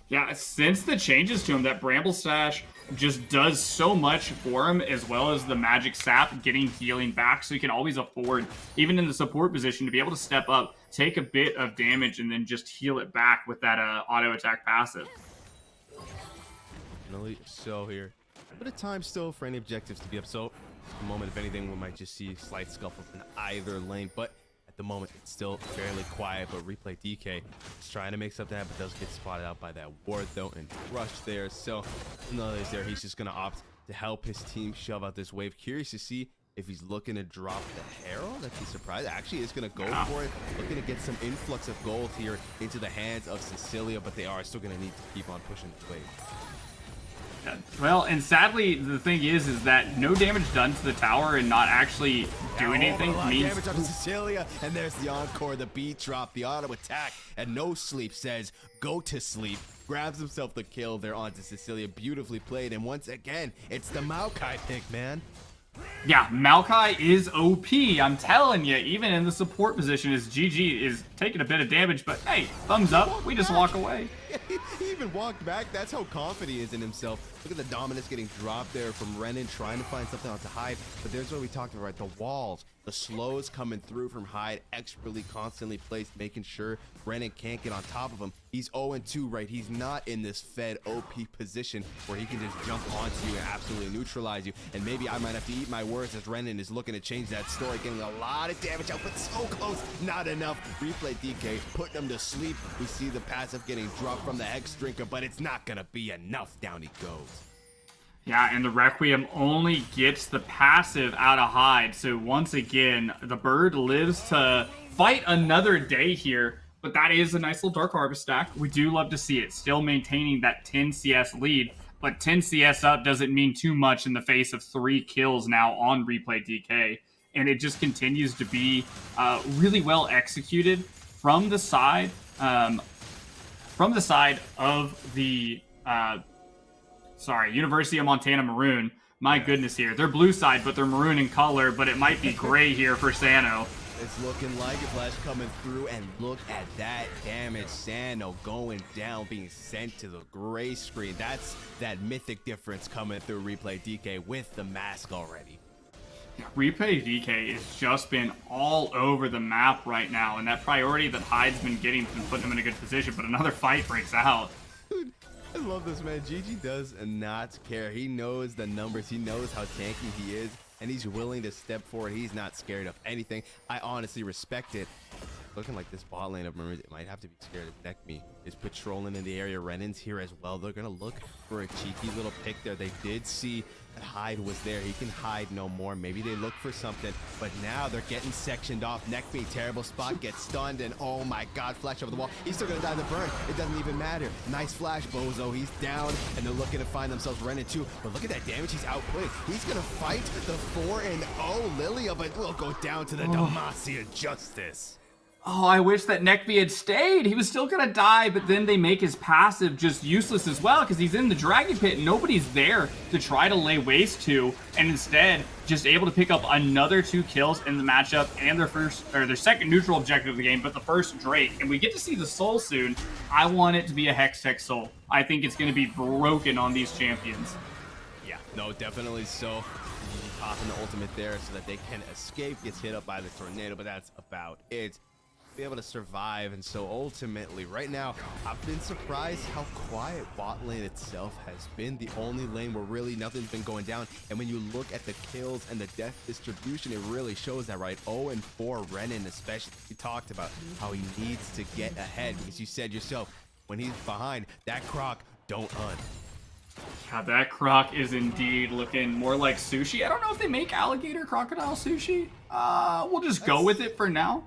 Yeah, since the changes to him, that Bramble Stash just does so much for him, as well as the Magic Sap getting healing back, so he can always afford, even in the support position, to be able to step up, take a bit of damage, and then just heal it back with that auto attack passive. So here, a bit of time still for any objectives to be up. So at the moment, if anything, we might just see slight scuffles in either lane, but at the moment it's still fairly quiet. But replay DK is trying to make something happen, but does get spotted out by that ward though, and rush there. So nothing's there. He's just gonna opt to help his team shove out this wave. Curious to see if he's looking to drop the Herald. I'd be surprised. Actually is going to go for it. Looking to get some influx of gold here into the hands of Cecilia, but they are still going to need to keep on pushing the wave. Well, and sadly, the thing is that no damage done to the tower and not actually doing anything means... damage on Cecilia, and there's the encore, the beat drop, the auto attack, and No Sleep says, go to sleep. Grabs himself the kill there onto Cecilia. Beautifully played, and once again, it's the Maokai pick, man. Yeah, Maokai is OP. I'm telling you, even in the support position, his GG is taking a bit of damage, but hey, thumbs up. We just walk away. He even walked back. That's how confident he is in himself. Look at the dominance getting dropped there from Renan, trying to find something out to hide. But there's what we talked about, right? The walls, the slows coming through from Hyde, expertly, constantly placed, making sure Renan can't get on top of him. He's 0-2, right? He's not in this fed OP position where he can just jump onto you and absolutely neutralize you. And maybe I might have to eat my words as Renan is looking to change that story, getting a lot of damage out, but so close, not enough. Replay DK, putting him to sleep. We see the passive getting dropped from the Hex Drinker, but it's not gonna be enough. Down he goes. Yeah, and the Requiem only gets the passive out of Hyde. So once again, the bird lives to fight another day here. But that is a nice little Dark Harvest stack. We do love to see it. Still maintaining that 10 CS lead. But 10 CS up doesn't mean too much in the face of 3 kills now on Replay DK. And it just continues to be really well executed from the side. From the side of the... University of Montana Maroon. My goodness here. They're blue side, but they're maroon in color, but it might be gray here for Sano. It's looking like it. Flash coming through, and look at that damage. Sano going down, being sent to the gray screen. That's that mythic difference coming through Replay DK with the mask already. Replay DK has just been all over the map right now, and that priority that Hyde's been getting has been putting him in a good position, but another fight breaks out. Dude, I love this, man. GG does not care. He knows the numbers. He knows how tanky he is, and he's willing to step forward. He's not scared of anything. I honestly respect it. Looking like this bot lane of Maroons, it might have to be scared of NECC is patrolling in the area. Renan's here as well. They're going to look for a cheeky little pick there. They did see that Hyde was there. He can hide no more. Maybe they look for something, but now they're getting sectioned off. NECC, terrible spot, gets stunned, and oh my god, flash over the wall. He's still going to die in the burn. It doesn't even matter. Nice flash, Bozo. He's down, and they're looking to find themselves Renan too. But look at that damage he's outputting. He's going to fight the 4-0 Lilia, but will go down to the Demacia Justice. Oh, I wish that NECC had stayed. He was still gonna die, but then they make his passive just useless as well because he's in the Dragon Pit and nobody's there to try to lay waste to, and instead just able to pick up another 2 kills in the matchup and their second neutral objective of the game, but the first Drake. And we get to see the Soul soon. I want it to be a Hextech Soul. I think it's gonna be broken on these champions. Yeah, no, definitely so. Popping the ultimate there so that they can escape, gets hit up by the tornado, but that's about it. Be able to survive. And so ultimately right now I've been surprised how quiet bot lane itself has been. The only lane where really nothing's been going down, and when you look at the kills and the death distribution, it really shows that, right? 0-4 Renan, especially. You talked about how he needs to get ahead because you said yourself, when he's behind, that Croc don't hunt. Yeah, that Croc is indeed looking more like sushi. I don't know if they make alligator crocodile sushi. We'll just go with it for now.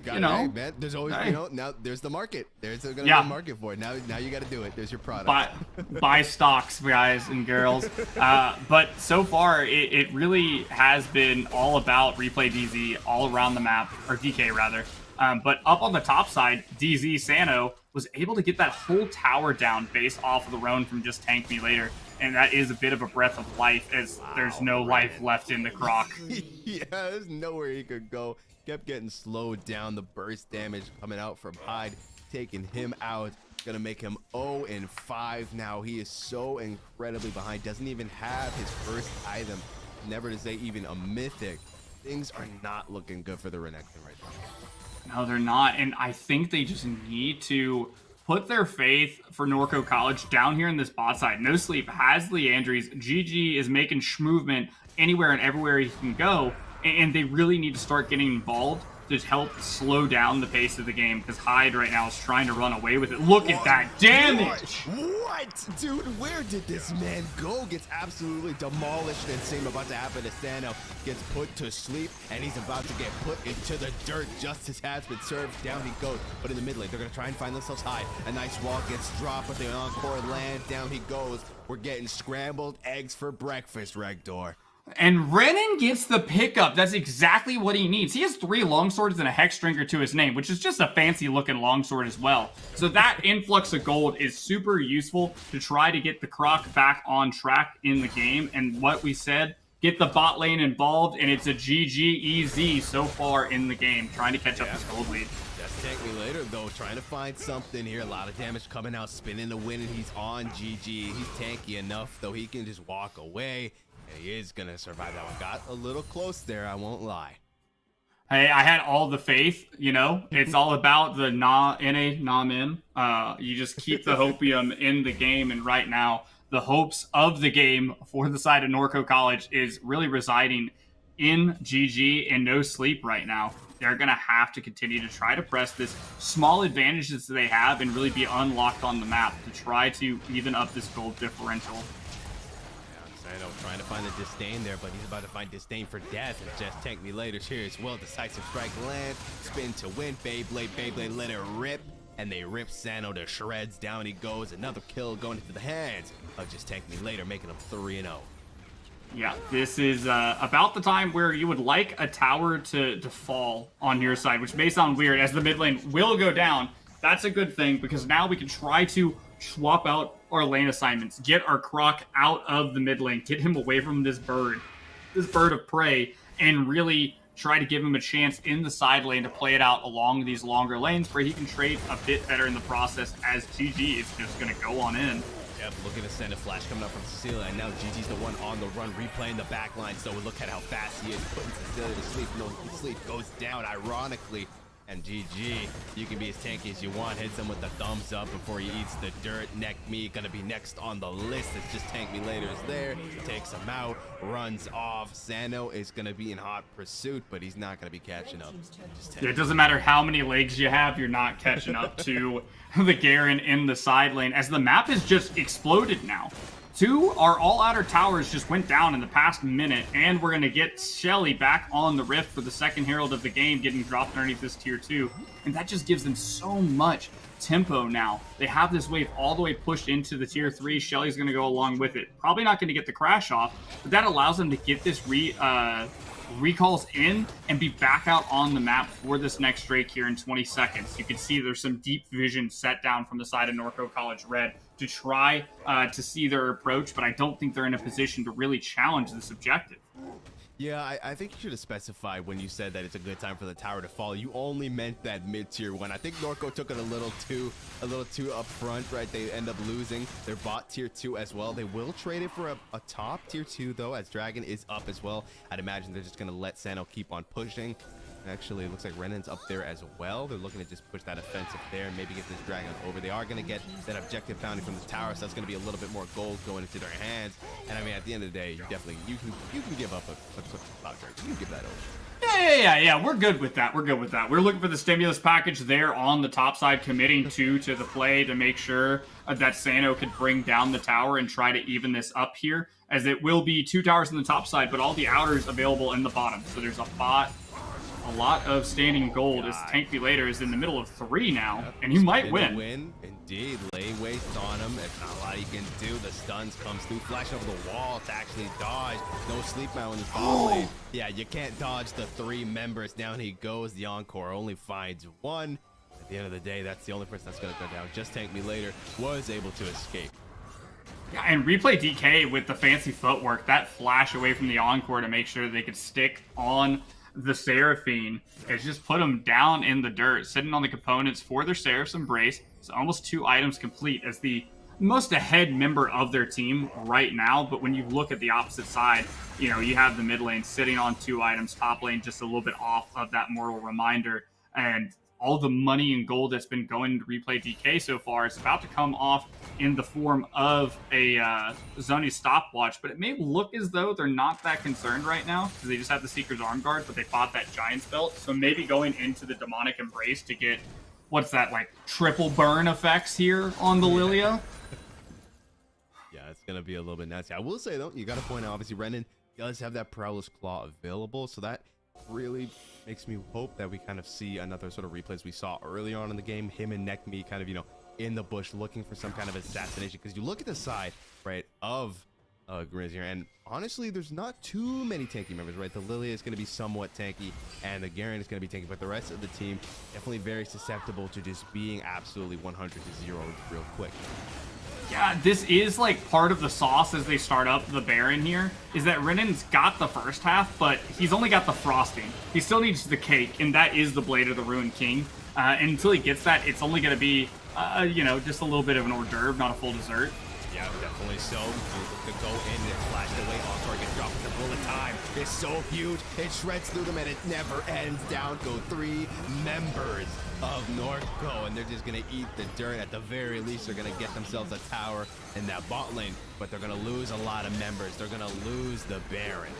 Hey, man, there's always, now there's the market. There's gonna be a market for it. Now you got to do it. There's your product. Buy stocks, guys and girls. But so far, it really has been all about Replay DZ all around the map, or DK rather. But up on the top side, DZ Sano was able to get that whole tower down based off of the Roan from Just Tank Me Later. And that is a bit of a breath of life, as there's no life left in the Croc. Yeah, there's nowhere he could go. Kept getting slowed down. The burst damage coming out from Hyde, taking him out. Gonna make him 0-5 now. He is so incredibly behind. Doesn't even have his first item. Never to say even a mythic. Things are not looking good for the Renekton right now. No, they're not. And I think they just need to put their faith for Norco College down here in this bot side. No Sleep has Leandries. GG is making schmovement anywhere and everywhere he can go. And they really need to start getting involved to help slow down the pace of the game, because Hyde right now is trying to run away with it. Look at that damage! What? Dude, where did this man go? Gets absolutely demolished, and same about to happen to Sano. Gets put to sleep, and he's about to get put into the dirt. Justice has been served. Down he goes. But in the mid lane, they're going to try and find themselves Hyde. A nice wall gets dropped, but the encore land. Down he goes. We're getting scrambled eggs for breakfast, Regdor. And Renan gets the pickup. That's exactly what he needs. He has 3 longswords and a Hex Drinker to his name, which is just a fancy looking longsword as well. So that influx of gold is super useful to try to get the Croc back on track in the game. And what we said, get the bot lane involved, and it's a GG easy so far in the game, trying to catch up this gold lead. Just Tank Me Later, though, trying to find something here. A lot of damage coming out, spinning the win, and he's on GG. He's tanky enough, though he can just walk away, and he is going to survive that one. Got a little close there, I won't lie. Hey, I had all the faith, you know. It's all about the na-in. You just keep the hopium in the game, and right now, the hopes of the game for the side of Norco College is really residing in GG and no sleep right now. They're going to have to continue to try to press this small advantages that they have and really be unlocked on the map to try to even up this gold differential. I know, trying to find the disdain there, but he's about to find disdain for death. And just Tank Me Later here as well. Decisive strike land, spin to win. Beyblade, let it rip. And they rip Sano to shreds. Down he goes. Another kill going into the hands of Just Tank Me Later, making him 3-0. Yeah, this is about the time where you would like a tower to fall on your side, which may sound weird as the mid lane will go down. That's a good thing because now we can try to swap out our lane assignments, get our Croc out of the mid lane, get him away from this bird of prey, and really try to give him a chance in the side lane to play it out along these longer lanes where he can trade a bit better in the process as GG is just going to go on in. Yep, looking to send a flash coming up from Cecilia, and now GG's the one on the run, replaying the back line. So look at how fast he is, putting Cecilia to sleep. No sleep goes down, ironically. And GG, you can be as tanky as you want. Hits him with the thumbs up before he eats the dirt. Neck Me gonna be next on the list. It's Just Tank Me Later is there. Takes him out, runs off. Sano is gonna be in hot pursuit, but he's not gonna be catching up. Yeah, it doesn't matter how many legs you have, you're not catching up to the Garen in the side lane as the map has just exploded now. Our all-outer towers just went down in the past minute, and we're going to get Shelly back on the Rift for the second Herald of the game, getting dropped underneath this tier 2. And that just gives them so much tempo now. They have this wave all the way pushed into the tier 3. Shelly's going to go along with it. Probably not going to get the crash off, but that allows them to get this recalls in and be back out on the map for this next Drake here in 20 seconds. You can see there's some deep vision set down from the side of Norco College Red to try to see their approach, but I don't think they're in a position to really challenge this objective. Yeah, I think you should have specified when you said that it's a good time for the tower to fall. You only meant that mid-tier one. I think Norco took it a little too up front, right? They end up losing their bot tier 2 as well. They will trade it for a top tier 2 though, as Dragon is up as well. I'd imagine they're just gonna let Sano keep on pushing. Actually, it looks like Renan's up there as well. They're looking to just push that offensive there and maybe get this Dragon over. They are going to get that objective bounty from the tower, so that's going to be a little bit more gold going into their hands. And I mean, at the end of the day, you can give up a cloud Drake. You can give that over. Yeah. We're good with that. We're looking for the stimulus package there on the top side, committing to the play to make sure that Sano could bring down the tower and try to even this up here, as it will be 2 towers on the top side, but all the outers available in the bottom. So there's a lot of standing gold as Tank Me Later is in the middle of 3 now, and you might win. Indeed, lay waste on him. It's not a lot he can do. The stuns comes through, flash over the wall to actually dodge. No sleep now in this ball lane. Yeah, you can't dodge the 3 members. Down he goes. The Encore only finds 1. At the end of the day, that's the only person that's going to go down. Just Tank Me Later was able to escape. Yeah, and replay DK with the fancy footwork, that flash away from the Encore to make sure they could stick on the Seraphine. It's just put them down in the dirt, sitting on the components for their Seraph's Embrace. It's almost 2 items complete as the most ahead member of their team right now. But when you look at the opposite side, you know, you have the mid lane sitting on 2 items, top lane just a little bit off of that Mortal Reminder, and all the money and gold that's been going to replay DK so far is about to come off in the form of a Zony stopwatch, but it may look as though they're not that concerned right now because they just have the Seeker's Arm Guard, but they bought that Giant's Belt, so maybe going into the Demonic Embrace to get, what's that, like triple burn effects here on the Lilia? Yeah, it's going to be a little bit nasty. I will say, though, you got to point out, obviously, Renan does have that Prowler's Claw available, so that really makes me hope that we kind of see another sort of replays we saw earlier on in the game. Him and Neck Me kind of, you know, in the bush looking for some kind of assassination, because you look at the side, right, of Grizz here, and honestly, there's not too many tanky members, right? The Lilia is going to be somewhat tanky, and the Garen is going to be tanky, but the rest of the team definitely very susceptible to just being absolutely 100-0 real quick. Yeah, this is like part of the sauce as they start up the Baron here, is that Renan's got the first half, but he's only got the frosting. He still needs the cake, and that is the Blade of the Ruined King. And until he gets that, it's only going to be, you know, just a little bit of an hors d'oeuvre, not a full dessert. Yeah, definitely so. To go in and flashed away on target, dropping the bullet time. It's so huge. It shreds through them and it never ends. Down go 3 members of Norco, and they're just gonna eat the dirt. At the very least, they're gonna get themselves a tower in that bot lane, but they're gonna lose a lot of members. They're gonna lose the Baron.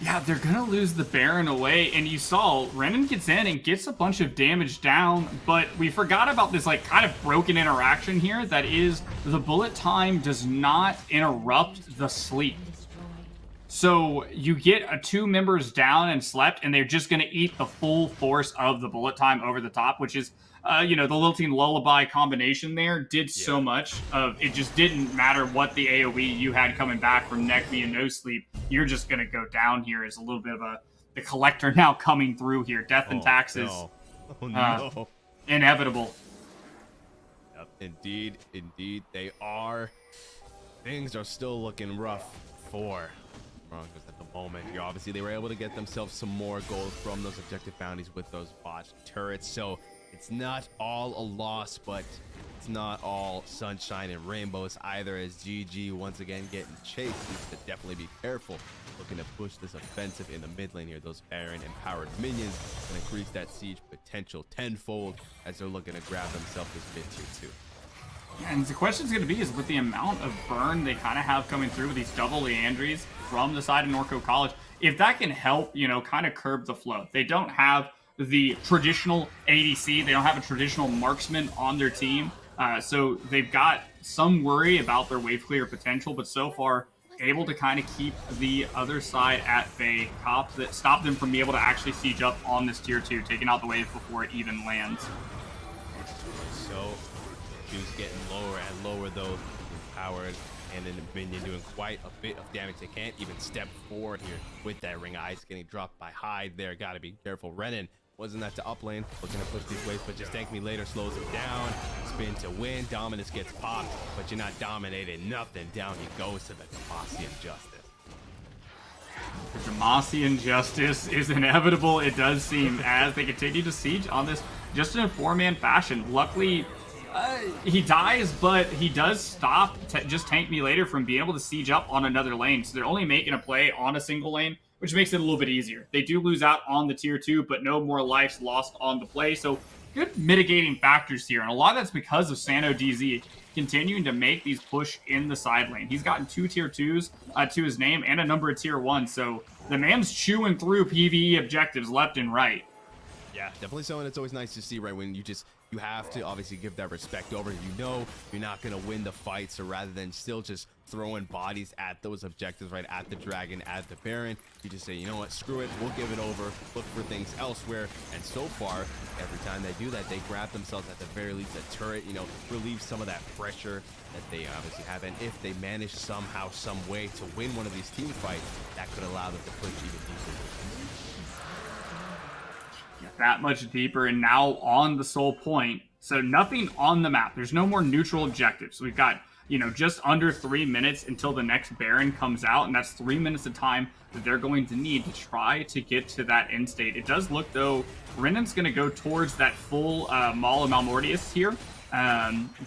Yeah, they're going to lose the Baron away, and you saw Renan gets in and gets a bunch of damage down, but we forgot about this like kind of broken interaction here. That is, the bullet time does not interrupt the sleep. So you get 2 members down and slept, and they're just going to eat the full force of the bullet time over the top, which is, you know, the Lilting Lullaby combination there did so much of it. Just didn't matter what the AoE you had coming back from NECC and no sleep. You're just going to go down here as a little bit of the collector now coming through here. Death and taxes. No. Oh, no. Inevitable. Yep, indeed, they are. Things are still looking rough for Broncos at the moment. Here, obviously, they were able to get themselves some more gold from those objective bounties with those botched turrets. So it's not all a loss, but it's not all sunshine and rainbows either, as GG once again getting chased. Needs to definitely be careful, looking to push this offensive in the mid lane here. Those Baron empowered minions can increase that siege potential tenfold as they're looking to grab themselves this mid tier 2. And the question is going to be, is with the amount of burn they kind of have coming through with these double Leandries from the side of Norco College, if that can help, you know, kind of curb the flow. They don't have the traditional ADC. They don't have a traditional marksman on their team. So they've got some worry about their wave clear potential, but so far able to kind of keep the other side at bay, stop them from being able to actually siege up on this tier 2, taking out the wave before it even lands. So Q's getting lower and lower though, empowered, and then the minion doing quite a bit of damage. They can't even step forward here with that ring of ice getting dropped by Hyde there. Gotta be careful. Renan wasn't that to up lane, looking to push these waves, but just tank me later slows him down. Spin to win, dominance gets popped, but you're not dominating nothing. Down he goes to the Demacian Justice. The Demacian Justice is inevitable, it does seem, as they continue to siege on this just in a 4-man fashion. Luckily, he dies, but he does stop just tank me later from being able to siege up on another lane. So they're only making a play on a single lane, which makes it a little bit easier. They do lose out on the tier 2, but no more lives lost on the play. So good mitigating factors here. And a lot of that's because of Sano DZ continuing to make these push in the side lane. He's gotten 2 tier 2s to his name and a number of tier 1s. So the man's chewing through PvE objectives left and right. Yeah, definitely something that's always nice to see, right? When you have to obviously give that respect over. You know you're not going to win the fight, so rather than still just throwing bodies at those objectives, right, at the dragon, at the Baron, you just say, you know what, screw it, we'll give it over, look for things elsewhere. And so far, every time they do that, they grab themselves at the very least a turret, you know, relieve some of that pressure that they obviously have. And if they manage somehow, some way to win one of these team fights, that could allow them to push even deeper. That much deeper, and now on the Soul Point. So nothing on the map. There's no more neutral objectives. We've got, you know, just under 3 minutes until the next Baron comes out, and that's 3 minutes of time that they're going to need to try to get to that end state. It does look, though, Renan's going to go towards that full Maul of Malmortius here.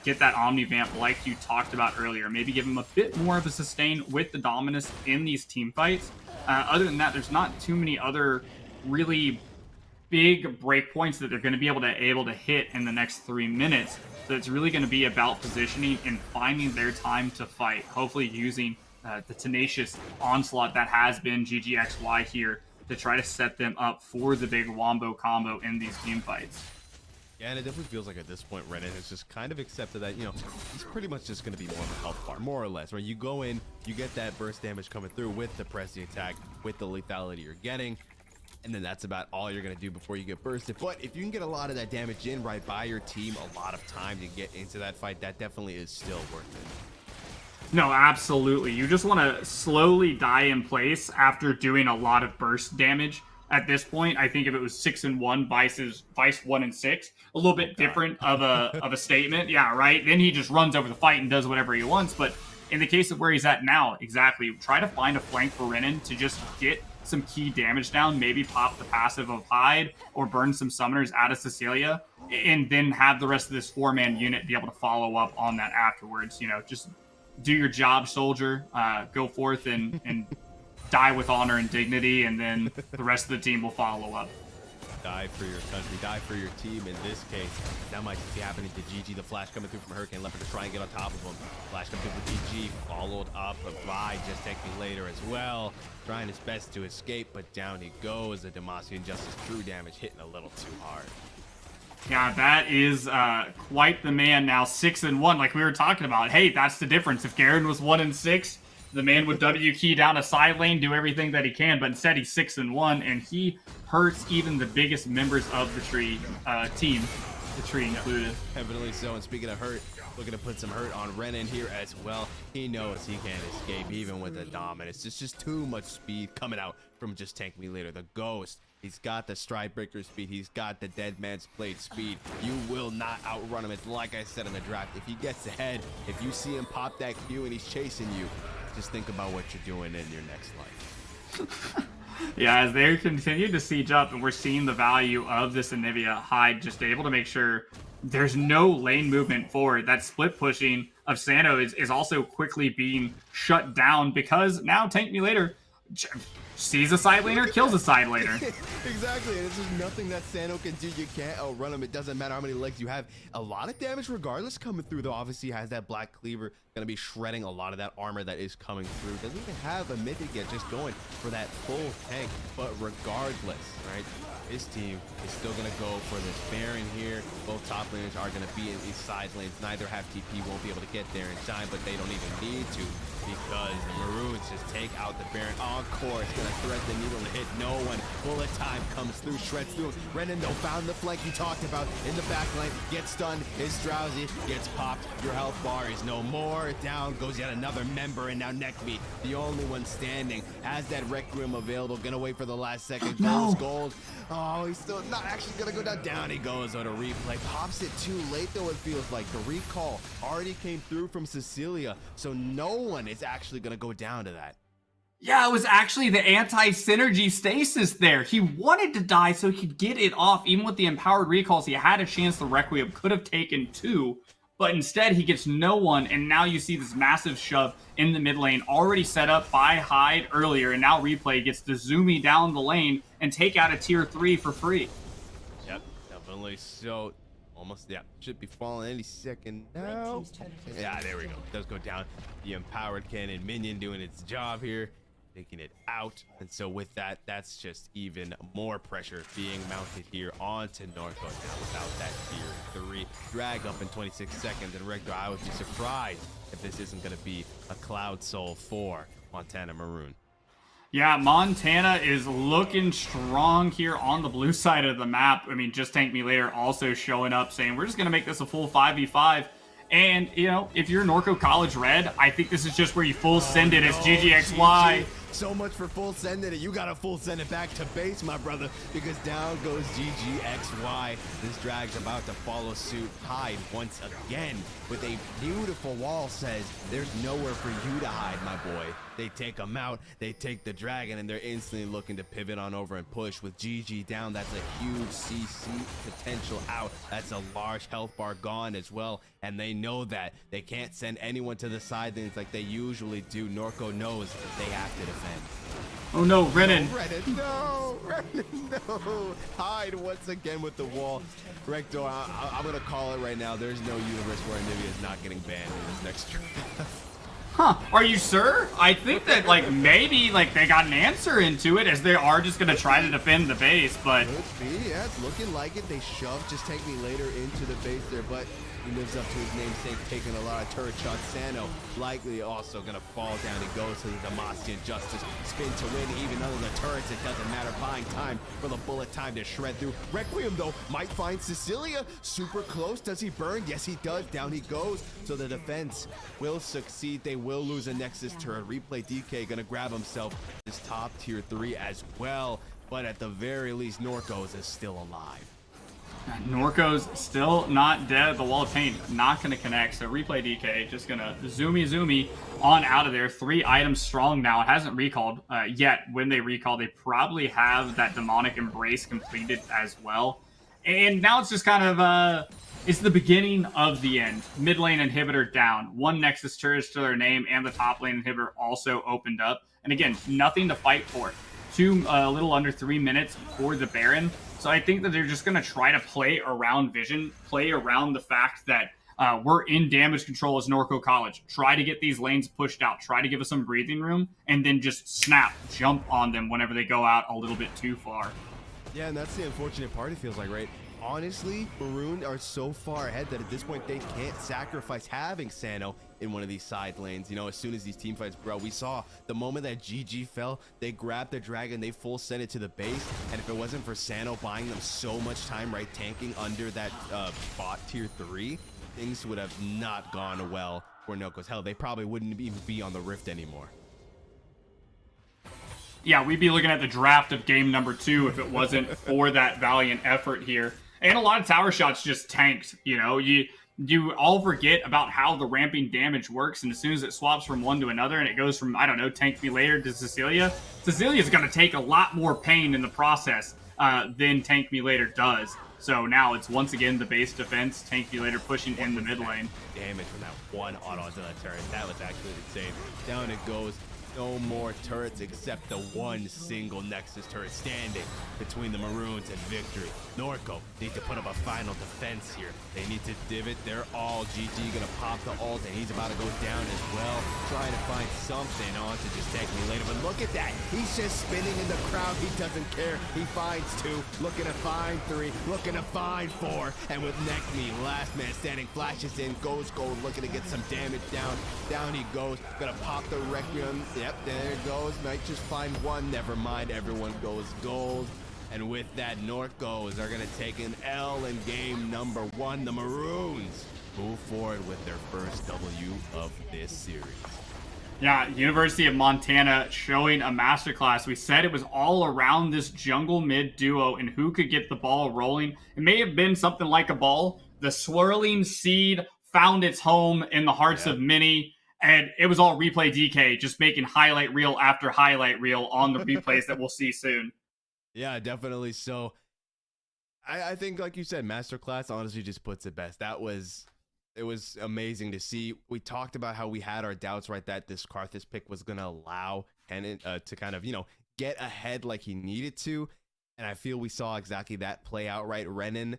Get that Omni Vamp like you talked about earlier. Maybe give him a bit more of a sustain with the Dominus in these team fights. Other than that, there's not too many other really big breakpoints that they're going to be able to hit in the next 3 minutes. So it's really going to be about positioning and finding their time to fight. Hopefully using the tenacious onslaught that has been GGXY here to try to set them up for the big wombo combo in these team fights. Yeah, and it definitely feels like at this point, Renan has just kind of accepted that, you know, he's pretty much just going to be more of a health bar, more or less, right? You go in, you get that burst damage coming through with the pressing attack, with the lethality you're getting, and then that's about all you're going to do before you get bursted. But if you can get a lot of that damage in right by your team, a lot of time to get into that fight, that definitely is still worth it. No, absolutely. You just want to slowly die in place after doing a lot of burst damage at this point. I think if it was 6-1 vice 1-6, a little bit different of a statement. Yeah, right. Then he just runs over the fight and does whatever he wants. But in the case of where he's at now, exactly, try to find a flank for Renan to just get some key damage down, maybe pop the passive of Hyde or burn some summoners out of Cecilia, and then have the rest of this 4-man unit be able to follow up on that afterwards. Just do your job, soldier. Go forth and die with honor and dignity, and then the rest of the team will follow up. Die for your country, die for your team. In this case, that might be happening to GG. The flash coming through from Hurricane Leopard to try and get on top of him. Flash coming through for GG, followed up by Just Take Me Later as well. Trying his best to escape, but down he goes. The Demacian Justice true damage hitting a little too hard. Yeah, that is quite the man now. 6-1, like we were talking about. Hey, that's the difference. If Garen was 1-6, the man would W key down a side lane, do everything that he can, but instead he's 6-1, and he hurts even the biggest members of the tree team, the tree included. Evidently so. And speaking of hurt, looking to put some hurt on Renan here as well. He knows he can't escape even with the dominance. It's just too much speed coming out from Just Tank Me Later. The Ghost, he's got the Stride Breaker speed. He's got the Dead Man's Blade speed. You will not outrun him. It's like I said in the draft. If he gets ahead, if you see him pop that Q and he's chasing you, just think about what you're doing in your next life. Yeah, as they continue to siege up, and we're seeing the value of this Anivia Hyde just able to make sure there's no lane movement forward. That split pushing of Sano is also quickly being shut down, because now Tank Me Later sees a side laner, kills a side laner. Exactly, and this is nothing that Sano can do. You can't outrun him. It doesn't matter how many legs you have. A lot of damage regardless coming through, though. Obviously, he has that Black Cleaver, going to be shredding a lot of that armor that is coming through. Doesn't even have a mythic yet, just going for that full tank. But regardless, right, his team is still going to go for this Baron here. Both top laners are going to be in these side lanes. Neither have TP, won't be able to get there in time, but they don't even need to, because the Maroons just take out the Baron. Encore is going to thread the needle to hit no one. Bullet time comes through, shreds through. Renan, though, found the flank he talked about in the back line. Gets stunned, is drowsy, gets popped. Your health bar is no more. Down goes yet another member, and now Nekmi, the only one standing, has that Requiem available. Gonna wait for the last second. Gold. Oh, he's still not actually gonna go down. Down he goes on a replay. Pops it too late, though, it feels like. The recall already came through from Cecilia, so no one is actually gonna go down to that. Yeah, it was actually the anti-synergy stasis there. He wanted to die so he could get it off. Even with the empowered recalls, he had a chance the Requiem could have taken 2, but instead he gets no one, and now you see this massive shove in the mid lane already set up by Hyde earlier, and now Replay gets to zoomy down the lane and take out a tier 3 for free. Yep, definitely. So almost, yeah, should be falling any second now. Yeah, there we go. Does go down. The empowered cannon minion doing its job here, taking it out. And so with that, that's just even more pressure being mounted here onto Norco now without that tier 3 drag up in 26 seconds. And Rector, I would be surprised if this isn't going to be a Cloud Soul for Montana Maroon. Yeah, Montana is looking strong here on the blue side of the map. I mean, Just Tank Me Later also showing up saying, we're just going to make this a full 5v5. And, you know, if you're Norco College Red, I think this is just where you full send it as GGXY. So much for full sending it. You gotta full send it back to base, my brother, because down goes GGXY. This drag's about to follow suit. Hyde once again with a beautiful wall says, there's nowhere for you to hide, my boy. They take him out, they take the dragon, and they're instantly looking to pivot on over and push. With GG down, that's a huge CC potential out. That's a large health bar gone as well, and they know that. They can't send anyone to the side lanes like they usually do. Norco knows they have to defend. Oh no, Renan. No, Renan, no. Hyde once again with the wall. Rector, I'm gonna call it right now. There's no universe where Anivia is not getting banned in this next draft. Huh, are you sure? I think that, like, maybe, like, they got an answer into it, as they are just gonna try to defend the base, but... Could be, yeah, it's looking like it. They shoved Just Take Me Later into the base there, but he lives up to his namesake, taking a lot of turret shots. Sano likely also gonna fall down. He goes to the Demacian Justice. Spin to win, even under the turrets, it doesn't matter. Buying time for the bullet time to shred through. Requiem, though, might find Cecilia. Super close. Does he burn? Yes, he does. Down he goes. So the defense will succeed. They will lose a Nexus turret. Replay DK gonna grab himself this top tier 3 as well. but at the very least, Norcos is still alive. Norco's still not dead. The wall of pain not going to connect. So replay DK just going to zoomy on out of there. 3 items strong now. It hasn't recalled yet. When they recall, they probably have that demonic embrace completed as well. And now it's just kind of it's the beginning of the end. Mid lane inhibitor down. 1 Nexus turret to their name, and the top lane inhibitor also opened up. And again, nothing to fight for. A little under 3 minutes for the Baron. So I think that they're just going to try to play around vision, play around the fact that we're in damage control as Norco College. Try to get these lanes pushed out. Try to give us some breathing room, and then just jump on them whenever they go out a little bit too far. Yeah, and that's the unfortunate part, it feels like, right? Honestly, Maroon are so far ahead that at this point they can't sacrifice having Sano in one of these side lanes. You know, as soon as these team fights, bro, we saw the moment that GG fell, they grabbed the dragon, they full sent it to the base, and if it wasn't for Sano buying them so much time, right, tanking under that bot tier 3, things would have not gone well for Nokos. Hell, they probably wouldn't even be on the Rift anymore. Yeah, we'd be looking at the draft of game number 2 if it wasn't for that valiant effort here. And a lot of tower shots just tanked. You know, you all forget about how the ramping damage works, and as soon as it swaps from one to another and it goes from, I don't know, tank me later to Cecilia's going to take a lot more pain in the process than tank me later does. So now it's once again the base defense, tank me later pushing in the mid lane. Damage from that one auto onto that turret. That was actually insane. Down it goes. No more turrets except the one single Nexus turret standing between the Maroons and victory. Norco need to put up a final defense here. They need to divot. They're all GG gonna pop the ult, and he's about to go down as well. Trying to find something on to just take me later. But look at that. He's just spinning in the crowd. He doesn't care. He finds 2, looking to find 3, looking to find 4. And with Nekme, last man standing, flashes in, goes gold, looking to get some damage down. Down he goes. Gonna pop the Requiem. Yep, there it goes. Might just find 1. Never mind. Everyone goes gold. And with that, Norcos are going to take an L in game number 1. The Maroons move forward with their first W of this series. Yeah, University of Montana showing a masterclass. We said it was all around this jungle mid duo and who could get the ball rolling. It may have been something like a ball. The swirling seed found its home in the hearts of many. And it was all replay DK, just making highlight reel after highlight reel on the replays that we'll see soon. Yeah, definitely. So I think, like you said, masterclass honestly just puts it best. It was amazing to see. We talked about how we had our doubts, right, that this Karthus pick was going to allow Kennen to kind of, get ahead like he needed to. And I feel we saw exactly that play out, right? Renan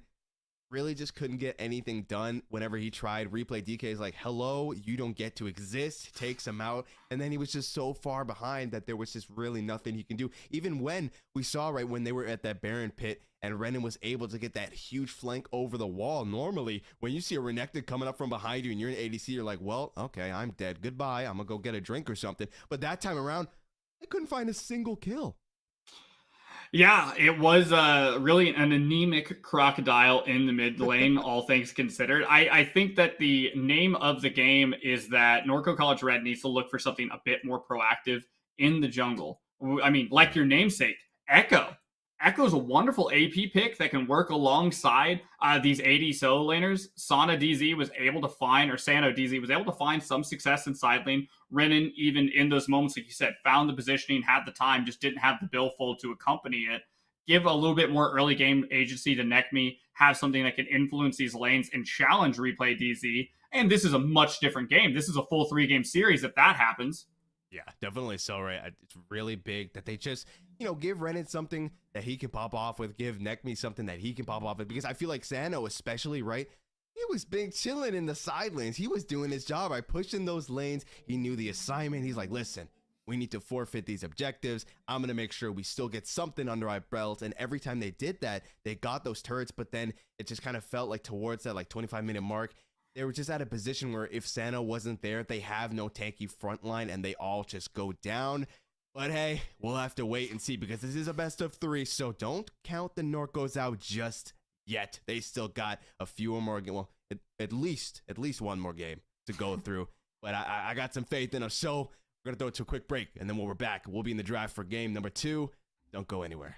really just couldn't get anything done whenever he tried. Replay DK is like, hello, you don't get to exist, takes him out. And then he was just so far behind that there was just really nothing he can do. Even when we saw, right, when they were at that Baron pit and Renan was able to get that huge flank over the wall. Normally, when you see a Renekton coming up from behind you and you're in ADC, you're like, well, okay, I'm dead. Goodbye. I'm going to go get a drink or something. But that time around, I couldn't find a single kill. Yeah, it was really an anemic crocodile in the mid lane, all things considered. I think that the name of the game is that Norco College Red needs to look for something a bit more proactive in the jungle. I mean, like your namesake, Echo. Echo's a wonderful AP pick that can work alongside these AD solo laners. Sano DZ was able to find some success in side lane. Renan, even in those moments, like you said, found the positioning, had the time, just didn't have the billfold to accompany it. Give a little bit more early game agency to Nekme, have something that can influence these lanes and challenge replay DZ. And this is a much different game. This is a full 3-game series if that happens. Yeah, definitely so, right? It's really big that they just, give Renan something that he can pop off with, give Nekme something that he can pop off with, because I feel like Sano especially, right? He was big chilling in the side lanes. He was doing his job, right? Pushing those lanes. He knew the assignment. He's like, listen, we need to forfeit these objectives. I'm going to make sure we still get something under our belt. And every time they did that, they got those turrets, but then it just kind of felt like towards that 25-minute mark, they were just at a position where if Sano wasn't there, they have no tanky front line and they all just go down. But hey, we'll have to wait and see because this is a best of 3. So don't count the Norcos out just yet. They still got a few more, well, at least one more game to go through. But I got some faith in us. So we're going to throw it to a quick break. And then when we're back, we'll be in the draft for game number 2. Don't go anywhere.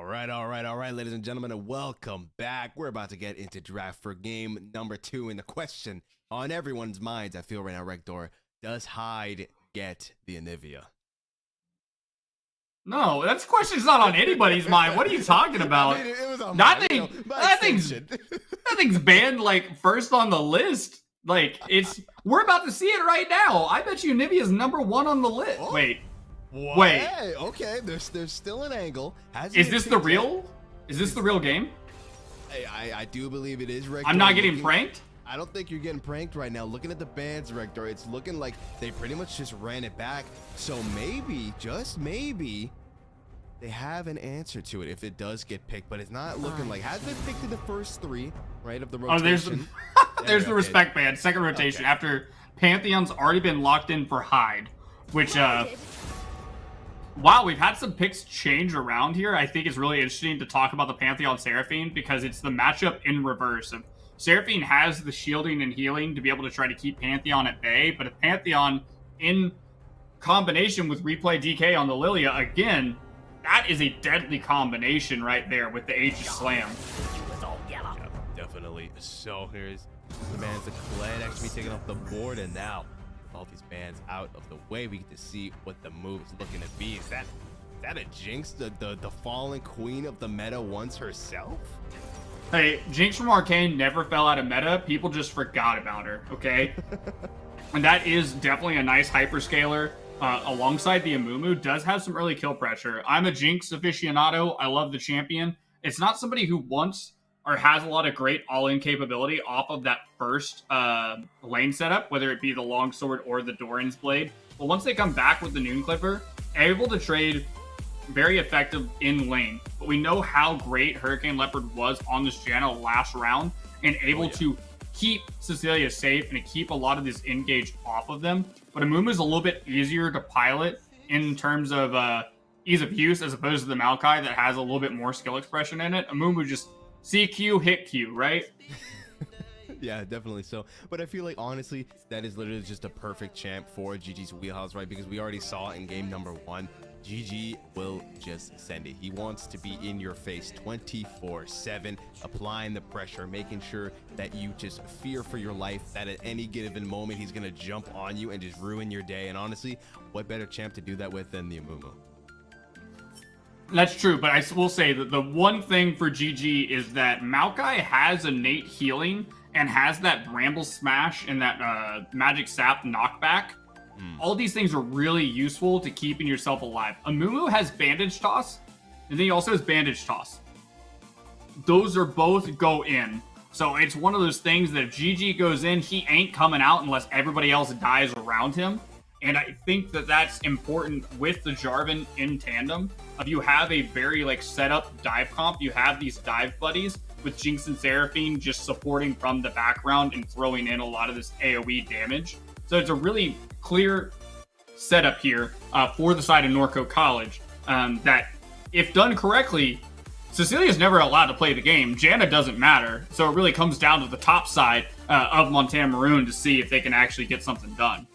All right, ladies and gentlemen, and welcome back. We're about to get into draft for game number 2, and the question on everyone's minds, I feel right now, Rector, does Hyde get the Anivia? No, that question's not on anybody's mind. What are you talking about? I mean, it was on that mine, thing, by that extension. thing's banned like first on the list. Like we're about to see it right now. I bet you Nivea's number 1 on the list. Oh. Wait, What? wait. Okay, there's still an angle. Is this the real? Is this the real game? I do believe it is, Rector. I'm not getting pranked. I don't think you're getting pranked right now. Looking at the bans, Rector, it's looking like they pretty much just ran it back. So maybe, just maybe, they have an answer to it if it does get picked. But it's not looking like has been picked in the first 3, right, of the rotation. There's the respect ban, second rotation after Pantheon's already been locked in for Hyde, which wow, we've had some picks change around here. I think it's really interesting to talk about the Pantheon Seraphine because it's the matchup in reverse. Seraphine has the shielding and healing to be able to try to keep Pantheon at bay, but if Pantheon in combination with Replay DK on the Lilia, again, that is a deadly combination right there with the Aegis Slam. Yeah, definitely. So here's the man's the Kled actually taking off the board, and now all these bans out of the way, we get to see what the move is looking to be. Is that a Jinx, the fallen queen of the meta once herself? Hey, Jinx from Arcane never fell out of meta. People just forgot about her, okay? And that is definitely a nice hyperscaler. Alongside the Amumu, does have some early kill pressure. I'm a Jinx aficionado. I love the champion. It's not somebody who wants or has a lot of great all-in capability off of that first lane setup, whether it be the longsword or the Doran's blade. But once they come back with the Noon Clipper, able to trade very effective in lane. But we know how great Hurricane Leopard was on this channel last round and able to keep Cecilia safe and to keep a lot of this engaged off of them. But Amumu is a little bit easier to pilot in terms of ease of use as opposed to the Maokai that has a little bit more skill expression in it. Amumu just CQ, hit Q, right? Yeah, definitely so. But I feel like, honestly, that is literally just a perfect champ for GG's wheelhouse, right? Because we already saw in game number 1, GG will just send it. He wants to be in your face 24/7, applying the pressure, making sure that you just fear for your life, that at any given moment he's going to jump on you and just ruin your day. And honestly, what better champ to do that with than the Amumu? That's true, but I will say that the one thing for GG is that Maokai has innate healing and has that Bramble Smash and that Magic Sap knockback. All these things are really useful to keeping yourself alive. Amumu has Bandage Toss, and then he also has Bandage Toss. Those are both go in. So it's one of those things that if GG goes in, he ain't coming out unless everybody else dies around him. And I think that that's important with the Jarvan in tandem. If you have a very set up dive comp, you have these dive buddies with Jinx and Seraphine just supporting from the background and throwing in a lot of this AoE damage. So it's a really clear setup here for the side of Norco College that if done correctly, Cecilia's never allowed to play the game. Janna doesn't matter. So it really comes down to the top side of Montana Maroon to see if they can actually get something done.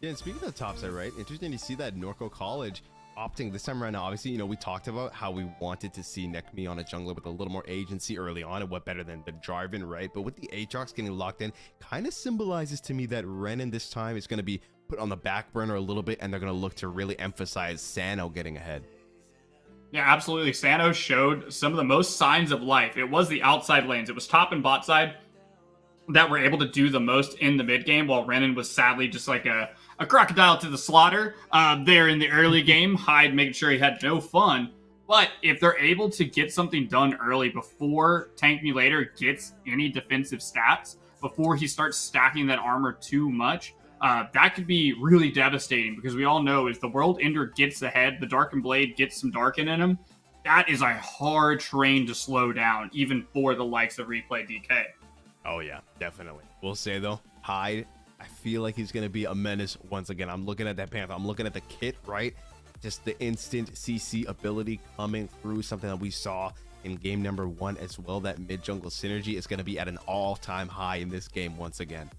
Yeah, and speaking of the top side, right? Interesting to see that Norco College opting this time around. Now, obviously, we talked about how we wanted to see NECC on a jungler with a little more agency early on, and what better than the Jarvan, right? But with the Aatrox getting locked in, kind of symbolizes to me that Renan this time is going to be put on the back burner a little bit, and they're going to look to really emphasize Sano getting ahead. Yeah, absolutely. Sano showed some of the most signs of life. It was the outside lanes. It was top and bot side that were able to do the most in the mid game, while Renan was sadly just like a crocodile to the slaughter there in the early game. Hyde making sure he had no fun. But if they're able to get something done early before Tank Me Later gets any defensive stats, before he starts stacking that armor too much, that could be really devastating, because we all know if the World Ender gets ahead, the Darkened Blade gets some Darken in him, that is a hard train to slow down, even for the likes of Replay DK. Oh, yeah, definitely. We'll say, though, Hyde, I feel like he's going to be a menace once again. I'm looking at that Panther. I'm looking at the kit, right? Just the instant CC ability coming through, something that we saw in game number 1 as well. That mid-jungle synergy is going to be at an all-time high in this game once again.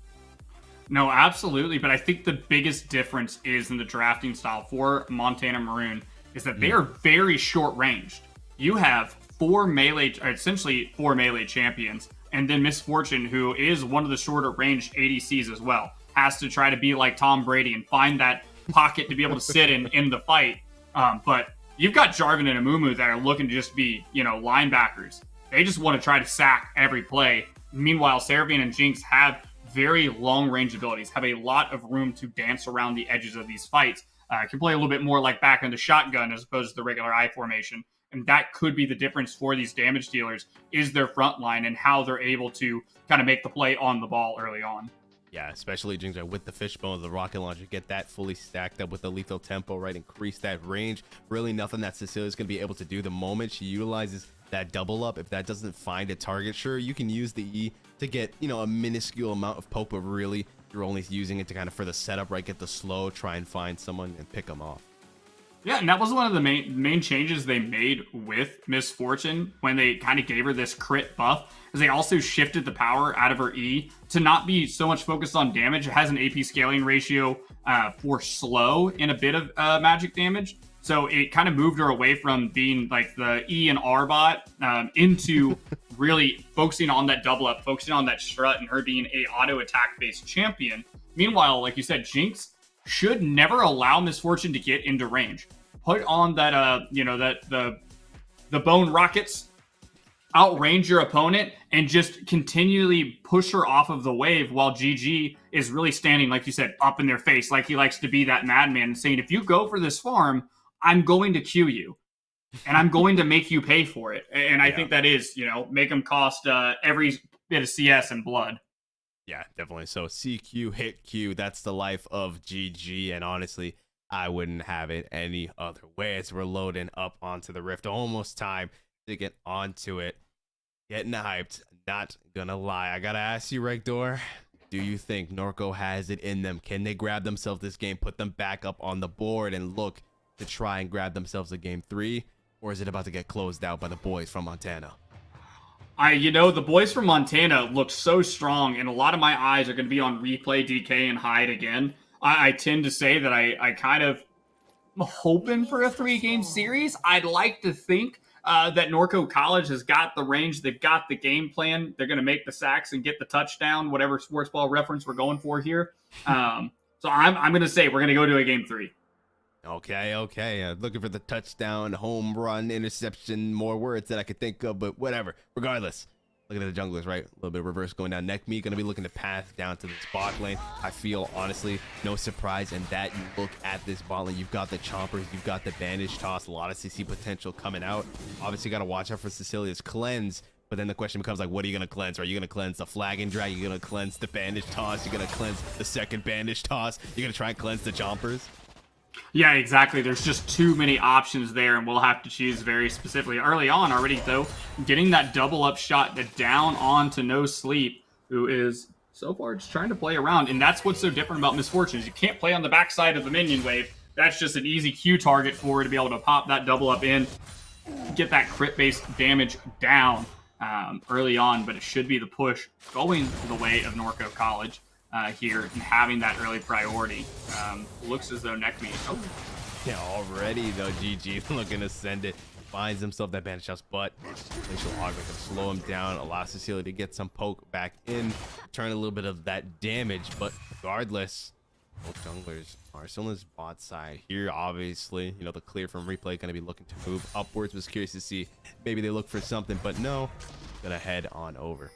No, absolutely. But I think the biggest difference is in the drafting style for Montana Maroon is that they are very short-ranged. you have essentially four melee champions, and then Misfortune, who is one of the shorter range ADCs as well, has to try to be like Tom Brady and find that pocket to be able to sit in the fight. But you've got Jarvan and Amumu that are looking to just be, linebackers. They just want to try to sack every play. Meanwhile, Seraphine and Jinx have very long range abilities, have a lot of room to dance around the edges of these fights. Can play a little bit more like back in the shotgun as opposed to the regular I formation. And that could be the difference for these damage dealers, is their front line and how they're able to kind of make the play on the ball early on. Yeah, especially Jinx with the fishbone, the rocket launcher, get that fully stacked up with the lethal tempo, right? Increase that range. Really nothing that Cecilia's going to be able to do the moment she utilizes that double up. If that doesn't find a target, sure, you can use the E to get, a minuscule amount of poke, but really you're only using it to kind of for the setup, right? Get the slow, try and find someone and pick them off. Yeah, and that was one of the main changes they made with Misfortune when they kind of gave her this crit buff, is they also shifted the power out of her E to not be so much focused on damage. It has an AP scaling ratio for slow and a bit of magic damage. So it kind of moved her away from being like the E and R bot into really focusing on that double up, focusing on that strut, and her being a auto attack based champion. Meanwhile, like you said, Jinx should never allow Misfortune to get into range. Put on that, the bone rockets, outrange your opponent, and just continually push her off of the wave while GG is really standing, like you said, up in their face, like he likes to be that madman, and saying, if you go for this farm, I'm going to queue you, and I'm going to make you pay for it. And I think that is, make them cost every bit of CS and blood. Yeah, definitely. So CQ, hit Q, that's the life of GG. And honestly, I wouldn't have it any other way as we're loading up onto the Rift. Almost time to get onto it. Getting hyped. Not gonna lie. I gotta ask you, Regdor, do you think Norco has it in them? Can they grab themselves this game, put them back up on the board, and look to try and grab themselves a game 3? Or is it about to get closed out by the boys from Montana? The boys from Montana look so strong, and a lot of my eyes are going to be on Replay, DK, and Hyde again. I tend to say that I kind of am hoping for a 3-game series. I'd like to think that Norco College has got the range. They've got the game plan. They're going to make the sacks and get the touchdown, whatever sports ball reference we're going for here. So I'm going to say we're going to go to a game 3. Okay. Looking for the touchdown, home run, interception, more words that I could think of, but whatever. Regardless, looking at the junglers, right? A little bit of reverse going down. NECC going to be looking to pass down to this bot lane. I feel, honestly, no surprise in that. You look at this bot lane, you've got the chompers, you've got the bandage toss, a lot of CC potential coming out. Obviously, got to watch out for Cecilia's cleanse. But then the question becomes, like, what are you going to cleanse? Are you going to cleanse the flag and drag? You're going to cleanse the bandage toss? You're going to cleanse the second bandage toss? You're going to try and cleanse the chompers? Yeah, exactly. There's just too many options there, and we'll have to choose very specifically. Early on already, though, getting that double up shot down on to No Sleep, who is so far just trying to play around. And that's what's so different about Misfortune, is you can't play on the backside of the minion wave. That's just an easy Q target for her to be able to pop that double up in, get that crit-based damage down early on, but it should be the push going the way of Norco College. Here and having that early priority. Looks as though NECC. Oh. Yeah, already though, GG looking to send it. Finds himself that bandage house, but Glacial Auger can slow him down, allow Cecilia to get some poke back in, turn a little bit of that damage, but regardless, both junglers are still on his bot side. Here, obviously, the clear from Replay going to be looking to move upwards. Was curious to see maybe they look for something, but no, gonna head on over.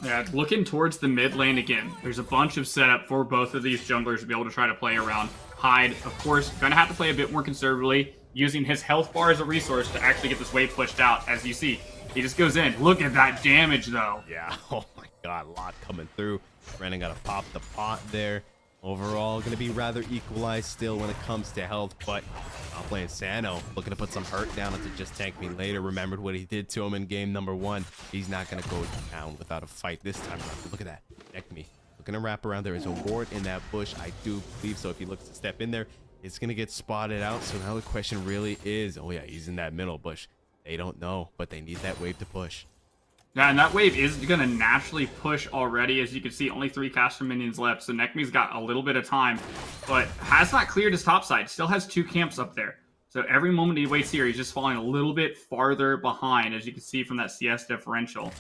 Yeah, looking towards the mid lane again. There's a bunch of setup for both of these junglers to be able to try to play around. Hyde, of course, going to have to play a bit more conservatively, using his health bar as a resource to actually get this wave pushed out. As you see, he just goes in. Look at that damage, though. Yeah, oh my god, a lot coming through. Brandon got to pop the pot there. Overall, going to be rather equalized still when it comes to health, but I'm playing Sano, looking to put some hurt down to just tank me later. Remembered what he did to him in game number 1. He's not going to go down without a fight this time. Look at that. NECC looking to wrap around. There is a ward in that bush, I do believe, so if he looks to step in there, it's going to get spotted out. So now the question really is, oh yeah, he's in that middle bush. They don't know, but they need that wave to push. Yeah, and that wave is going to naturally push already. As you can see, only 3 caster minions left, so NECC's got a little bit of time, but has not cleared his top side. Still has 2 camps up there. So every moment he waits here, he's just falling a little bit farther behind, as you can see from that CS differential.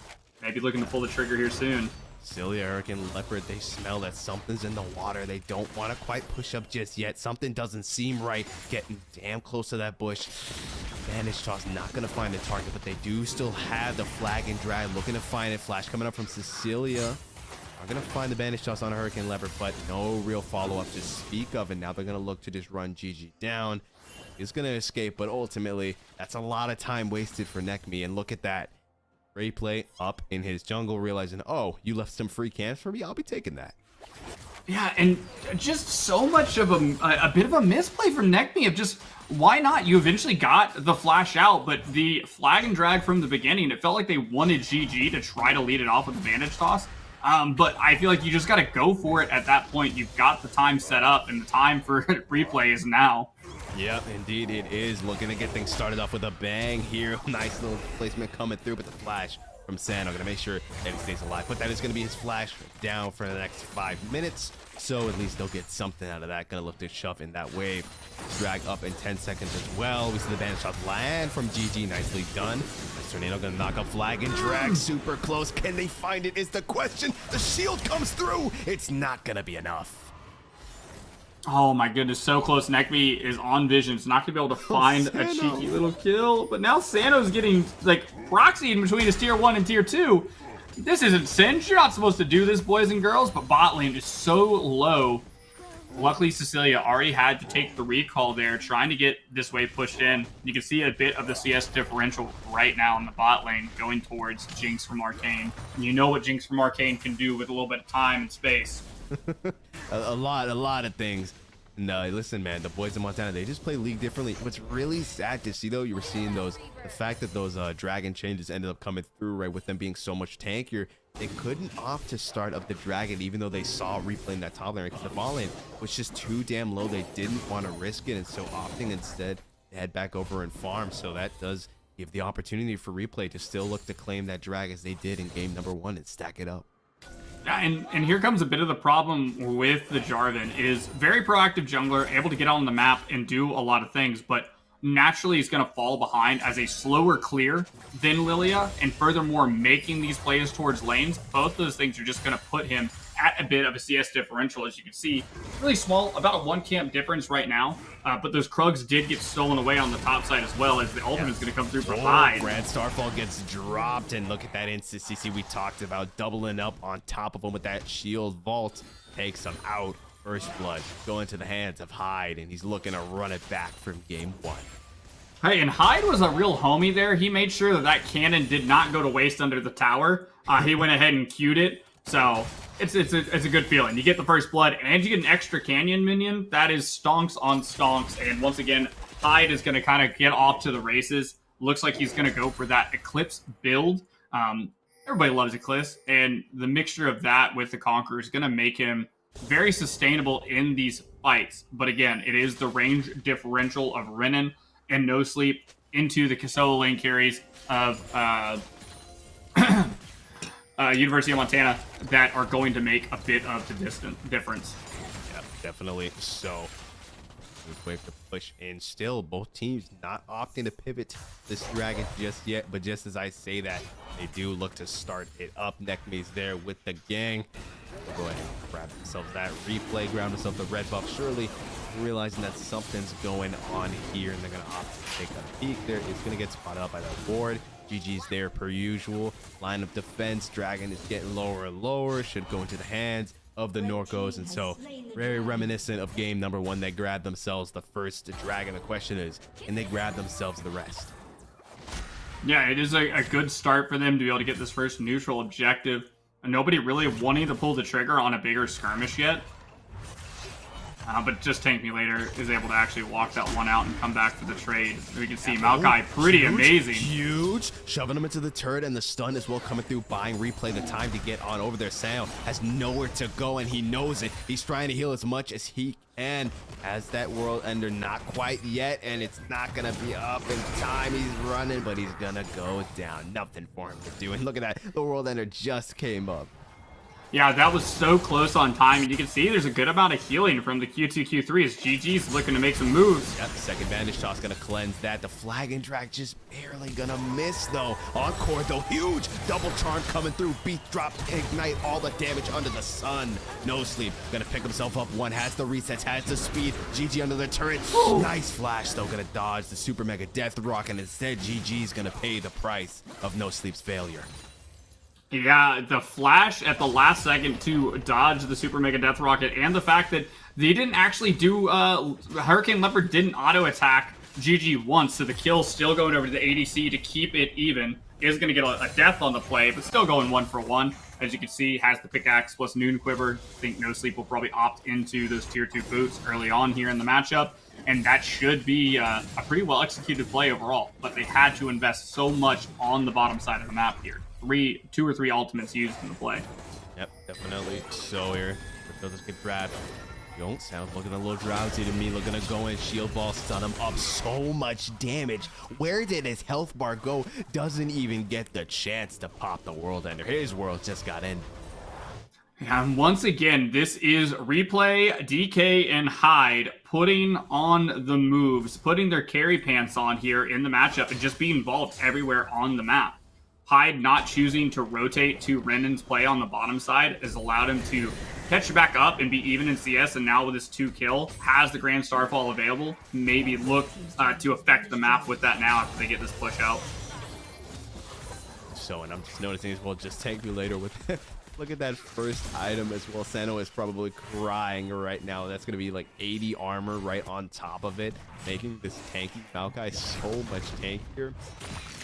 Maybe looking to pull the trigger here soon. Celia, Eric, and Leopard, they smell that something's in the water. They don't want to quite push up just yet. Something doesn't seem right. Getting damn close to that bush. Bandage toss not going to find the target, but they do still have the flag and drag. Looking to find it. Flash coming up from Cecilia. Are going to find the bandage toss on Hurricane Leopard, but no real follow-up to speak of. And now they're going to look to just run GG down. He's going to escape, but ultimately, that's a lot of time wasted for NECC. And look at that. Replay up in his jungle, realizing, oh, you left some free cans for me. I'll be taking that. Yeah, and just so much of a bit of a misplay from NECC of just, why not? You eventually got the flash out, but the flag and drag from the beginning, it felt like they wanted GG to try to lead it off with the bandage toss. But I feel like you just got to go for it at that point. You've got the time set up, and the time for replay is now. Yep, indeed it is. Looking to get things started off with a bang here. Nice little placement coming through, but the flash from Sano gonna make sure that he stays alive. But that is gonna be his flash down for the next 5 minutes. So at least they'll get something out of that. Gonna look to shove in that wave. Drag up in 10 seconds as well. We see the bandage shot land from GG. Nicely done. Tornado gonna knock up flag and drag. Super close. Can they find it is the question. The shield comes through. It's not gonna be enough. Oh my goodness, so close. NECC is on vision. It's not going to be able to find a cheeky little kill. But now Sano's getting, like, proxied in between his tier 1 and tier 2. This isn't Singe. You're not supposed to do this, boys and girls. But bot lane is so low. Luckily, Cecilia already had to take the recall there, trying to get this wave pushed in. You can see a bit of the CS differential right now in the bot lane going towards Jinx from Arcane. And you know what Jinx from Arcane can do with a little bit of time and space. a lot of things. No, listen, man, the boys in Montana, they just play League differently. What's really sad to see, though, you were seeing the fact that those dragon changes ended up coming through, right, with them being so much tankier. They couldn't opt to start up the dragon, even though they saw replaying that top lane, because the ball lane was just too damn low. They didn't want to risk it, and so opting instead to head back over and farm. So that does give the opportunity for replay to still look to claim that drag as they did in game number 1 and stack it up. Yeah, and here comes a bit of the problem with the Jarvan. Is very proactive jungler, able to get on the map and do a lot of things, but naturally he's going to fall behind as a slower clear than Lilia, and furthermore making these plays towards lanes. Both those things are just going to put him at a bit of a CS differential, as you can see. Really small, about a 1 camp difference right now, but those Krugs did get stolen away on the top side as well, as the ultimate is going to come through for Hyde. Grand Starfall gets dropped, and look at that instant CC we talked about, doubling up on top of him with that shield vault. Takes him out. First blood going to the hands of Hyde, and he's looking to run it back from game 1. Hey, and Hyde was a real homie there. He made sure that that cannon did not go to waste under the tower. He went ahead and queued it. So it's a good feeling. You get the first blood, and you get an extra canyon minion. That is stonks on stonks. And once again, Hyde is going to kind of get off to the races. Looks like he's going to go for that Eclipse build. Everybody loves Eclipse, and the mixture of that with the Conqueror is going to make him very sustainable in these fights. But again, it is the range differential of Renan and No Sleep into the solo lane carries of University of Montana that are going to make a bit of the difference. Yeah, definitely so. Wave to push in still. Both teams not opting to pivot this dragon just yet, but just as I say that, they do look to start it up. NECC's there with the gang. They'll go ahead and grab themselves that replay, grab themselves the red buff, surely realizing that something's going on here, and they're going to opt to take a peek. There is going to get spotted up by the board. GG's there per usual. Line of defense. Dragon is getting lower and lower. Should go into the hands of the Norcos, and so very reminiscent of game number 1. They grabbed themselves the first dragon. The question is, can they grab themselves the rest? Yeah, it is a good start for them to be able to get this first neutral objective. Nobody really wanting to pull the trigger on a bigger skirmish yet. But just Tank Me Later is able to actually walk that one out and come back for the trade. We can see Maokai pretty amazing. Huge. Shoving him into the turret, and the stun as well coming through, buying replay the time to get on over there. Sound has nowhere to go, and he knows it. He's trying to heal as much as he can. Has that World Ender, not quite yet, and it's not going to be up in time. He's running, but he's going to go down. Nothing for him to do. And look at that. The World Ender just came up. Yeah, that was so close on time, and you can see there's a good amount of healing from the Q2, Q3 as GG's looking to make some moves. Got the second bandage toss, gonna cleanse that. The flag and drag just barely gonna miss though. Encore though, huge double charm coming through. Beat drop, ignite, all the damage under the sun. No sleep, gonna pick himself up. One has the resets, has the speed. GG under the turret. Nice flash though, gonna dodge the super mega death rock, and instead GG's gonna pay the price of No Sleep's failure. Yeah, the flash at the last second to dodge the Super Mega Death Rocket, and the fact that they didn't actually do, Hurricane Leopard didn't auto-attack GG once, so the kill still going over to the ADC to keep it even. Is going to get a death on the play, but still going 1-for-1. As you can see, has the pickaxe plus Noon Quiver. I think No Sleep will probably opt into those tier 2 boots early on here in the matchup, and that should be a pretty well executed play overall, but they had to invest so much on the bottom side of the map here. 2 or 3 ultimates used in the play. Yep, definitely. So here, let's get grabbed. Don't sound looking a little drowsy to me. Looking to go in, shield ball, stun him up. So much damage. Where did his health bar go? Doesn't even get the chance to pop the world ender. His world just got in. And once again, this is Replay, DK, and Hyde putting on the moves, putting their carry pants on here in the matchup and just being involved everywhere on the map. Hyde not choosing to rotate to Renan's play on the bottom side has allowed him to catch back up and be even in CS, and now with his 2 kill, has the Grand Starfall available. Maybe look to affect the map with that now after they get this push out. So, and I'm just noticing as well, just tank me later with look at that first item as well. Sano is probably crying right now. That's going to be like 80 armor right on top of it, making this tanky Maokai so much tankier.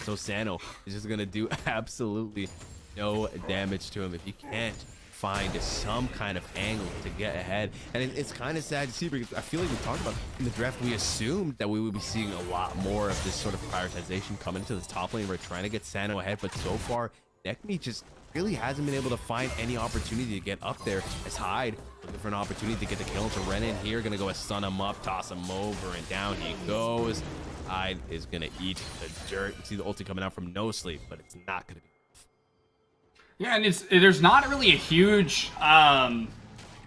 So Sano is just going to do absolutely no damage to him if you can't find some kind of angle to get ahead. And it's kind of sad to see, because I feel like we talked about in the draft, we assumed that we would be seeing a lot more of this sort of prioritization coming into this top lane. We're trying to get Sano ahead, but so far, NECC just really hasn't been able to find any opportunity to get up there. As Hyde looking for an opportunity to get the kill into Renan here, gonna go stun him up, toss him over, and down he goes. Hyde is gonna eat the dirt. You see the ulti coming out from No Sleep, but it's not gonna be. Yeah, and there's not really a huge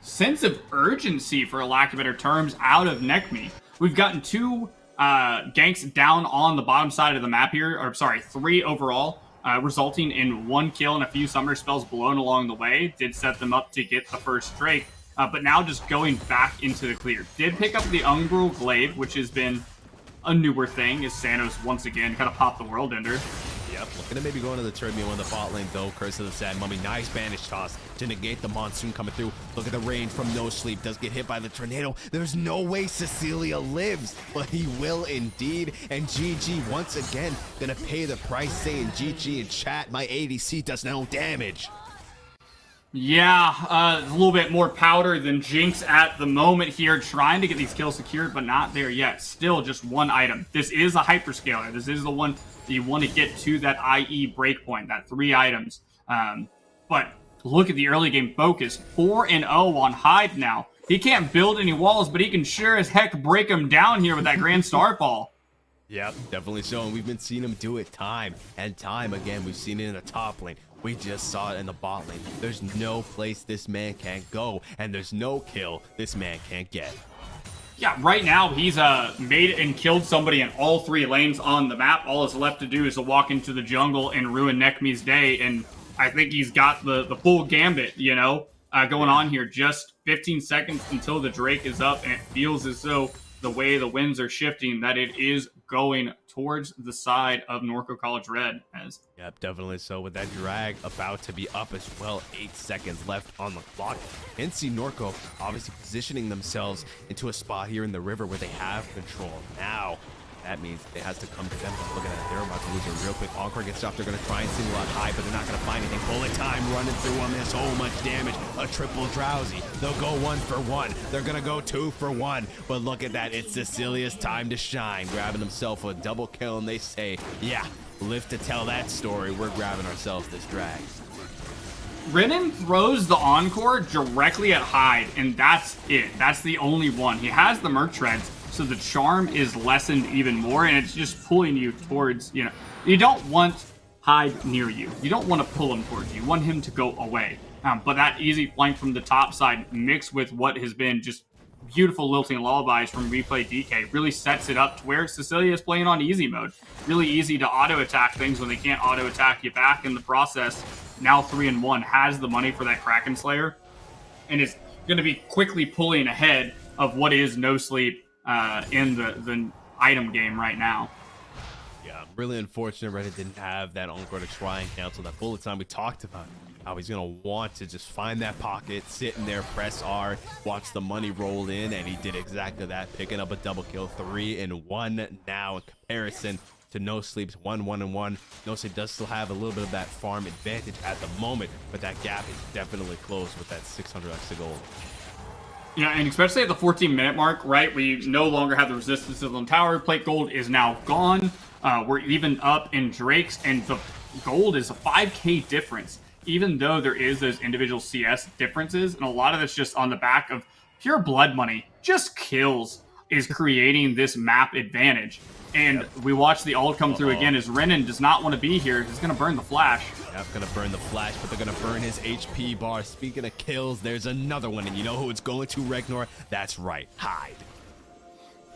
sense of urgency, for a lack of better terms, out of NECC. We've gotten 2 ganks down on the bottom side of the map here, or sorry, 3 overall. Resulting in 1 kill and a few summoner spells blown along the way. Did set them up to get the first Drake, but now just going back into the clear. Did pick up the Umbral Glaive, which has been a newer thing, as Sanos once again kind of popped the world ender. Yep, looking to maybe go into the Turbine on the bot lane though. Curse of the Sad Mummy, nice bandage toss to negate the monsoon coming through. Look at the range from No Sleep, does get hit by the tornado. There's no way Cecilia lives, but he will indeed. And GG once again gonna pay the price, saying GG in chat, my ADC does no damage. Yeah, a little bit more powder than Jinx at the moment here, trying to get these kills secured, but not there yet. Still just 1 item. This is a hyperscaler. This is the one that you want to get to that IE breakpoint, that 3 items. But look at the early game focus. 4-0 on Hyde now. He can't build any walls, but he can sure as heck break them down here with that Grand Starfall. Yep, definitely so. And we've been seeing him do it time and time again. We've seen it in the top lane. We just saw it in the bot lane. There's no place this man can't go, and there's no kill this man can't get. Yeah, right now he's made and killed somebody in all 3 lanes on the map. All that's left to do is to walk into the jungle and ruin NECC's day, and I think he's got the full gambit, you know, going on here. Just 15 seconds until the Drake is up, and it feels as though the way the winds are shifting, that it is going towards the side of Norco College Red. Yep, definitely so. With that drag about to be up as well, 8 seconds left on the clock. And see Norco obviously positioning themselves into a spot here in the river where they have control. Now, that means it has to come to them. But look at that, they're about to lose it real quick. Encore gets stopped. They're going to try and single out High, but they're not going to find anything. Bullet time running through on this. So much damage. A triple drowsy. They'll go 1 for 1. They're going to go 2 for 1. But look at that. It's Cecilia's time to shine. Grabbing himself a double kill, and they say, yeah, live to tell that story. We're grabbing ourselves this drag. Renan throws the Encore directly at Hyde, and that's it. That's the only one. He has the Merc Treads, so the charm is lessened even more, and it's just pulling you towards, you know, you don't want Hyde near you. You don't want to pull him towards you. You want him to go away. But that easy flank from the top side mixed with what has been just beautiful lilting lullabies from Replay DK really sets it up to where Cecilia is playing on easy mode. Really easy to auto-attack things when they can't auto-attack you back in the process. Now 3-1 has the money for that Kraken Slayer and is going to be quickly pulling ahead of what is No Sleep in the item game right now. Yeah, really unfortunate Reddit didn't have that Encore to try and cancel that bullet time we talked about. How he's going to want to just find that pocket, sit in there, press R, watch the money roll in, and he did exactly that, picking up a double kill. 3-1 now in comparison to No Sleep's 1-1-1. No Sleep does still have a little bit of that farm advantage at the moment, but that gap is definitely closed with that 600 extra gold. Yeah, and especially at the 14-minute mark, right? We no longer have the resistance of the tower. Plate gold is now gone. We're even up in Drake's, and the gold is a 5k difference, even though there is those individual CS differences, and a lot of it's just on the back of pure blood money. Just kills is creating this map advantage. And we watch the ult come through again as Renan does not want to be here. He's going to burn the flash. Yep, going to burn the flash, but they're going to burn his HP bar. Speaking of kills, there's another one, and you know who it's going to, Regnor? That's right, Hyde.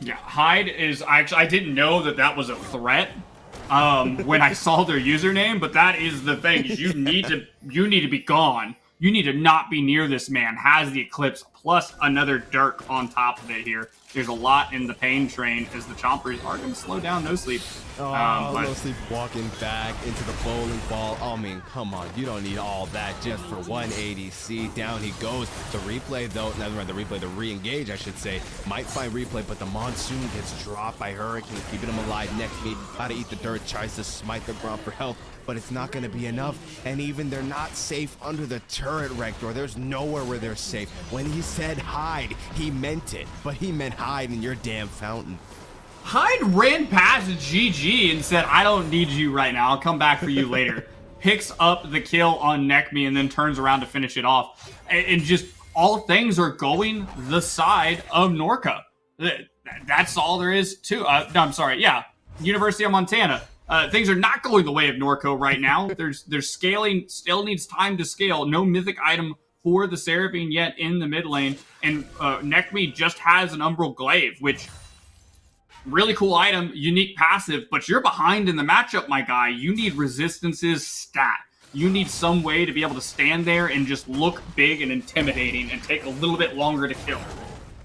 Yeah, Hyde is... I didn't know that was a threat when I saw their username, but that is the thing. You need to be gone. You need to not be near this man. Has the Eclipse plus another Dirk on top of it here. There's a lot in the pain train as the Chompers are going to slow down No Sleep. No Sleep walking back into the bowling ball. I mean, come on. You don't need all that just for one ADC. Down he goes. The replay, though, never mind the replay, the re-engage, I should say, might find replay, but the Monsoon gets dropped by Hurricane, keeping him alive. Next me, how to eat the dirt, tries to smite the ground for health, but it's not going to be enough. And even they're not safe under the turret, Rector. There's nowhere where they're safe. When he said hide, he meant it, but he meant hide in your damn fountain. Hyde ran past GG and said, I don't need you right now. I'll come back for you later. Picks up the kill on NECC and then turns around to finish it off. And just all things are going the side of Norco. That's all there is to... no, I'm sorry. Yeah, University of Montana. Things are not going the way of Norco right now. There's scaling, still needs time to scale. No mythic item for the Seraphine yet in the mid lane. And NECC just has an Umbral Glaive, which... really cool item, unique passive, but you're behind in the matchup, my guy. You need resistances stat. You need some way to be able to stand there and just look big and intimidating and take a little bit longer to kill.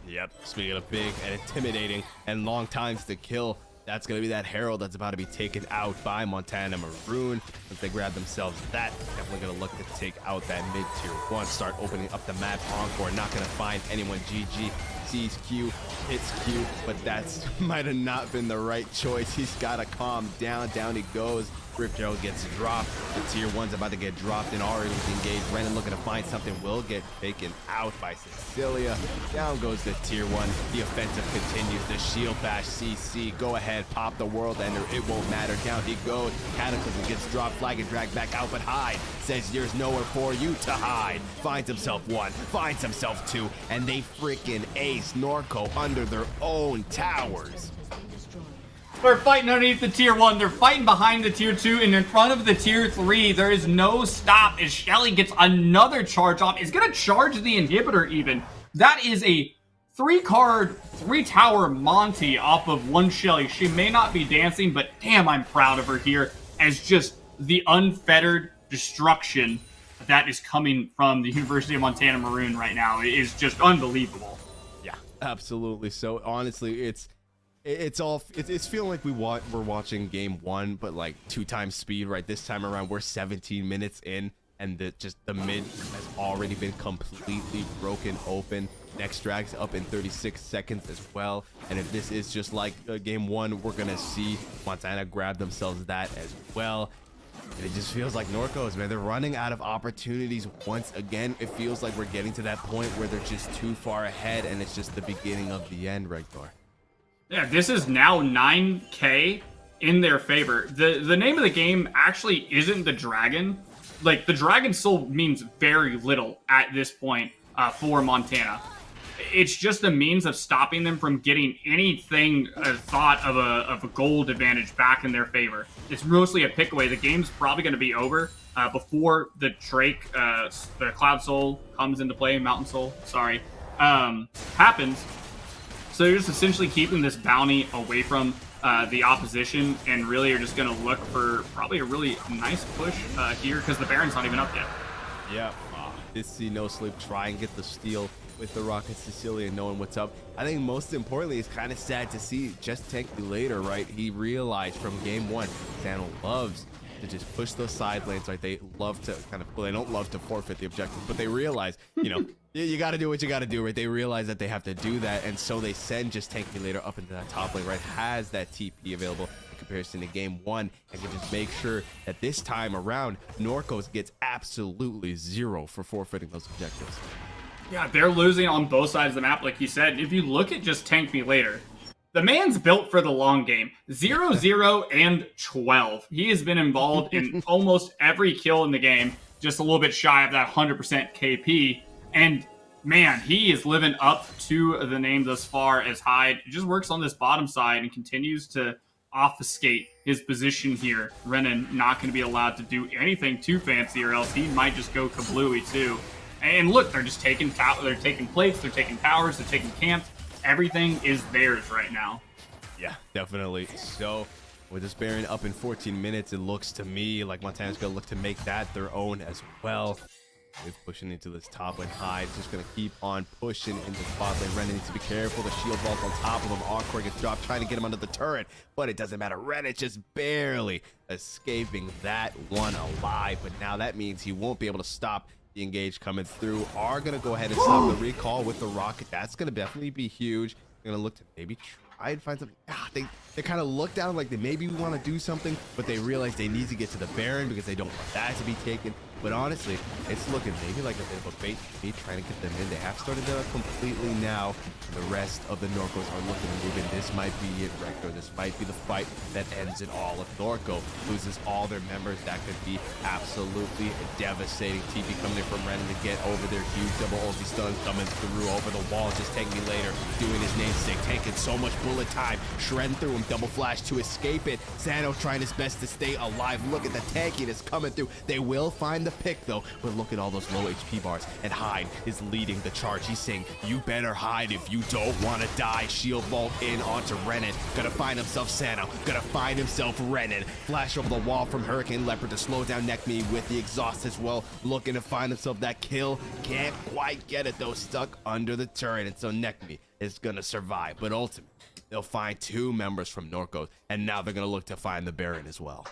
Yep, speaking of big and intimidating and long times to kill, that's going to be that Herald that's about to be taken out by Montana Maroon. If they grab themselves that, definitely going to look to take out that mid-tier 1. Start opening up the map. Encore not going to find anyone. GG sees Q, hits Q, but that's might have not been the right choice. He's got to calm down. Down he goes. Rip Gerald gets dropped. The tier 1's about to get dropped and already engaged. Renan looking to find something, will get taken out by Cecilia. Down goes the tier 1. The offensive continues. The shield bash CC. Go ahead, pop the world ender. It won't matter. Down he goes. Cataclysm gets dropped. Flag and dragged back out, but Hyde says there's nowhere for you to hide. Finds himself 1, finds himself 2, and they freaking ace Norco under their own towers. They're fighting underneath the tier 1. They're fighting behind the tier 2 and in front of the tier 3. There is no stop as Shelly gets another charge off. Is going to charge the inhibitor even. That is a 3-card, 3-tower Monty off of one Shelly. She may not be dancing, but damn, I'm proud of her here as just the unfettered destruction that is coming from the University of Montana Maroon right now. It is just unbelievable. Yeah, absolutely. So honestly, it's feeling like we're watching game 1, but like 2 times speed. Right, this time around we're 17 minutes in, and the mid has already been completely broken open. Next drags up in 36 seconds as well. And if this is just like game 1, we're gonna see Montana grab themselves that as well. And it just feels like Norco's, man, they're running out of opportunities once again. It feels like we're getting to that point where they're just too far ahead, and it's just the beginning of the end, Regdor. Yeah, this is now 9k in their favor. The name of the game actually isn't the dragon. Like, the dragon soul means very little at this point for Montana. it's just a means of stopping them from getting anything thought of a gold advantage back in their favor. It's mostly a pick away. The game's probably going to be over before the Drake, the Cloud Soul comes into play, Mountain Soul, sorry, happens. So you're just essentially keeping this bounty away from the opposition, and really are just going to look for probably a really nice push here because the Baron's not even up yet. Yeah, this see No Sleep try and get the steal with the Rocket Cecilia knowing what's up. I think most importantly, it's kind of sad to see just Tank later, right? He realized from game one, Sano loves to just push those side lanes, right? They love to kind of, well, they don't love to forfeit the objective, but they realize, you know, you got to do what you got to do, right? They realize that they have to do that, and so they send just Tank later up into that top lane, right? Has that TP available in comparison to game one, and can just make sure that this time around, Norcos gets absolutely zero for forfeiting those objectives. Yeah, they're losing on both sides of the map, like you said. If you look at just Tank Me Later, the man's built for the long game. 0, 0, and 12. He has been involved in almost every kill in the game, just a little bit shy of that 100% KP. And man, he is living up to the name thus far as Hyde. He just works on this bottom side and continues to obfuscate his position here. Renan not going to be allowed to do anything too fancy, or else he might just go kablooey too. And look, they're just taking they're taking plates, they're taking towers, they're taking camps. Everything is theirs right now. Yeah, definitely. So with this Baron up in 14 minutes, it looks to me like Montana's going to look to make that their own as well. With pushing into this top lane. Hyde's just going to keep on pushing into the bot lane. Renan needs to be careful. The shield vault on top of him. Awkward gets dropped, trying to get him under the turret, but it doesn't matter. Renan just barely escaping that one alive, but now that means he won't be able to stop the engage coming through. Are going to go ahead and stop the recall with the rocket. That's going to definitely be huge. They're going to look to maybe try and find something. They kind of look down like they maybe want to do something, but they realize they need to get to the Baron because they don't want that to be taken. But honestly, it's looking maybe like a bit of a bait for me, trying to get them in. They have started to completely now. The rest of the Norcos are looking to move in. This might be it, Rector. This might be the fight that ends it all. If Norco loses all their members, that could be absolutely devastating. TP coming in from Renan to get over their huge double ulti stun coming through over the wall. Just Tank Me Later doing his namesake, taking so much bullet time, shredding through him, double flash to escape it. Sano trying his best to stay alive. Look at the tankiness coming through. They will find the pick though, but look at all those low HP bars, and Hyde is leading the charge. He's saying, you better hide if you don't want to die. Shield vault in onto Renan. Gonna find himself Sano, gonna find himself Renan. Flash over the wall from Hurricane Leopard to slow down NECC with the exhaust as well, looking to find himself that kill. Can't quite get it though, stuck under the turret, and so NECC is gonna survive, but ultimately they'll find two members from Norcos, and now they're gonna look to find the Baron as well.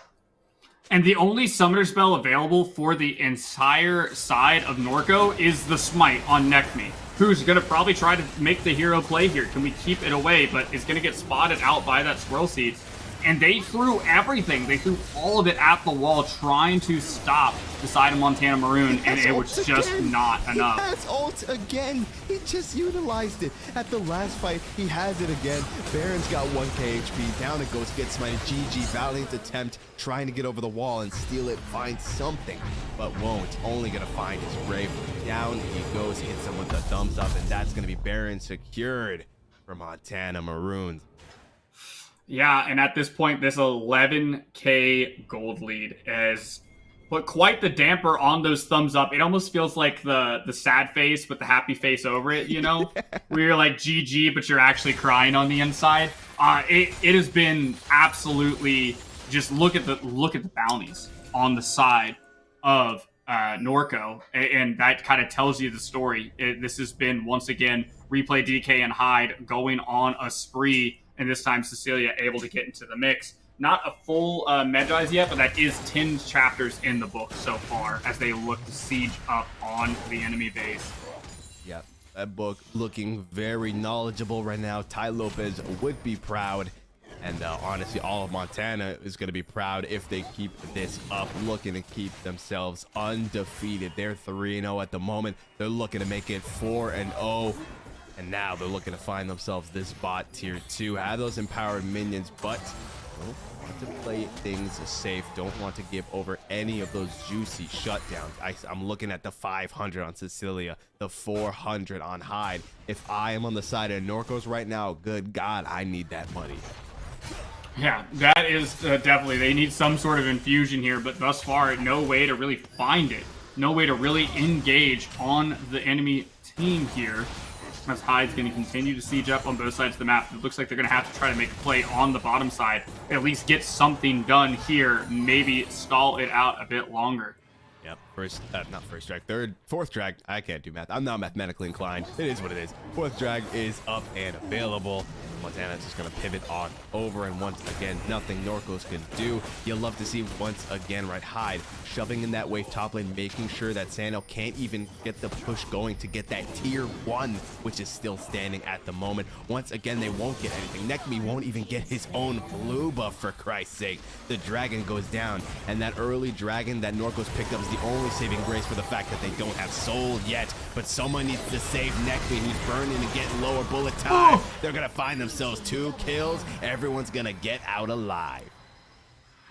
And the only summoner spell available for the entire side of Norco is the Smite on NECC, who's going to probably try to make the hero play here. Can we keep it away? But is going to get spotted out by that Squirrel Seed. And they threw everything. They threw all of it at the wall, trying to stop the side of Montana Maroon, and it was just not enough. He has ult again. He just utilized it at the last fight. He has it again. Baron's got 1k HP. Down it goes, gets smited. GG, valiant attempt, trying to get over the wall and steal it, find something, but won't. Only gonna find his grave. Down he goes, hits him with the thumbs up, and that's gonna be Baron secured for Montana Maroons. Yeah, and at this point, this 11k gold lead has put quite the damper on those thumbs up. It almost feels like the sad face with the happy face over it, you know? Where you're like GG, but you're actually crying on the inside. It has been absolutely just look at the bounties on the side of Norco, and that kind of tells you the story. This has been, once again, Replay, DK, and Hyde going on a spree. And this time, Cecilia able to get into the mix. Not a full Medjai's yet, but that is 10 chapters in the book so far as they look to siege up on the enemy base. Yeah, that book looking very knowledgeable right now. Ty Lopez would be proud. And honestly, all of Montana is going to be proud if they keep this up, looking to keep themselves undefeated. They're 3-0 at the moment. They're looking to make it 4-0. And now they're looking to find themselves this bot tier 2, have those empowered minions, but don't want to play things safe. Don't want to give over any of those juicy shutdowns. I'm looking at the 500 on Cecilia, the 400 on Hyde. If I am on the side of Norcos right now, good God, I need that money. Yeah, that is definitely, they need some sort of infusion here, but thus far, no way to really find it. No way to really engage on the enemy team here. As Hyde's going to continue to siege up on both sides of the map. It looks like they're going to have to try to make a play on the bottom side. At least get something done here. Maybe stall it out a bit longer. Yep, not first drag, fourth drag. I can't do math. I'm not mathematically inclined. It is what it is. Fourth drag is up and available. Montana's just going to pivot on over, and once again, nothing Norcos can do. You'll love to see once again, right, Hyde shoving in that wave top lane, making sure that Sano can't even get the push going to get that tier 1, which is still standing at the moment. Once again, they won't get anything. NECC won't even get his own blue buff, for Christ's sake. The dragon goes down, and that early dragon that Norcos picked up is the only saving grace for the fact that they don't have soul yet. But someone needs to save NECC, who's burning and getting lower bullet time. They're going to find themselves 2 kills. Everyone's going to get out alive.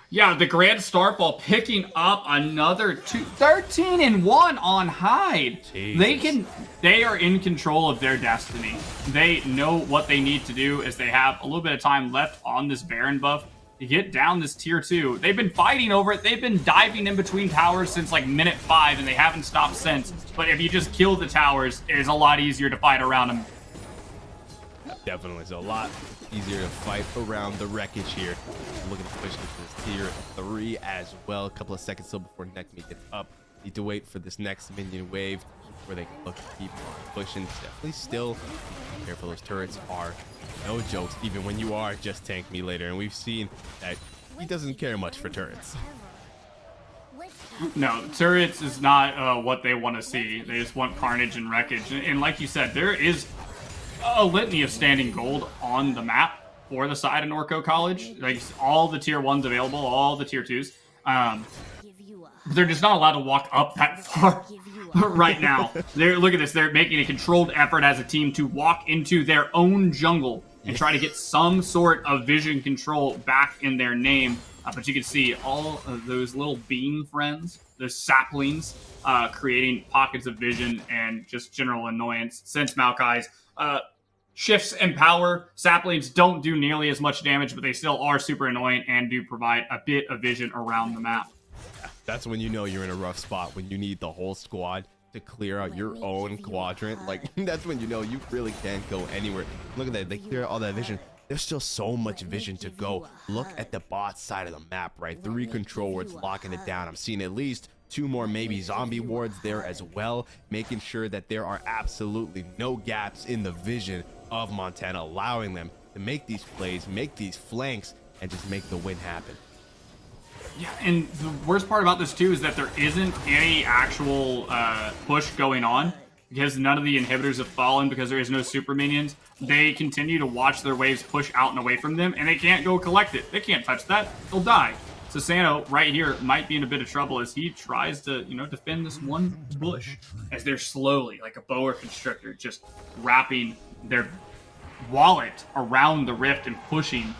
Yeah, the Grand Starfall picking up another 13-1 on Hyde. Jesus. They are in control of their destiny. They know what they need to do as they have a little bit of time left on this Baron buff to get down this tier 2. They've been fighting over it. They've been diving in between towers since like minute 5, and they haven't stopped since. But if you just kill the towers, it is a lot easier to fight around them. Definitely, it's a lot easier to fight around the wreckage here. Looking to push this tier 3 as well. A couple of seconds still before NECC gets up. Need to wait for this next minion wave where they can look to keep on pushing. Definitely still careful. Those turrets are no jokes, even when you are just tank me later. And we've seen that he doesn't care much for turrets. No, turrets is not what they want to see. They just want carnage and wreckage. And like you said, there is a litany of standing gold on the map for the side of Norco College. Like all the tier 1s available, all the tier 2s. They're just not allowed to walk up that far right now. Look at this. They're making a controlled effort as a team to walk into their own jungle and try to get some sort of vision control back in their name. But you can see all of those little beam friends, those saplings, creating pockets of vision and just general annoyance. Since Maokai's shifts in power, saplings don't do nearly as much damage, but they still are super annoying and do provide a bit of vision around the map. That's when you know you're in a rough spot, when you need the whole squad to clear out your own quadrant. Like, that's when you know you really can't go anywhere. Look at that. They clear all that vision. There's still so much vision to go. Look at the bot side of the map, right? 3 control wards locking it down. I'm seeing at least 2 more maybe zombie wards there as well, making sure that there are absolutely no gaps in the vision of Montana, allowing them to make these plays, make these flanks, and just make the win happen. Yeah, and the worst part about this too is that there isn't any actual push going on because none of the inhibitors have fallen because there is no super minions. They continue to watch their waves push out and away from them, and they can't go collect it. They can't touch that. They'll die. So Sano right here might be in a bit of trouble as he tries to, defend this one bush as they're slowly, like a boa constrictor, just wrapping their wallet around the rift and pushing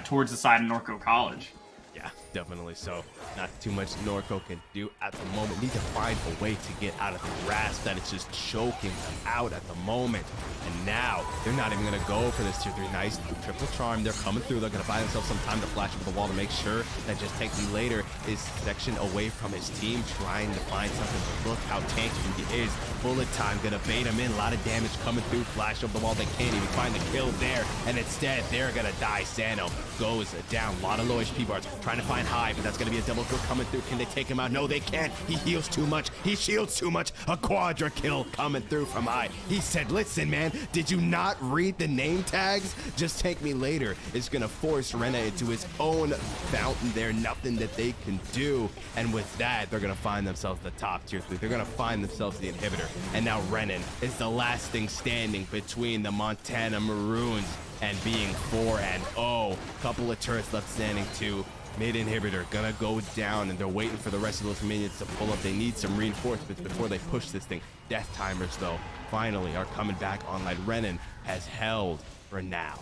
towards the side of Norco College. Yeah, definitely so. Not too much Norco can do at the moment. Need to find a way to get out of the grasp that is just choking them out at the moment. And now, they're not even going to go for this tier 3. Nice triple charm. They're coming through. They're going to buy themselves some time to flash over the wall to make sure that just Tank Me Later is section away from his team, trying to find something to look how tanky he is. Bullet time, going to bait him in. A lot of damage coming through. Flash over the wall. They can't even find the kill there. And instead, they're going to die. Sano goes down. A lot of low HP bars. Trying to find Hyde, but that's going to be a double kill coming through. Can they take him out? No, they can't. He heals too much. He shields too much. A quadra kill coming through from Hyde. He said, listen, man, did you not read the name tags? Just Tank Me Later is going to force Rena into his own fountain there. Nothing that they can do. And with that, they're going to find themselves the top tier 3. They're going to find themselves the inhibitor. And now Renan is the last thing standing between the Montana Maroons and being 4-0. Couple of turrets left standing too. Mid inhibitor gonna go down, and they're waiting for the rest of those minions to pull up. They need some reinforcements before they push this thing. Death timers, though, finally are coming back online. Renan has held for now.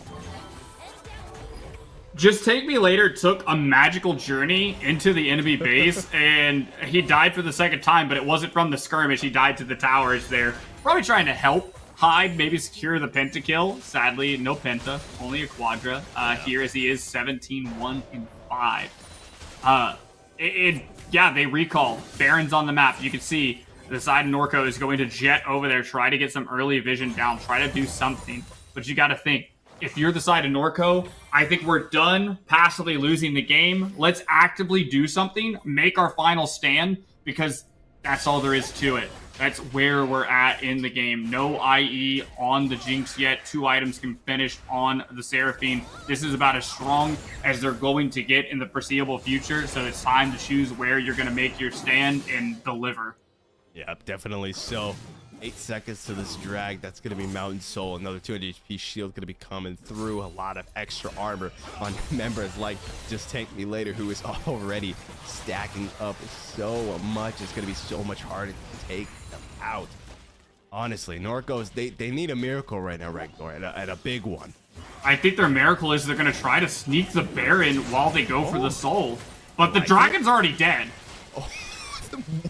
Just Take Me Later took a magical journey into the enemy base, and he died for the second time, but it wasn't from the skirmish. He died to the towers there. Probably trying to help Hyde maybe secure the pentakill. Sadly, no penta, only a quadra here, as he is 17-1-5. Yeah, they recall. Baron's on the map. You can see the side of Norco is going to jet over there, try to get some early vision down, try to do something. But you got to think, if you're the side of Norco, I think we're done passively losing the game. Let's actively do something, make our final stand, because that's all there is to it. That's where we're at in the game. No IE on the Jinx yet. 2 items can finish on the Seraphine. This is about as strong as they're going to get in the foreseeable future, so it's time to choose where you're going to make your stand and deliver. Yeah, definitely so. 8 seconds to this drag. That's going to be Mountain Soul. Another 200 HP shield going to be coming through. A lot of extra armor on members like Just Tank Me Later, who is already stacking up so much. It's going to be so much harder to take them out. Honestly, Norcos, they need a miracle right now, Ragnar, and a big one. I think their miracle is they're going to try to sneak the Baron while they go for the soul. But the dragon's already dead. Oh,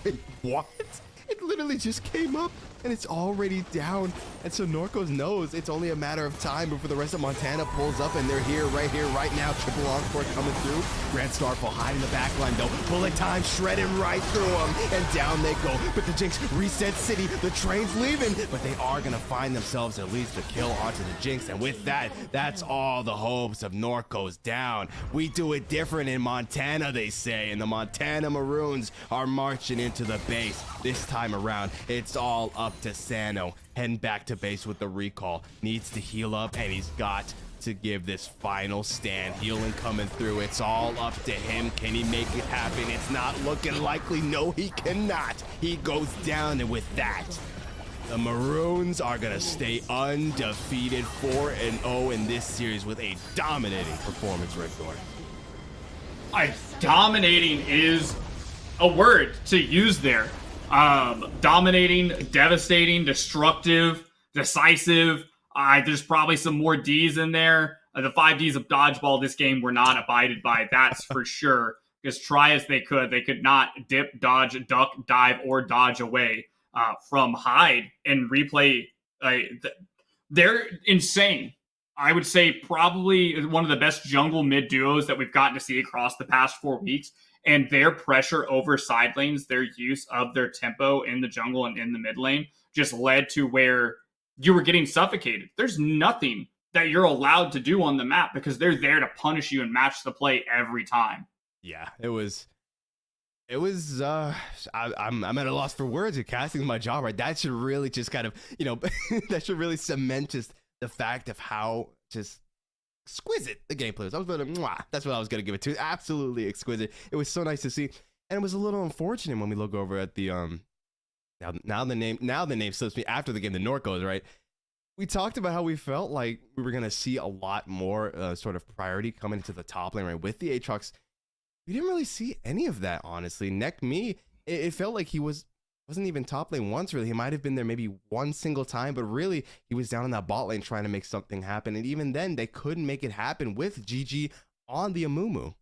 wait, what? It literally just came up and it's already down. And so Norcos knows it's only a matter of time before the rest of Montana pulls up, and they're here, right now. Triple encore coming through. Grand Starfall hide in the back line though. Bullet time shredding right through them, and down they go. But the Jinx reset city. The train's leaving, but they are gonna find themselves at least a kill onto the Jinx. And with that, that's all the hopes of Norcos down. We do it different in Montana, they say, and the Montana Maroons are marching into the base. This time around, it's all up to Sano, heading back to base with the recall. Needs to heal up, and he's got to give this final stand. Healing coming through. It's all up to him. Can he make it happen? It's not looking likely. No, he cannot. He goes down, and with that, the Maroons are gonna stay undefeated, 4-0 in this series with a dominating performance, Rick Gore. Dominating is a word to use there. Dominating, devastating, destructive, decisive. There's probably some more D's in there. The 5 D's of dodgeball this game were not abided by, that's for sure. Because try as they could not dip, dodge, duck, dive, or dodge away from Hyde and replay. They're insane. I would say probably one of the best jungle mid duos that we've gotten to see across the past 4 weeks. And their pressure over side lanes, their use of their tempo in the jungle and in the mid lane just led to where you were getting suffocated. There's nothing that you're allowed to do on the map because they're there to punish you and match the play every time. Yeah, it was I'm at a loss for words. You're casting my jaw, right? That should really just kind of, that should really cement just the fact of how just exquisite the gameplay was. That's what I was gonna give it to. Absolutely exquisite. It was so nice to see, and it was a little unfortunate when we look over at the now the name slips me after the game, the Norcos, right? We talked about how we felt like we were gonna see a lot more sort of priority coming into the top lane, right? With the Aatrox, we didn't really see any of that, honestly. NECC, it felt like he wasn't even top lane once, really. He might have been there maybe one single time, but really he was down in that bot lane trying to make something happen. And even then, they couldn't make it happen with GG on the Amumu.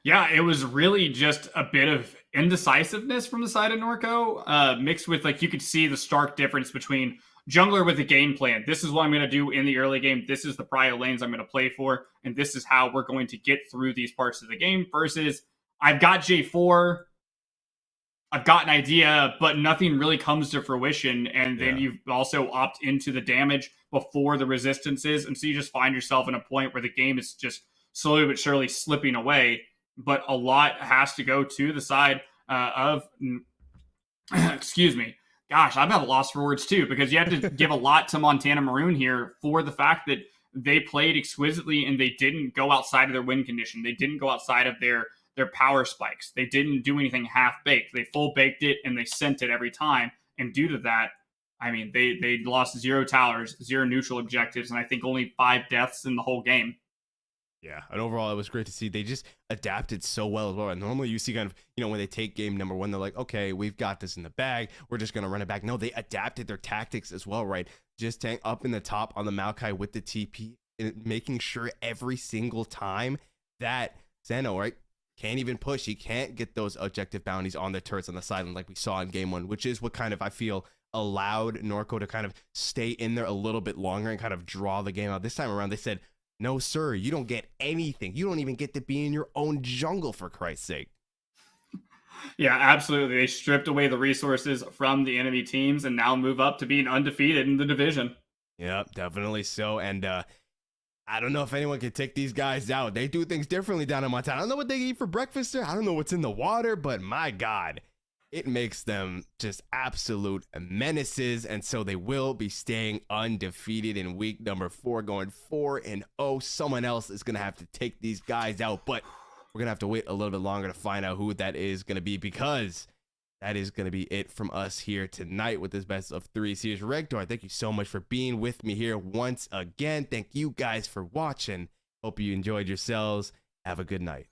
Yeah, it was really just a bit of indecisiveness from the side of Norco, mixed with, you could see the stark difference between jungler with a game plan. This is what I'm going to do in the early game. This is the prio lanes I'm going to play for, and this is how we're going to get through these parts of the game, versus I've got J4, I've got an idea, but nothing really comes to fruition. And then you also opt into the damage before the resistances. And so you just find yourself in a point where the game is just slowly but surely slipping away. But a lot has to go to the side of, excuse me. Gosh, I'm at a loss for words too, because you have to give a lot to Montana Maroon here for the fact that they played exquisitely and they didn't go outside of their win condition. They didn't go outside of their power spikes. They didn't do anything half-baked. They full-baked it, and they sent it every time. And due to that, I mean, they lost 0 towers, 0 neutral objectives, and I think only 5 deaths in the whole game. Yeah, and overall, it was great to see. They just adapted so well as well. And normally you see kind of, when they take game number 1, they're like, okay, we've got this in the bag. We're just going to run it back. No, they adapted their tactics as well, right? Just tank up in the top on the Maokai with the TP. making sure every single time that Zeno, right, can't even push. He can't get those objective bounties on the turrets on the sideline like we saw in game 1, which is what kind of, I feel, allowed Norco to kind of stay in there a little bit longer and kind of draw the game out. This time around, they said, no, sir, you don't get anything. You don't even get to be in your own jungle, for Christ's sake. Yeah, absolutely. They stripped away the resources from the enemy teams and now move up to being undefeated in the division. Yep, definitely so. And I don't know if anyone can take these guys out. They do things differently down in Montana. I don't know what they eat for breakfast there. I don't know what's in the water, but my God, it makes them just absolute menaces. And so they will be staying undefeated in week number 4, going 4-0. Someone else is going to have to take these guys out, but we're going to have to wait a little bit longer to find out who that is going to be, because that is going to be it from us here tonight with this best of 3 series. Regdor, thank you so much for being with me here once again. Thank you guys for watching. Hope you enjoyed yourselves. Have a good night.